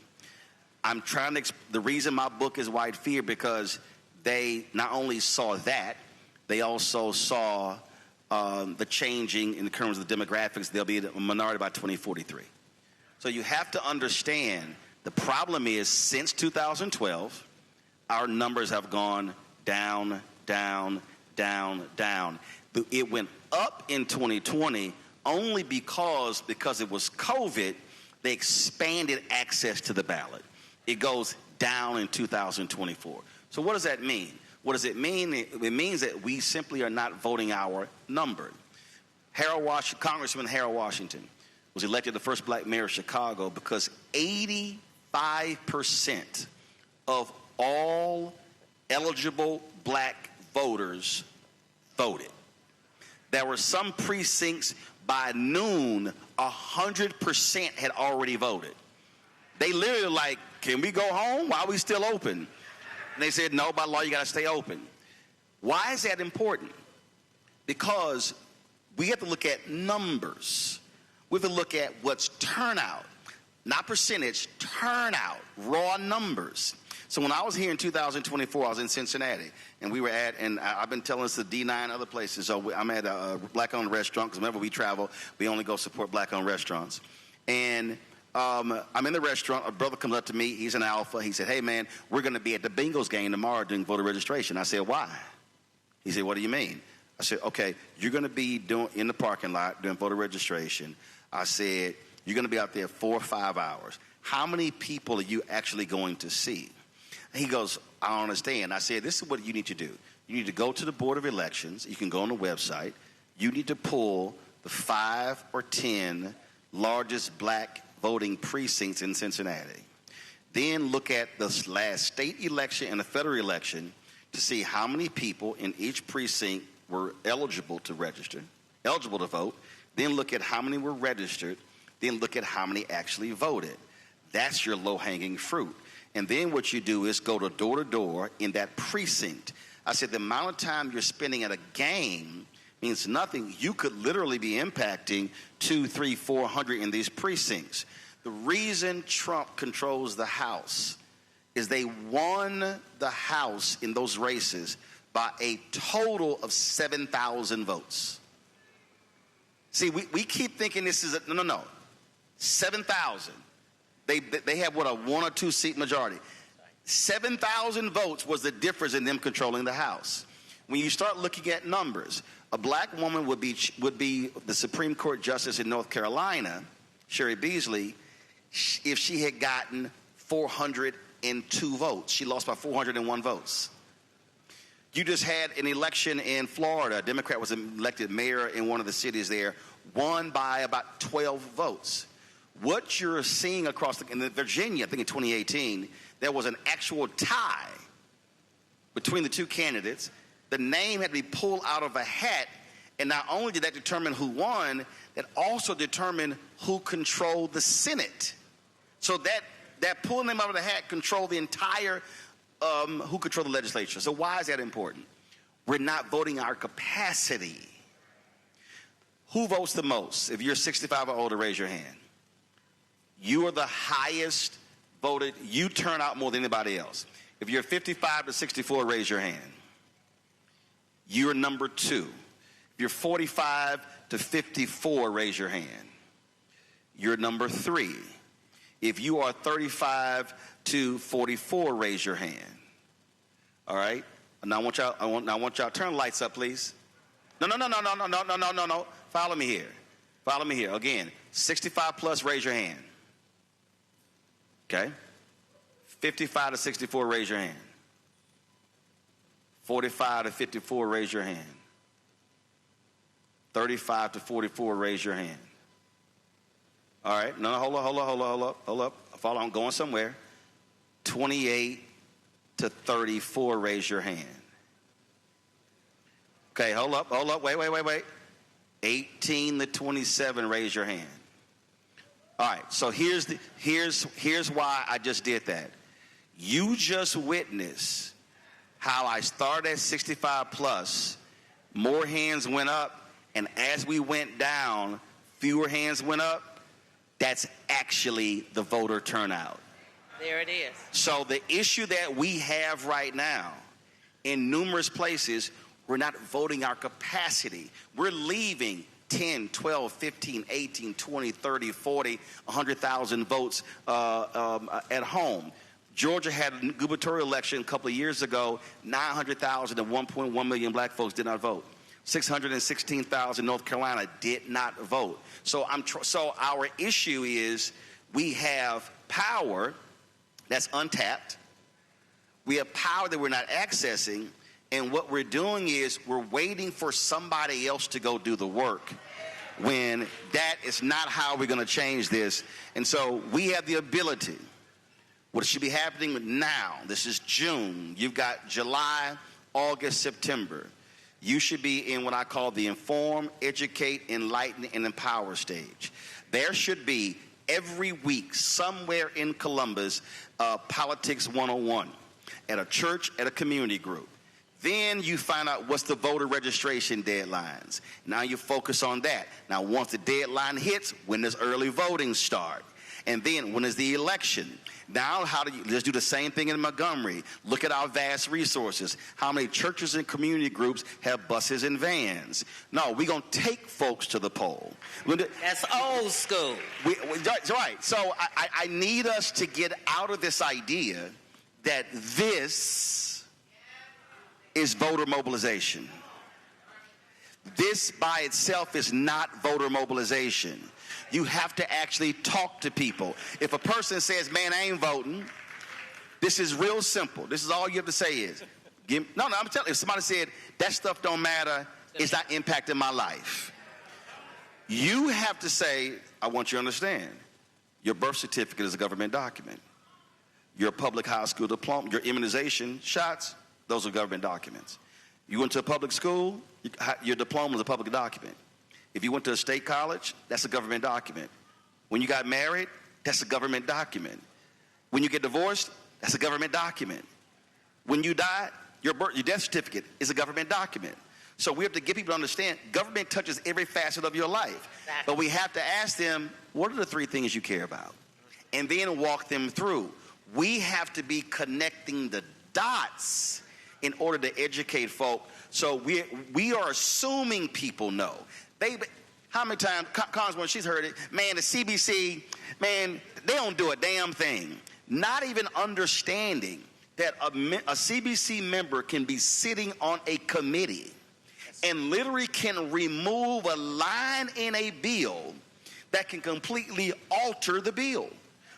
I'm trying to, the reason my book is White Fear, because they not only saw that, they also saw the changing in terms of the demographics. They'll be a minority by 2043. So you have to understand, the problem is, since 2012, our numbers have gone down, down, down, down. It went up in 2020 only because it was COVID, they expanded access to the ballot. It goes down in 2024. So what does that mean? What does it mean? It means that we simply are not voting our number. Congressman Harold Washington was elected the first black mayor of Chicago because 85% of all eligible black voters voted. There were some precincts by noon, 100% had already voted. They literally were like, can we go home? Why are we still open? And they said, no, by law, you got to stay open. Why is that important? Because we have to look at numbers. We have to look at what's turnout, not percentage, turnout, raw numbers. So when I was here in 2024, I was in Cincinnati, and we were and I've been telling us the D9 other places. So I'm at a black-owned restaurant, because whenever we travel, we only go support black-owned restaurants. And I'm in the restaurant. A brother comes up to me. He's an alpha. He said, hey, man, we're going to be at the Bengals game tomorrow doing voter registration. I said, why? He said, what do you mean? I said, okay, you're going to be in the parking lot doing voter registration. I said, you're going to be out there 4 or 5 hours. How many people are you actually going to see? He goes, I don't understand. I said, this is what you need to do. You need to go to the Board of Elections. You can go on the website. You need to pull the 5 or 10 largest black voting precincts in Cincinnati. Then look at the last state election and the federal election to see how many people in each precinct were eligible to register, eligible to vote. Then look at how many were registered. Then look at how many actually voted. That's your low-hanging fruit. And then what you do is go to door in that precinct. I said the amount of time you're spending at a game means nothing. You could literally be impacting 200, 300, 400 in these precincts. The reason Trump controls the House is they won the House in those races by a total of 7,000 votes. See, we keep thinking this is no. 7,000. They have what, a 1 or 2 seat majority. 7,000 votes was the difference in them controlling the House. When you start looking at numbers, a black woman would be the Supreme Court Justice in North Carolina, Sherry Beasley, if she had gotten 402 votes. She lost by 401 votes. You just had an election in Florida. A Democrat was elected mayor in one of the cities there, won by about 12 votes. What you're seeing in Virginia, I think in 2018, there was an actual tie between the two candidates. The name had to be pulled out of a hat, and not only did that determine who won, that also determined who controlled the Senate. So that pulling them out of the hat controlled the entire, who controlled the legislature. So why is that important? We're not voting our capacity. Who votes the most? If you're 65 or older, raise your hand. You are the highest voted. You turn out more than anybody else. If you're 55 to 64, raise your hand. You're number 2. If you're 45 to 54, raise your hand. You're number 3. If you are 35 to 44, raise your hand. All right. Now I want y'all to turn the lights up, please. No. Follow me here. Again, 65 plus, raise your hand. Okay. 55 to 64, raise your hand. 45 to 54, raise your hand. 35 to 44, raise your hand. All right. No, hold up. Follow, I'm going somewhere. 28 to 34, raise your hand. Okay, hold up. Wait. 18 to 27, raise your hand. All right, so here's why I just did that. You just witnessed how I started at 65 plus, more hands went up, and as we went down, fewer hands went up. That's actually the voter turnout. There it is. So the issue that we have right now in numerous places, we're not voting our capacity. We're leaving 10, 12, 15, 18, 20, 30, 40, 100,000 votes at home. Georgia had a gubernatorial election a couple of years ago. 900,000 and 1.1 million black folks did not vote. 616,000 North Carolina did not vote. So our issue is we have power that's untapped. We have power that we're not accessing. And what we're doing is we're waiting for somebody else to go do the work, when that is not how we're going to change this. And so we have the ability. What should be happening now, this is June. You've got July, August, September. You should be in what I call the inform, educate, enlighten, and empower stage. There should be every week somewhere in Columbus, Politics 101 at a church, at a community group. Then you find out what's the voter registration deadlines. Now you focus on that. Now once the deadline hits, when does early voting start? And then when is the election? Now let's do the same thing in Montgomery. Look at our vast resources. How many churches and community groups have buses and vans? No, we're going to take folks to the poll. That's old school. Right. So I need us to get out of this idea that this is voter mobilization. This by itself is not voter mobilization. You have to actually talk to people. If a person says, man, I ain't voting, this is real simple. This is all you have to say is, I'm telling you, if somebody said, that stuff don't matter, it's not impacting my life. You have to say, I want you to understand, your birth certificate is a government document. Your public high school diploma, your immunization shots, those are government documents. You went to a public school, your diploma is a public document. If you went to a state college, that's a government document. When you got married, that's a government document. When you get divorced, that's a government document. When you die, your death certificate is a government document. So we have to get people to understand government touches every facet of your life. Exactly. But we have to ask them, what are the 3 things you care about? And then walk them through. We have to be connecting the dots in order to educate folk. So we are assuming people know. How many times, Congresswoman, she's heard it, man, the CBC, man, they don't do a damn thing. Not even understanding that a CBC member can be sitting on a committee and literally can remove a line in a bill that can completely alter the bill.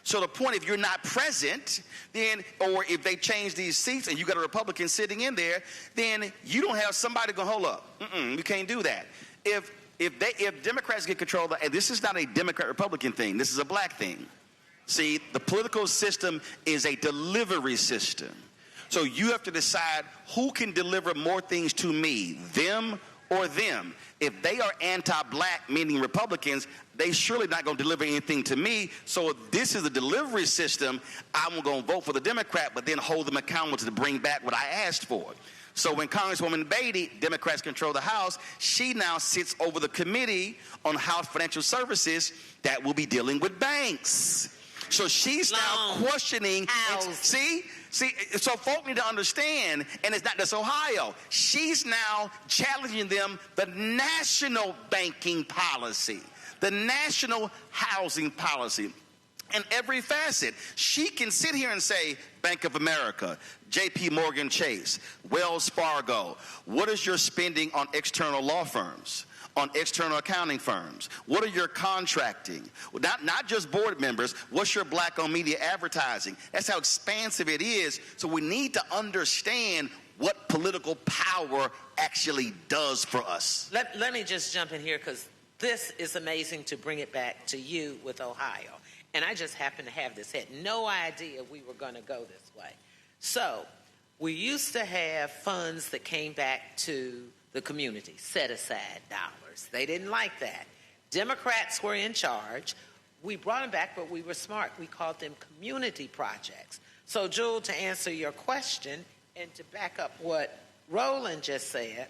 So the point, if you're not present, then, or if they change these seats and you got a Republican sitting in there, then you don't have somebody go, hold up, you can't do that. If Democrats get control of, and this is not a Democrat-Republican thing, this is a black thing. See, the political system is a delivery system. So you have to decide who can deliver more things to me, them or them. If they are anti-black, meaning Republicans, they surely not going to deliver anything to me. So if this is a delivery system, I'm going to vote for the Democrat, but then hold them accountable to bring back what I asked for. So when Congresswoman Beatty, Democrats control the House, she now sits over the committee on House Financial Services that will be dealing with banks. So she's now questioning. See, so folk need to understand, and it's not just Ohio. She's now challenging them, the national banking policy, the national housing policy. In every facet, she can sit here and say, Bank of America, J.P. Morgan Chase, Wells Fargo, what is your spending on external law firms, on external accounting firms? What are your contracting? Not just board members, what's your black-owned media advertising? That's how expansive it is. So we need to understand what political power actually does for us. Let me just jump in here, because this is amazing to bring it back to you with Ohio. And I just happened to have this. Had no idea we were going to go this way. So we used to have funds that came back to the community, set-aside dollars. They didn't like that. Democrats were in charge. We brought them back, but we were smart. We called them community projects. So, Jewel, to answer your question and to back up what Roland just said,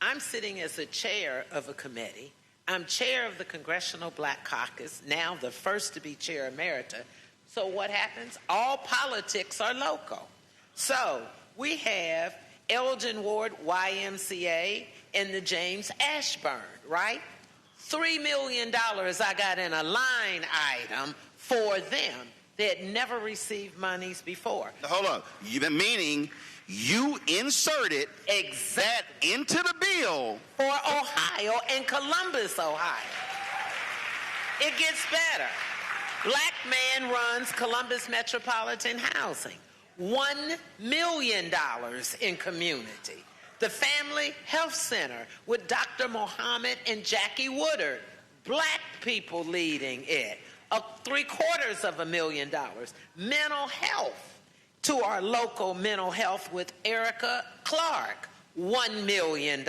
I'm sitting as a chair of a committee. I'm chair of the Congressional Black Caucus, now the first to be chair emerita. So what happens? All politics are local. So we have Elgin Ward YMCA and the James Ashburn, right? $3 million I got in a line item for them. They had never received monies before. Now, hold on. Meaning you inserted that into the bill for Ohio and Columbus, Ohio. It gets better. Black man runs Columbus Metropolitan Housing. $1 million in community. The Family Health Center with Dr. Mohammed and Jackie Woodard. Black people leading it. $750,000. Mental health to our local mental health with Erica Clark. $1 million.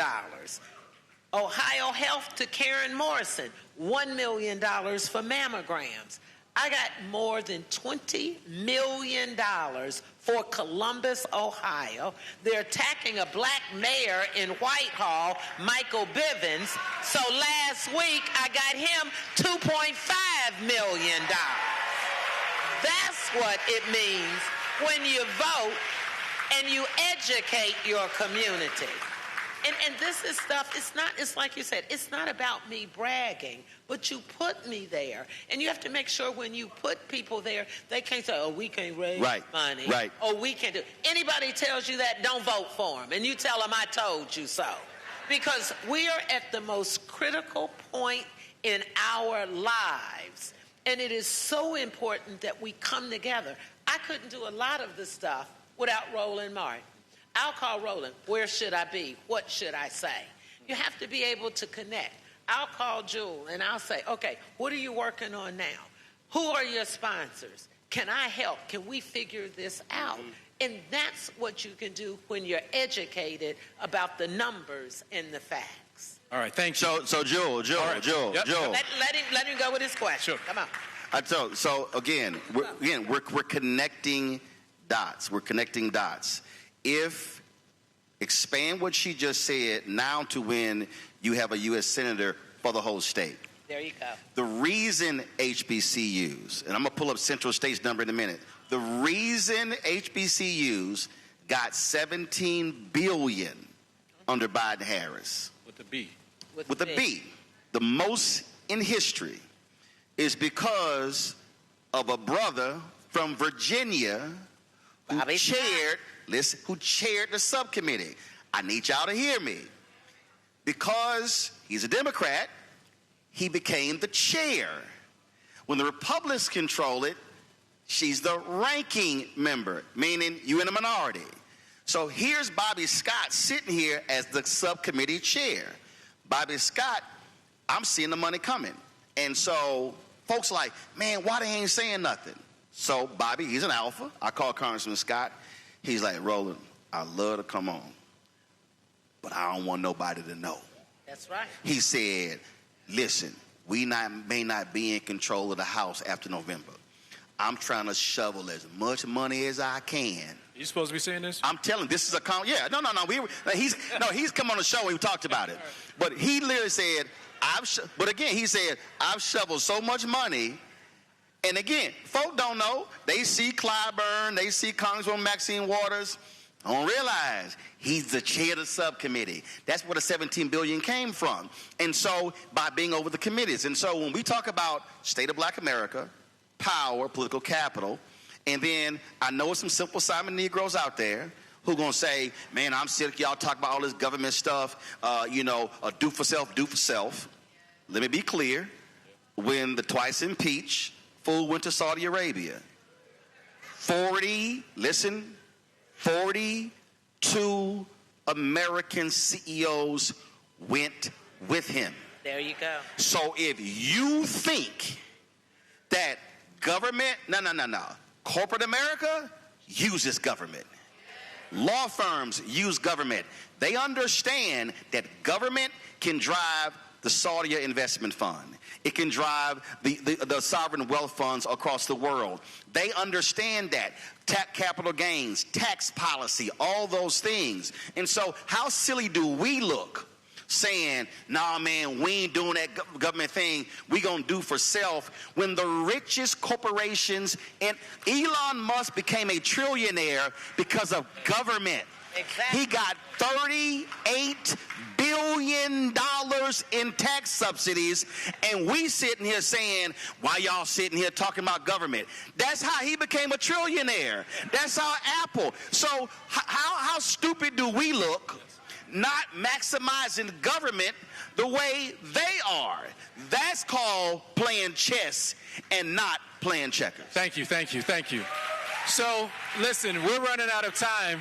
Ohio Health to Karen Morrison. $1 million for mammograms. I got more than $20 million for Columbus, Ohio. They're attacking a black mayor in Whitehall, Michael Bivens. So last week, I got him $2.5 million. That's what it means when you vote and you educate your community. And this is stuff, it's like you said, it's not about me bragging, but you put me there. And you have to make sure when you put people there, they can't say, oh, we can't raise money. Right. Oh, we can't do. Anybody tells you that, don't vote for them. And you tell them, I told you so. Because we are at the most critical point in our lives. And it is so important that we come together. I couldn't do a lot of this stuff without Roland Martin. I'll call Roland. Where should I be? What should I say? You have to be able to connect. I'll call Jewel and I'll say, okay, what are you working on now? Who are your sponsors? Can I help? Can we figure this out? And that's what you can do when you're educated about the numbers and the facts. All right, thank you. So Jewel. Let him go with his question. Sure. Come on. So again, we're connecting dots. We're connecting dots. If expand what she just said now to when you have a U.S. Senator for the whole state. There you go. The reason HBCUs, and I'm going to pull up Central State's number in a minute, the reason HBCUs got $17 billion under Biden-Harris. With the B. With the B. The most in history is because of a brother from Virginia who chaired the subcommittee. I need y'all to hear me. Because he's a Democrat, he became the chair. When the Republicans control it, she's the ranking member, meaning you in a minority. So here's Bobby Scott sitting here as the subcommittee chair. Bobby Scott, I'm seeing the money coming. And so folks like, man, why they ain't saying nothing? So Bobby, he's an alpha. I call Congressman Scott. He's like, Roland, I love to come on, but I don't want nobody to know. That's right. He said, listen, we may not be in control of the House after November. I'm trying to shovel as much money as I can. You supposed to be saying this? I'm telling you, this is a yeah. No. He's come on the show and we talked about it. But he literally said, but again, he said, I've shoveled so much money. And again, folk don't know. They see Clyburn, they see Congresswoman Maxine Waters. Don't realize he's the chair of the subcommittee. That's where the $17 billion came from. And so by being over the committees. And so when we talk about state of Black America, power, political capital, and then I know some simple Simon Negroes out there who gonna say, man, I'm sick, y'all talk about all this government stuff, do for self. Let me be clear. When the twice impeached fool went to Saudi Arabia, 42 American CEOs went with him. There you go. So if you think that government, no. Corporate America uses government. Law firms use government. They understand that government can drive the Saudi investment fund. It can drive the sovereign wealth funds across the world. They understand that. Capital gains, tax policy, all those things. And so how silly do we look saying, nah, man, we ain't doing that government thing. We gonna do for self, when the richest corporations, and Elon Musk became a trillionaire because of government. Exactly. He got $38 billion in tax subsidies, and we sitting here saying, why y'all sitting here talking about government? That's how he became a trillionaire. That's how Apple. So how stupid do we look not maximizing government the way they are? That's called playing chess and not playing checkers. Thank you. So, listen, we're running out of time.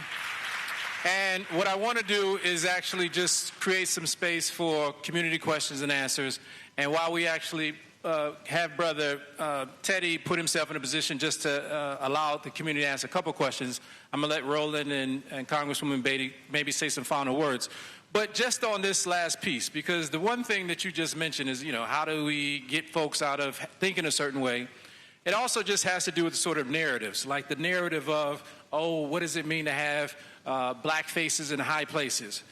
And what I want to do is actually just create some space for community questions and answers. And while we actually have Brother Teddy put himself in a position just to allow the community to ask a couple questions, I'm going to let Roland and Congresswoman Beatty maybe say some final words. But just on this last piece, because the one thing that you just mentioned is, how do we get folks out of thinking a certain way? It also just has to do with the sort of narratives, like the narrative of, what does it mean to have black faces in high places?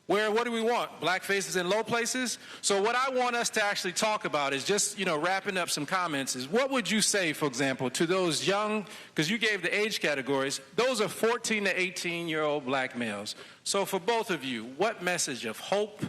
What do we want? Black faces in low places? So what I want us to actually talk about is just, wrapping up some comments, is what would you say, for example, to those young, because you gave the age categories, those are 14 to 18-year-old black males. So for both of you, what message of hope,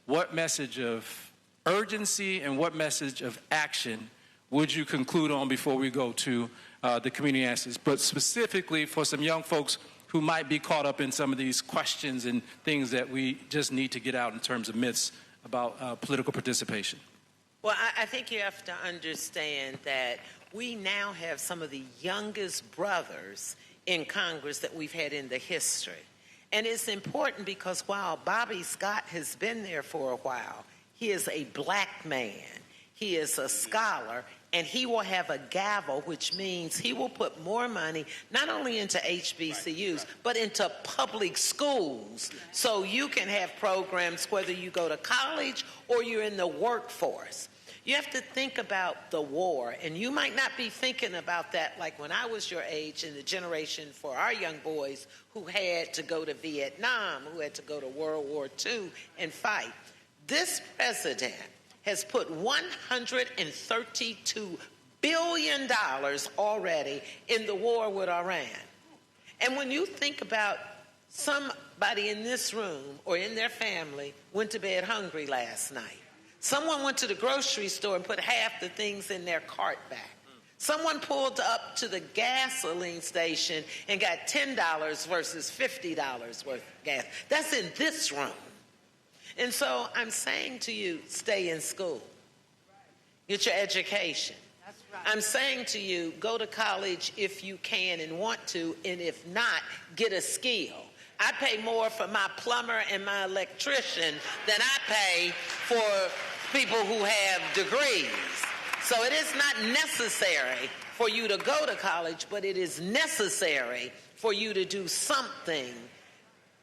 what message of urgency, and what message of action would you conclude on before we go to the community answers? But specifically for some young folks who might be caught up in some of these questions and things that we just need to get out in terms of myths about political participation. Well, I think you have to understand that we now have some of the youngest brothers in Congress that we've had in the history. And it's important because while Bobby Scott has been there for a while, he is a black man, he is a scholar, and he will have a gavel, which means he will put more money not only into HBCUs, but into public schools, so you can have programs whether you go to college or you're in the workforce. You have to think about the war, and you might not be thinking about that like when I was your age and the generation for our young boys who had to go to Vietnam, who had to go to World War II and fight. This president has put $132 billion already in the war with Iran. And when you think about somebody in this room or in their family went to bed hungry last night. Someone went to the grocery store and put half the things in their cart back. Someone pulled up to the gasoline station and got $10 versus $50 worth of gas. That's in this room. And so I'm saying to you, stay in school. Get your education. That's right. I'm saying to you, go to college if you can and want to, and if not, get a skill. I pay more for my plumber and my electrician than I pay for people who have degrees. So it is not necessary for you to go to college, but it is necessary for you to do something.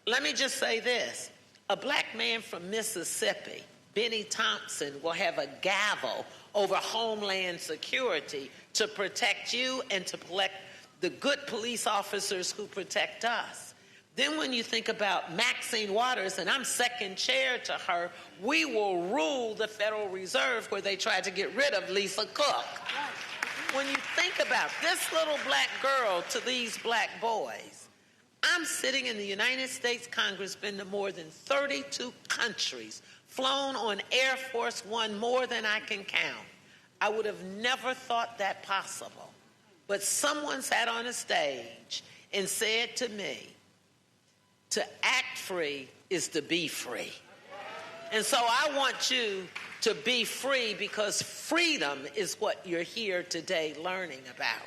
Let me just say this. A black man from Mississippi, Benny Thompson, will have a gavel over Homeland Security to protect you and to protect the good police officers who protect us. Then when you think about Maxine Waters, and I'm second chair to her, we will rule the Federal Reserve where they tried to get rid of Lisa Cook. When you think about this little black girl to these black boys, I'm sitting in the United States Congress, been to more than 32 countries, flown on Air Force One more than I can count. I would have never thought that possible. But someone sat on a stage and said to me, to act free is to be free. And so I want you to be free because freedom is what you're here today learning about.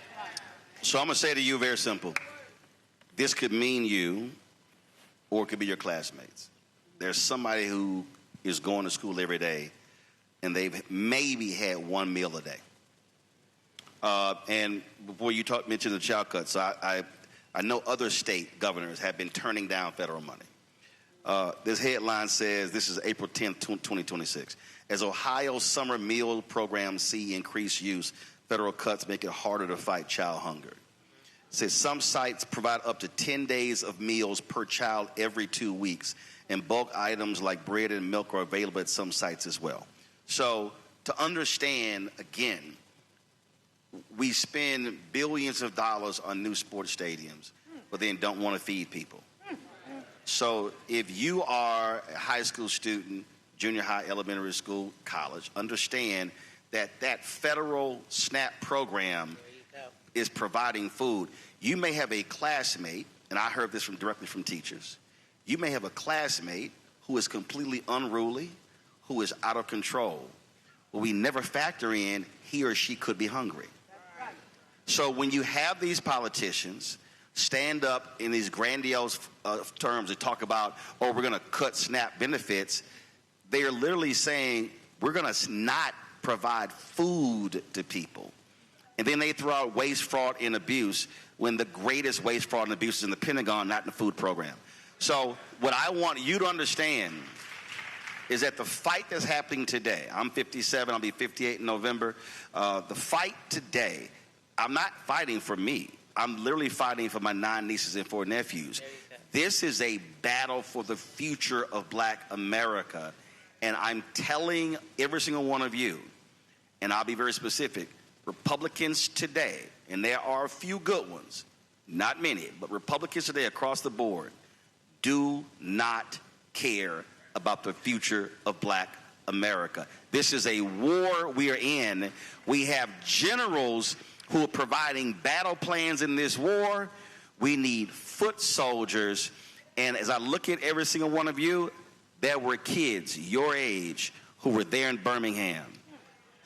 So I'm going to say to you very simple. This could mean you, or it could be your classmates. There's somebody who is going to school every day, and they've maybe had one meal a day. And before you mentioned the child cuts, I know other state governors have been turning down federal money. This headline says, this is April 10th, 2026. As Ohio's summer meal programs see increased use, federal cuts make it harder to fight child hunger. It says some sites provide up to 10 days of meals per child every 2 weeks, and bulk items like bread and milk are available at some sites as well. So to understand, again, we spend billions of dollars on new sports stadiums, but then don't want to feed people. So if you are a high school student, junior high, elementary school, college, understand that that federal SNAP program is providing food. You may have a classmate, and I heard this directly from teachers, you may have a classmate who is completely unruly, who is out of control, but we never factor in he or she could be hungry. So when you have these politicians stand up in these grandiose terms and talk about, oh, we're going to cut SNAP benefits, they are literally saying we're going to not provide food to people. And then they throw out waste, fraud, and abuse when the greatest waste, fraud, and abuse is in the Pentagon, not in the food program. So what I want you to understand is that the fight that's happening today, I'm 57, I'll be 58 in November, the fight today, I'm not fighting for me. I'm literally fighting for my 9 nieces and 4 nephews. This is a battle for the future of black America. And I'm telling every single one of you, and I'll be very specific, Republicans today, and there are a few good ones, not many, but Republicans today across the board do not care about the future of black America. This is a war we are in. We have generals who are providing battle plans in this war. We need foot soldiers. And as I look at every single one of you, there were kids your age who were there in Birmingham,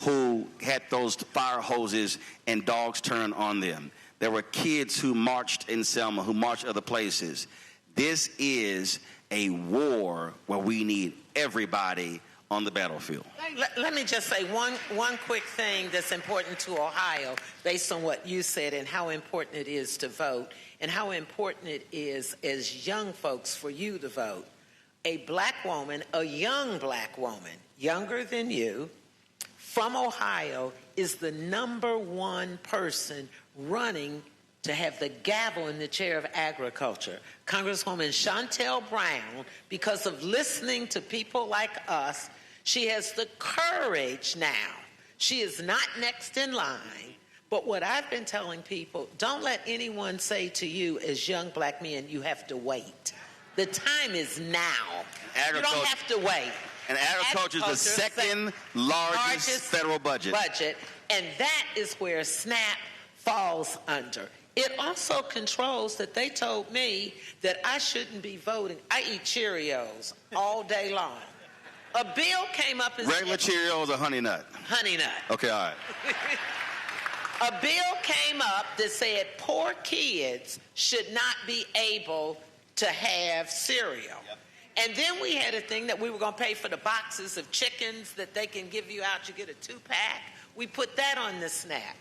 who had those fire hoses and dogs turned on them. There were kids who marched in Selma, who marched other places. This is a war where we need everybody on the battlefield. Let me just say one quick thing that's important to Ohio based on what you said and how important it is to vote and how important it is as young folks for you to vote. A black woman, a young black woman, younger than you, from Ohio, is the #1 person running to have the gavel in the chair of agriculture. Congresswoman Shontel Brown, because of listening to people like us, she has the courage now. She is not next in line. But what I've been telling people, don't let anyone say to you as young black men, you have to wait. The time is now. You don't have to wait. And agriculture is the second largest federal budget. And that is where SNAP falls under. It also controls that they told me that I shouldn't be voting. I eat Cheerios all day long. A bill came up and regular Cheerios or Honey Nut? Honey Nut. Okay, all right. A bill came up that said poor kids should not be able to have cereal. Yep. And then we had a thing that we were going to pay for the boxes of chickens that they can give you out. You get a 2-pack. We put that on the SNAP.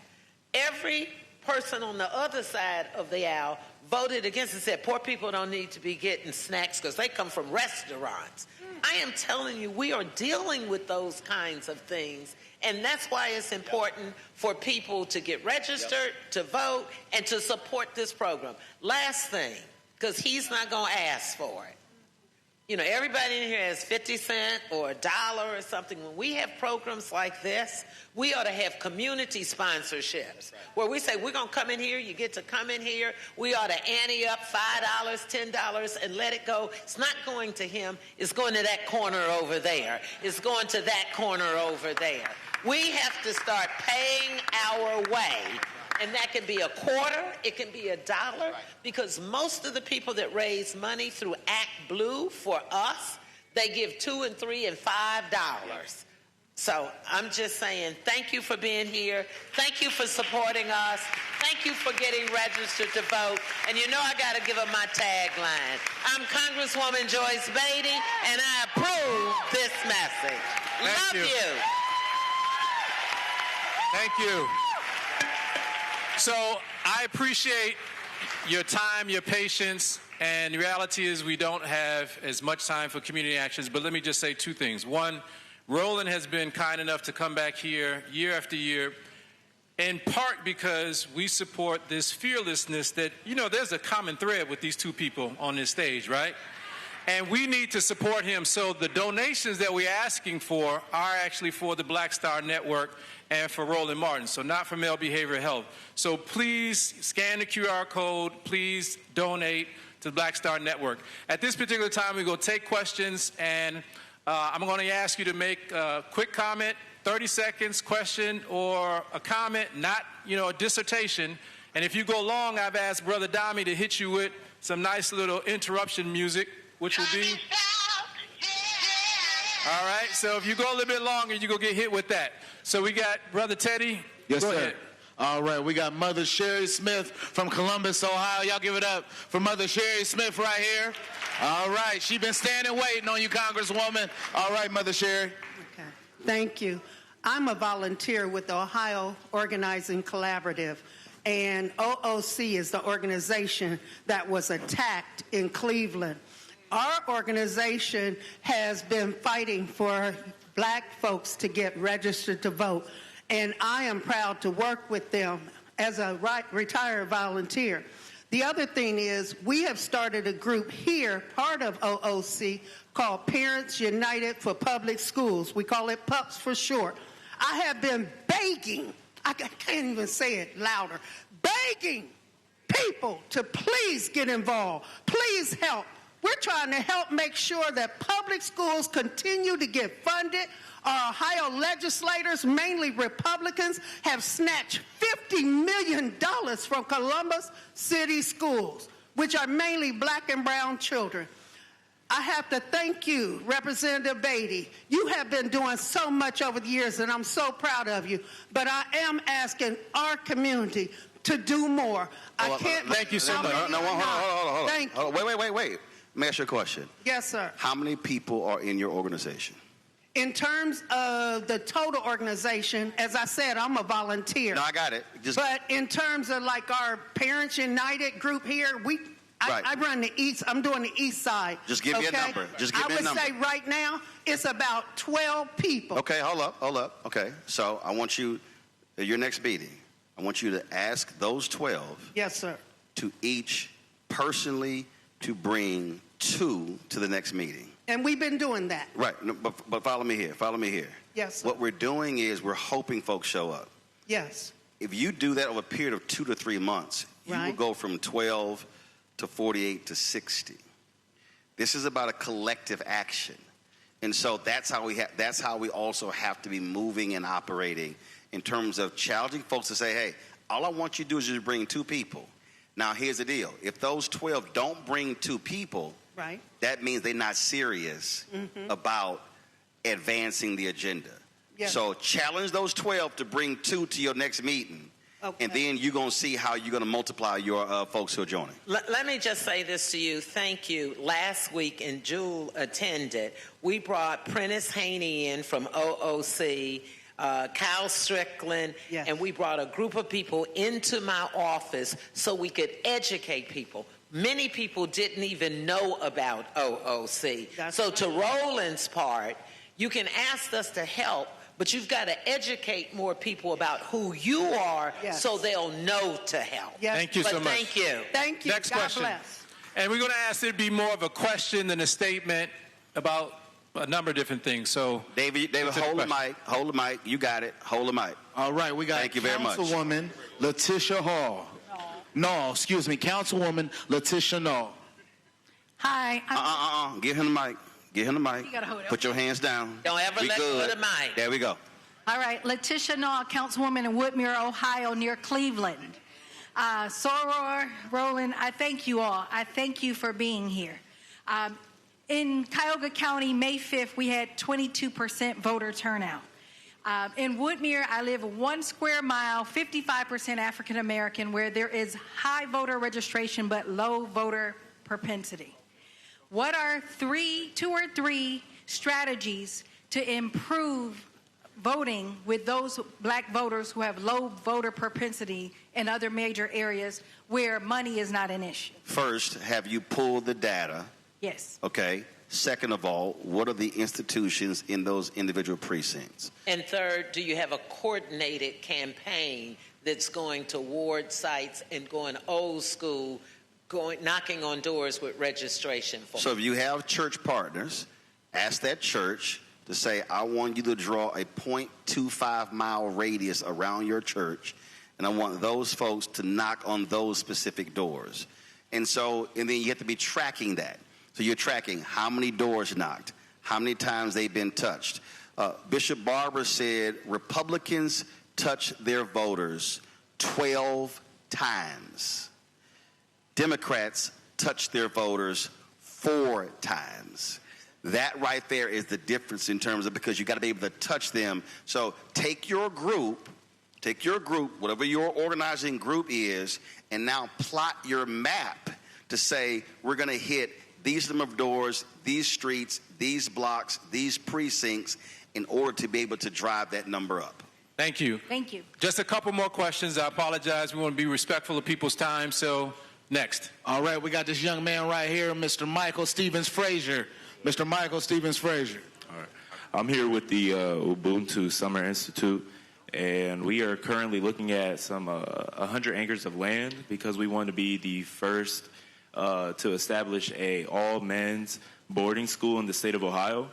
Every person on the other side of the aisle voted against it, said poor people don't need to be getting snacks because they come from restaurants. I am telling you, we are dealing with those kinds of things. And that's why it's important for people to get registered, to vote, and to support this program. Last thing, because he's not going to ask for it. You know, everybody in here has 50 cents or $1 or something. When we have programs like this, we ought to have community sponsorships where we say, we're going to come in here, you get to come in here. We ought to ante up $5, $10, and let it go. It's not going to him. It's going to that corner over there. It's going to that corner over there. We have to start paying our way. And that can be a quarter, it can be $1, because most of the people that raise money through Act Blue for us, they give $2 and $3 and $5. So I'm just saying, thank you for being here. Thank you for supporting us. Thank you for getting registered to vote. And you know I got to give them my tagline. I'm Congresswoman Joyce Beatty, and I approve this message. Love you. Thank you. So I appreciate your time, your patience, and the reality is we don't have as much time for community actions, but let me just say two things. One, Roland has been kind enough to come back here year after year, in part because we support this fearlessness that, you know, there's a common thread with these two people on this stage, right? And we need to support him. So the donations that we're asking for are actually for the Black Star Network and for Roland Martin, so not for male behavioral health. So please scan the QR code. Please donate to the Black Star Network. At this particular time, we're going to take questions, and I'm going to ask you to make a quick comment, 30 seconds, question, or a comment, not, you know, a dissertation. And if you go long, I've asked Brother Dami to hit you with some nice little interruption music, which will be... All right, so if you go a little bit longer, you're going to get hit with that. So we got Brother Teddy. Yes, go sir. ahead. All right, we got Mother Sherry Smith from Columbus, Ohio. Y'all give it up for Mother Sherry Smith right here. All right, she been standing waiting on you, Congresswoman. All right, Mother Sherry. Okay, thank you. I'm a volunteer with the Ohio Organizing Collaborative, and OOC is the organization that was attacked in Cleveland. Our organization has been fighting for black folks to get registered to vote, and I am proud to work with them as a retired volunteer. The other thing is we have started a group here, part of OOC, called Parents United for Public Schools. We call it PUPS for short. I have been begging, I can't even say it louder, begging people to please get involved, please help. We're trying to help make sure that public schools continue to get funded. Our Ohio legislators, mainly Republicans, have snatched $50 million from Columbus City schools, which are mainly black and brown children. I have to thank you, Representative Beatty. You have been doing so much over the years, and I'm so proud of you. But I am asking our community to do more. I can't. Thank you so much. No, hold on. Thank you. Wait. Let me ask you a question. Yes, sir. How many people are in your organization? In terms of the total organization, as I said, I'm a volunteer. No, I got it. But in terms of like our Parents United group here, I run the east. I'm doing the east side. Just give me a number. I would say right now it's about 12 people. Okay, hold up. Okay, so I want you, at your next meeting, I want you to ask those 12. Yes, sir. To each personally to bring 2 to the next meeting. And we've been doing that. Right, but follow me here. Yes, sir. What we're doing is we're hoping folks show up. Yes. If you do that over a period of 2 to 3 months, you will go from 12 to 48 to 60. This is about a collective action. And so that's how we also have to be moving and operating in terms of challenging folks to say, hey, all I want you to do is just bring 2 people. Now, here's the deal. If those 12 don't bring 2 people, right, that means they're not serious about advancing the agenda. Yes. So challenge those 12 to bring 2 to your next meeting. Okay. And then you're going to see how you're going to multiply your folks who are joining. Let me just say this to you. Thank you. Last week, and Jewel attended, we brought Prentice Haney in from OOC, Kyle Strickland, and we brought a group of people into my office so we could educate people. many people didn't even know about OOC. So to Roland's part, you can ask us to help, but you've got to educate more people about who you are so they'll know to help. Thank you so much. Thank you. Thank you. Next God question. bless. And we're going to ask it to be more of a question than a statement about a number of different things. So, David, hold the mic. Hold the mic. You got it. Hold the mic. All right, we got Thank you very much. Councilwoman Letitia Hall. No, excuse me, Councilwoman Letitia Null. Hi. Give him the mic. Give him the mic. You gotta hold it. Put your hands down. Don't ever We let go good. of the mic. There we go. All right, Letitia Null, Councilwoman in Woodmere, Ohio, near Cleveland. Soror, Roland, I thank you all. I thank you for being here. In Cuyahoga County, May 5th, we had 22% voter turnout. In Woodmere, I live 1 square mile, 55% African American, where there is high voter registration but low voter propensity. What are 2 or 3 strategies to improve voting with those black voters who have low voter propensity in other major areas where money is not an issue? First, have you pulled the data? Yes. Okay. Second of all, what are the institutions in those individual precincts? And third, do you have a coordinated campaign that's going to ward sites and going old school, knocking on doors with registration forms? So if you have church partners, ask that church to say, I want you to draw a 0.25 mile radius around your church, and I want those folks to knock on those specific doors. And then you have to be tracking that. So you're tracking how many doors knocked, how many times they've been touched. Bishop Barber said Republicans touch their voters 12 times. Democrats touch their voters 4 times. That right there is the difference in terms of, because you got to be able to touch them. So take your group, whatever your organizing group is, and now plot your map to say we're going to hit these number of doors, these streets, these blocks, these precincts, in order to be able to drive that number up. Thank you. Thank you. Just a couple more questions. I apologize. We want to be respectful of people's time. So, next. All right, we got this young man right here, Mr. Michael Stevens Frazier. Mr. Michael Stevens Frazier. All right. I'm here with the Ubuntu Summer Institute, and we are currently looking at some 100 acres of land because we want to be the first to establish a all-men's boarding school in the state of Ohio.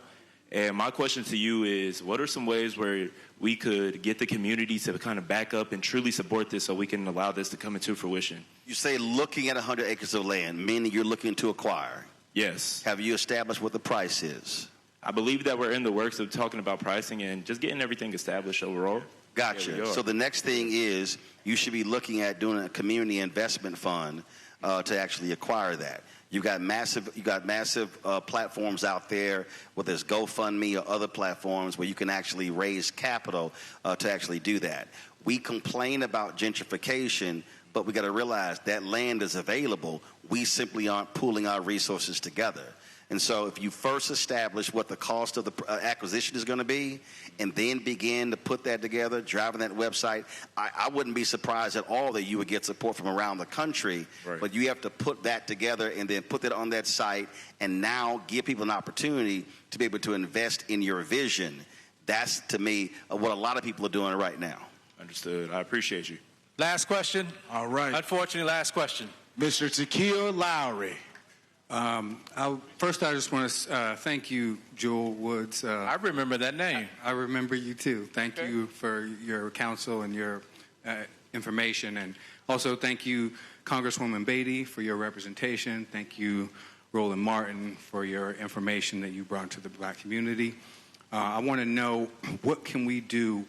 And my question to you is, what are some ways where we could get the community to kind of back up and truly support this so we can allow this to come into fruition? You say looking at 100 acres of land, meaning you're looking to acquire. Yes. Have you established what the price is? I believe that we're in the works of talking about pricing and just getting everything established overall. Gotcha. So the next thing is you should be looking at doing a community investment fund to actually acquire that. You've got massive platforms out there, whether it's GoFundMe or other platforms where you can actually raise capital to actually do that. We complain about gentrification, but we got to realize that land is available. We simply aren't pooling our resources together. And so if you first establish what the cost of the acquisition is going to be and then begin to put that together, driving that website, I wouldn't be surprised at all that you would get support from around the country. Right. But you have to put that together and then put that on that site and now give people an opportunity to be able to invest in your vision. That's, to me, what a lot of people are doing right now. Understood. I appreciate you. Last question. All right. Unfortunately, last question. Mr. Takia Lowry. First, I just want to thank you, Jewel Woods. I remember that name. I remember you, too. Thank you for your counsel and your information. And also thank you, Congresswoman Beatty, for your representation. Thank you, Roland Martin, for your information that you brought to the black community. I want to know, what can we do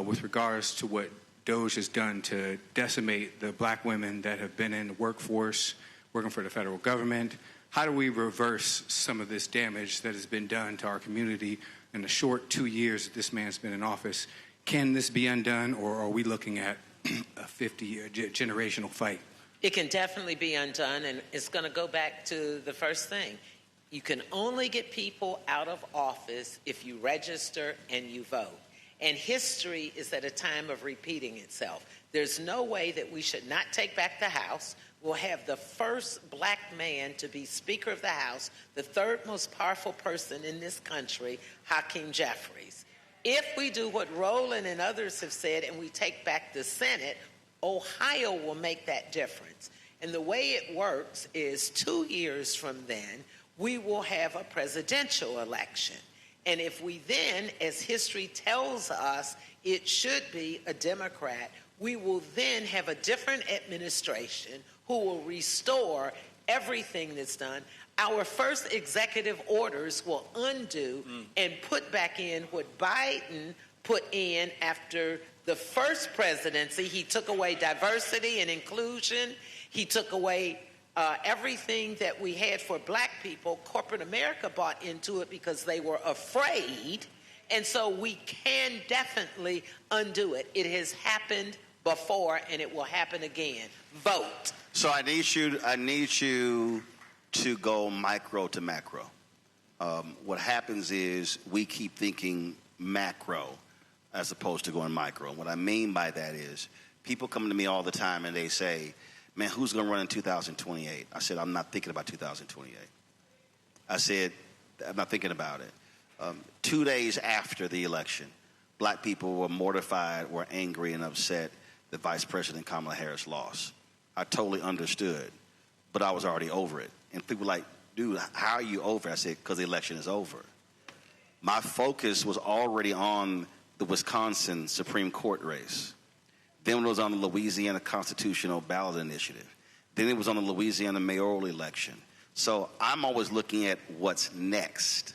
with regards to what DOGE has done to decimate the black women that have been in the workforce, working for the federal government? How do we reverse some of this damage that has been done to our community in the short 2 years that this man's been in office? Can this be undone, or are we looking at a 50-year generational fight? It can definitely be undone, and it's going to go back to the first thing. You can only get people out of office if you register and you vote. And history is at a time of repeating itself. There's no way that we should not take back the House. will have the first black man to be Speaker of the House, the third most powerful person in this country, Hakeem Jeffries. If we do what Roland and others have said and we take back the Senate, Ohio will make that difference. And the way it works is 2 years from then, we will have a presidential election. And if we then, as history tells us, it should be a Democrat, we will then have a different administration who will restore everything that's done. Our first executive orders will undo and put back in what Biden put in after the first presidency. He took away diversity and inclusion. He took away everything that we had for black people. Corporate America bought into it because they were afraid. And so we can definitely undo it. It has happened before, and it will happen again. Vote. So I need you to go micro to macro. What happens is we keep thinking macro as opposed to going micro. What I mean by that is people come to me all the time and they say, man, who's going to run in 2028? I said, I'm not thinking about 2028. I said, I'm not thinking about it. 2 days after the election, black people were mortified, were angry and upset that Vice President Kamala Harris lost. I totally understood, but I was already over it. And people were like, dude, how are you over? I said, because the election is over. My focus was already on the Wisconsin Supreme Court race. Then it was on the Louisiana Constitutional Ballot Initiative. Then it was on the Louisiana mayoral election. So I'm always looking at what's next.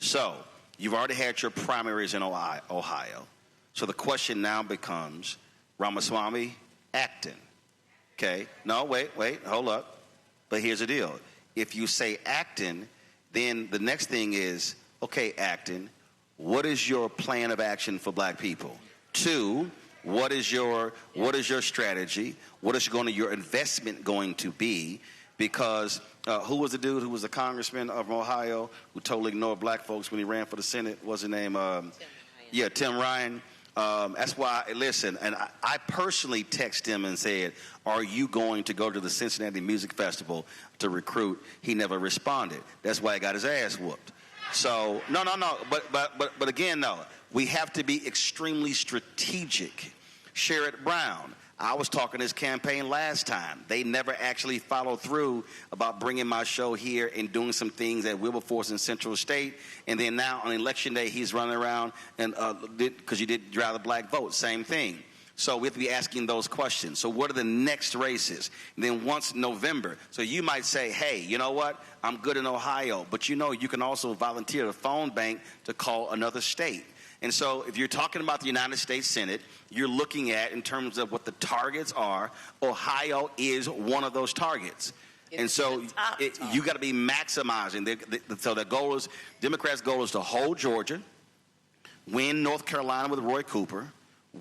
So you've already had your primaries in Ohio. So the question now becomes, Ramaswamy, Acton. Okay, no, wait, hold up. But here's the deal. If you say Acton, then the next thing is, okay, Acton, what is your plan of action for black people? 2, what is your strategy? What is your investment going to be? Because who was the dude who was the congressman of Ohio who totally ignored black folks when he ran for the Senate? What's his name? Tim Ryan. That's why, listen, and I personally texted him and said, are you going to go to the Cincinnati Music Festival to recruit? He never responded. That's why he got his ass whooped. So, no. But again, no. We have to be extremely strategic. Sherrod Brown, I was talking his campaign last time. They never actually followed through about bringing my show here and doing some things at Wilberforce and Central State. And then now on election day, he's running around and because you did drive the black vote, same thing. So we have to be asking those questions. So what are the next races? And then once November, so you might say, hey, you know what? I'm good in Ohio. But you know, you can also volunteer the phone bank to call another state. And so if you're talking about the United States Senate, you're looking at, in terms of what the targets are, Ohio is one of those targets. And so you got to be maximizing. So the goal is, Democrats' goal is to hold Georgia, win North Carolina with Roy Cooper,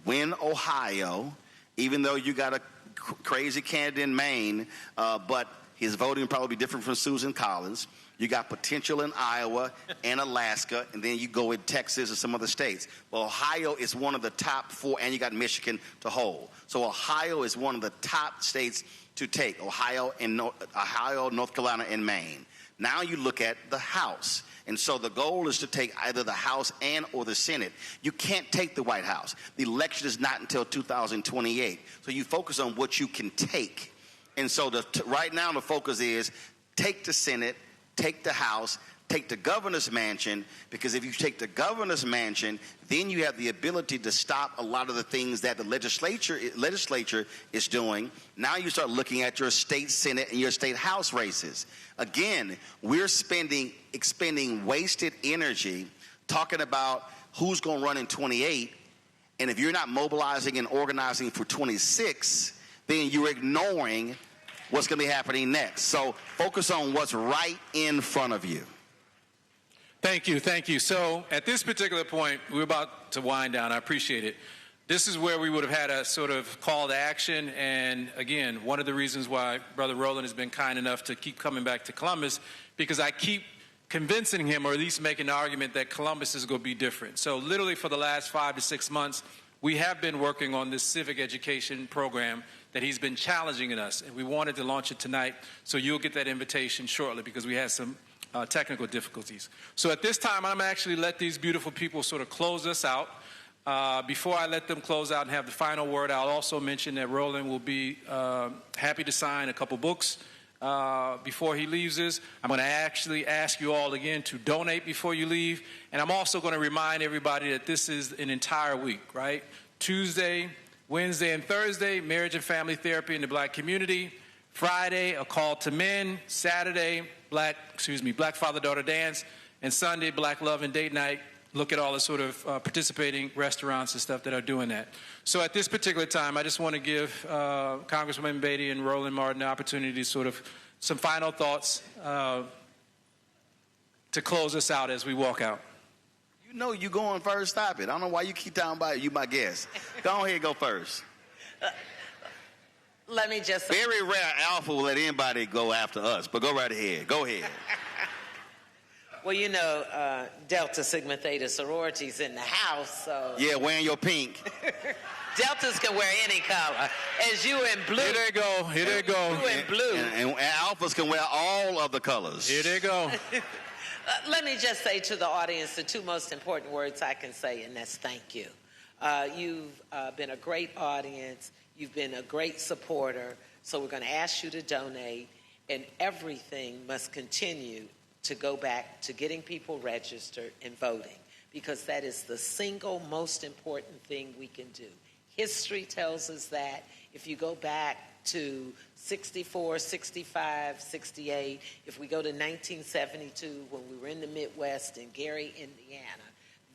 win Ohio, even though you got a crazy candidate in Maine, but his voting will probably be different from Susan Collins. You got potential in Iowa and Alaska, and then you go in Texas and some other states. Well, Ohio is one of the top 4, and you got Michigan to hold. So Ohio is one of the top states to take, Ohio, North Carolina, and Maine. Now you look at the House. And so the goal is to take either the House and or the Senate. You can't take the White House. The election is not until 2028. So you focus on what you can take. And so right now the focus is take the Senate, take the House, take the governor's mansion, because if you take the governor's mansion, then you have the ability to stop a lot of the things that the legislature is doing. Now you start looking at your state Senate and your state House races. Again, we're expending wasted energy talking about who's going to run in 28, and if you're not mobilizing and organizing for 26, then you're ignoring what's going to be happening next. So focus on what's right in front of you. Thank you. So at this particular point, we're about to wind down. I appreciate it. This is where we would have had a sort of call to action. And again, one of the reasons why Brother Roland has been kind enough to keep coming back to Columbus, because I keep convincing him, or at least making the argument, that Columbus is going to be different. So literally for the last 5 to 6 months, we have been working on this civic education program that he's been challenging in us. And we wanted to launch it tonight, so you'll get that invitation shortly because we had some technical difficulties. So at this time, I'm actually let these beautiful people sort of close us out. Before I let them close out and have the final word, I'll also mention that Roland will be happy to sign a couple books before he leaves us. I'm going to actually ask you all again to donate before you leave. And I'm also going to remind everybody that this is an entire week, right? Tuesday, Wednesday, and Thursday, marriage and family therapy in the black community. Friday, a call to men. Saturday, Black Father-Daughter Dance. And Sunday, Black Love and Date Night. Look at all the sort of participating restaurants and stuff that are doing that. So at this particular time, I just want to give Congresswoman Beatty and Roland Martin the opportunity to sort of some final thoughts to close us out as we walk out. You know you going first. Stop it. I don't know why you keep talking about it. You my guest. Go ahead and go first. Let me just say. Very rare Alpha will let anybody go after us, but go right ahead. Go ahead. Well, you know, Delta Sigma Theta sororities in the house, so... Yeah, wearing your pink. Deltas can wear any color. As you in blue. Here they go. Here they go. You in blue. And Alphas can wear all of the colors. Here they go. Let me just say to the audience the two most important words I can say, and that's thank you. You've been a great audience. You've been a great supporter. So we're going to ask you to donate, and everything must continue to go back to getting people registered and voting, because that is the single most important thing we can do. History tells us that. If you go back to 64, 65, 68, if we go to 1972 when we were in the Midwest in Gary, Indiana,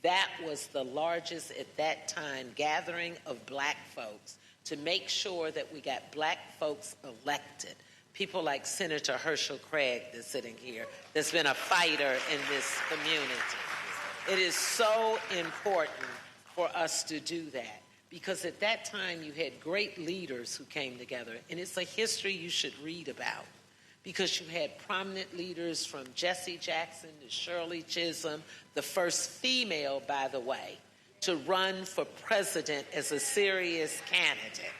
that was the largest at that time gathering of black folks to make sure that we got black folks elected. People like Senator Herschel Craig that's sitting here, that's been a fighter in this community. It is so important for us to do that, because at that time you had great leaders who came together, and it's a history you should read about, because you had prominent leaders from Jesse Jackson to Shirley Chisholm, the first female, by the way, to run for president as a serious candidate.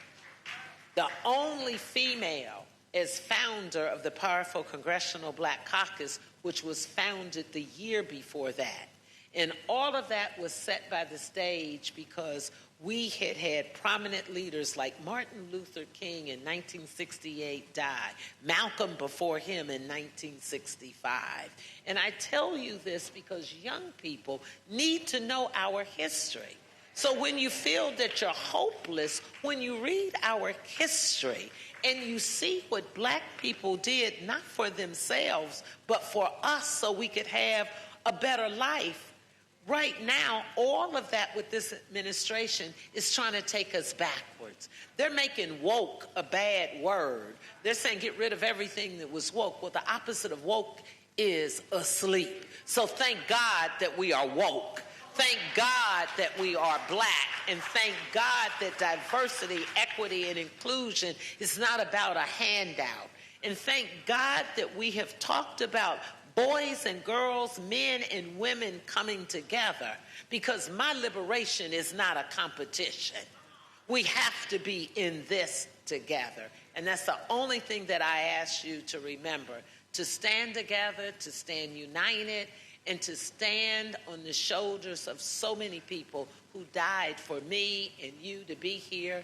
The only female as founder of the powerful Congressional Black Caucus, which was founded the year before that. And all of that was set by the stage because we had had prominent leaders like Martin Luther King in 1968 die, Malcolm before him in 1965. And I tell you this because young people need to know our history. So when you feel that you're hopeless, when you read our history and you see what black people did, not for themselves, but for us so we could have a better life, right now, all of that with this administration is trying to take us backwards. They're making woke a bad word. They're saying get rid of everything that was woke. Well, the opposite of woke is asleep. So thank God that we are woke. Thank God that we are black, and thank God that diversity, equity, and inclusion is not about a handout. And thank God that we have talked about boys and girls, men and women coming together, because my liberation is not a competition. We have to be in this together. And that's the only thing that I ask you to remember, to stand together, to stand united, and to stand on the shoulders of so many people who died for me and you to be here.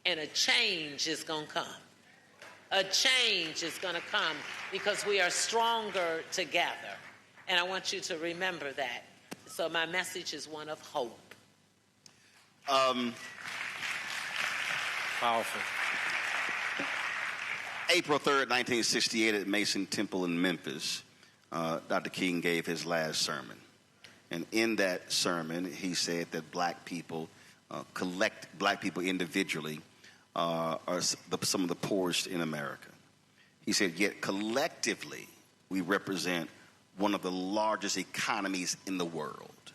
And a change is going to come. A change is going to come because we are stronger together. And I want you to remember that. So my message is one of hope. Powerful. April 3rd, 1968 at Mason Temple in Memphis, Dr. King gave his last sermon. And in that sermon, he said that black people individually are some of the poorest in America. He said, yet collectively, we represent one of the largest economies in the world.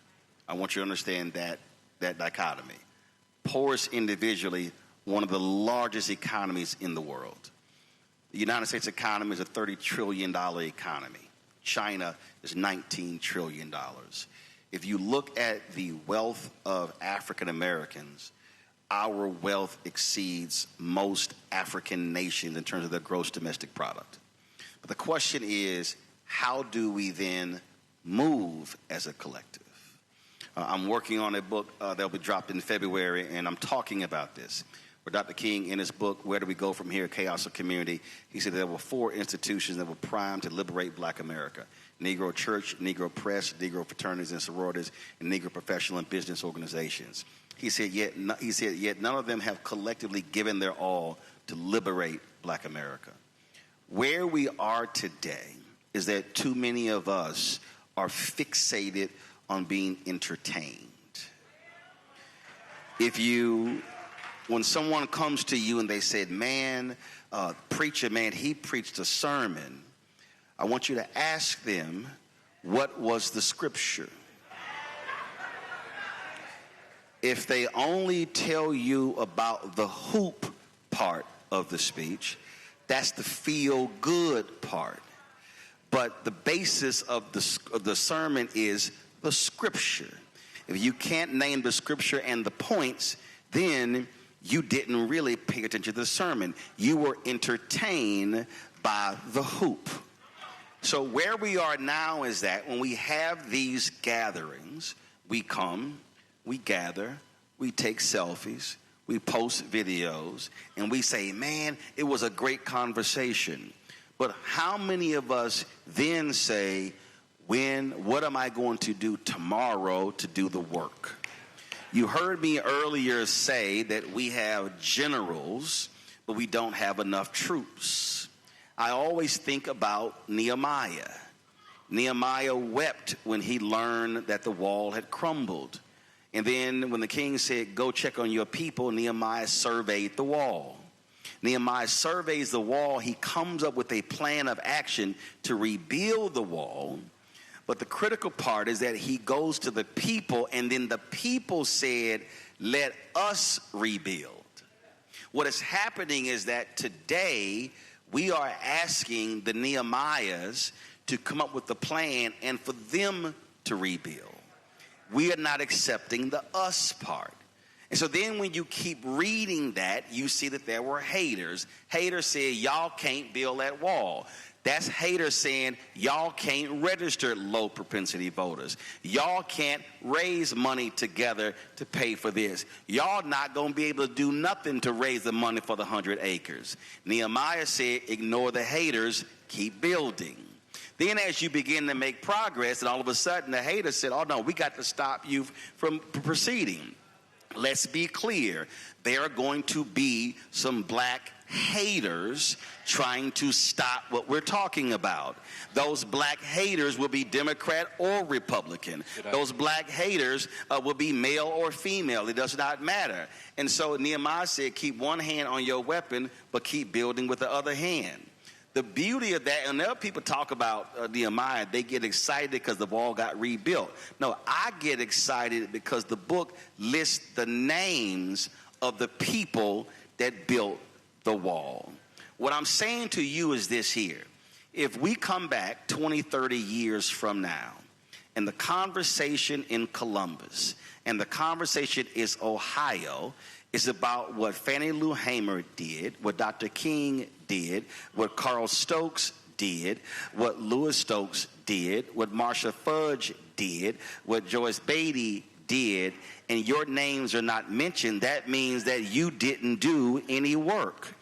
I want you to understand that dichotomy. Poorest individually, one of the largest economies in the world. The United States economy is a $30 trillion economy. China is $19 trillion. If you look at the wealth of African Americans, our wealth exceeds most African nations in terms of their gross domestic product. But the question is, how do we then move as a collective? I'm working on a book that will be dropped in February, and I'm talking about this. Where Dr. King, in his book, Where Do We Go From Here, Chaos of Community, he said there were 4 institutions that were primed to liberate black America: Negro Church, Negro Press, Negro fraternities and sororities, and Negro professional and business organizations. He said, yet none of them have collectively given their all to liberate black America. Where we are today is that too many of us are fixated on being entertained. When someone comes to you and they said, man, preacher, man, he preached a sermon, I want you to ask them, what was the scripture? If they only tell you about the hoop part of the speech, that's the feel-good part. But the basis of the sermon is the scripture. If you can't name the scripture and the points, then you didn't really pay attention to the sermon. You were entertained by the hoop. So where we are now is that when we have these gatherings, we come, we gather, we take selfies, we post videos, and we say, man, it was a great conversation. But how many of us then say, what am I going to do tomorrow to do the work? You heard me earlier say that we have generals, but we don't have enough troops. I always think about Nehemiah. Nehemiah wept when he learned that the wall had crumbled. And then when the king said, go check on your people, Nehemiah surveyed the wall. Nehemiah surveys the wall. He comes up with a plan of action to rebuild the wall. But the critical part is that he goes to the people, and then the people said, let us rebuild. What is happening is that today we are asking the Nehemiahs to come up with a plan and for them to rebuild. We are not accepting the us part. And so then when you keep reading that, you see that there were haters. Haters said, y'all can't build that wall. That's haters saying, y'all can't register low propensity voters. Y'all can't raise money together to pay for this. Y'all not going to be able to do nothing to raise the money for the 100 acres. Nehemiah said, ignore the haters, keep building. Then as you begin to make progress, and all of a sudden the haters said, oh no, we got to stop you from proceeding. Let's be clear. There are going to be some black haters trying to stop what we're talking about. Those black haters will be Democrat or Republican. Those black haters will be male or female. It does not matter. And so Nehemiah said, keep one hand on your weapon, but keep building with the other hand. The beauty of that, and there are people talk about Nehemiah, they get excited because the wall got rebuilt. No, I get excited because the book lists the names of the people that built the wall. What I'm saying to you is this here. If we come back 20, 30 years from now, and the conversation in Columbus, and the conversation is Ohio, is about what Fannie Lou Hamer did, what Dr. King did, what Carl Stokes did, what Louis Stokes did, what Marsha Fudge did, what Joyce Beatty did, and your names are not mentioned, that means that you didn't do any work.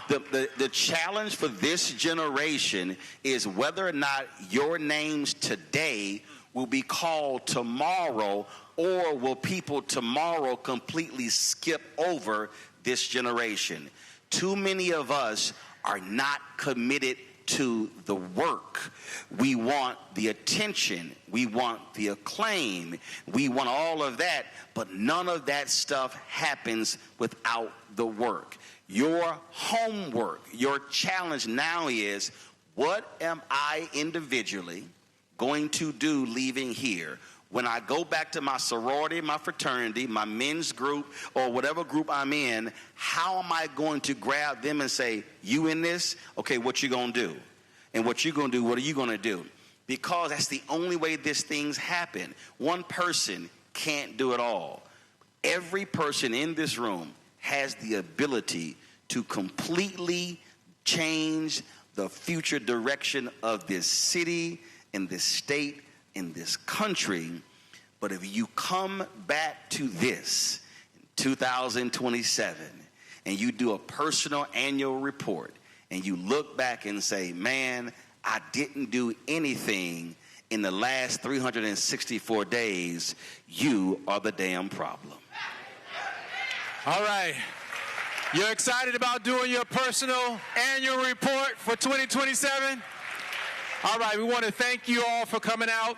The challenge for this generation is whether or not your names today will be called tomorrow, or will people tomorrow completely skip over this generation? Too many of us are not committed to the work. We want the attention. We want the acclaim. We want all of that, but none of that stuff happens without the work. Your homework, your challenge now is, what am I individually going to do leaving here? When I go back to my sorority, my fraternity, my men's group, or whatever group I'm in, how am I going to grab them and say, you in this? Okay, what you going to do? And what you going to do, what are you going to do? Because that's the only way these things happen. One person can't do it all. Every person in this room has the ability to completely change the future direction of this city, in this state, in this country. But if you come back to this in 2027 and you do a personal annual report and you look back and say, man, I didn't do anything in the last 364 days, you are the damn problem. All right. You're excited about doing your personal annual report for 2027? All right, we want to thank you all for coming out.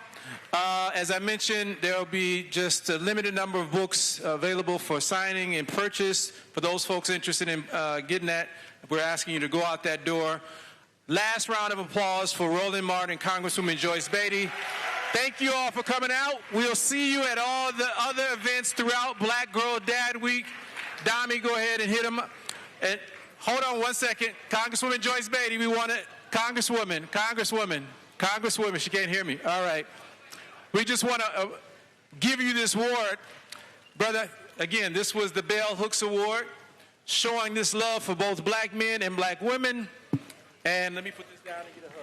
As I mentioned, there will be just a limited number of books available for signing and purchase. For those folks interested in getting that, we're asking you to go out that door. Last round of applause for Roland Martin and Congresswoman Joyce Beatty. Thank you all for coming out. We'll see you at all the other events throughout Black Girl Dad Week. Dami, go ahead and hit them. And hold on one second. Congresswoman Joyce Beatty, we want to, Congresswoman, she can't hear me. All right. We just want to give you this award. Brother, again, this was the Bell Hooks Award, showing this love for both black men and black women. And let me put this down and get a hug.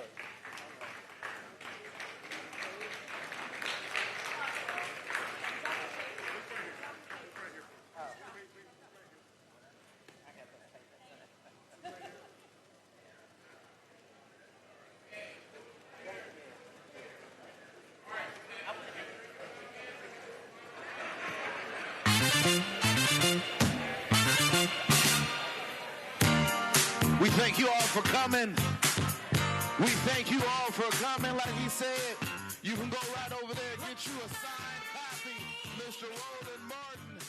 We thank you all for coming. We thank you all for coming. Like he said, you can go right over there and get you a signed copy. Mr. Roland Martin.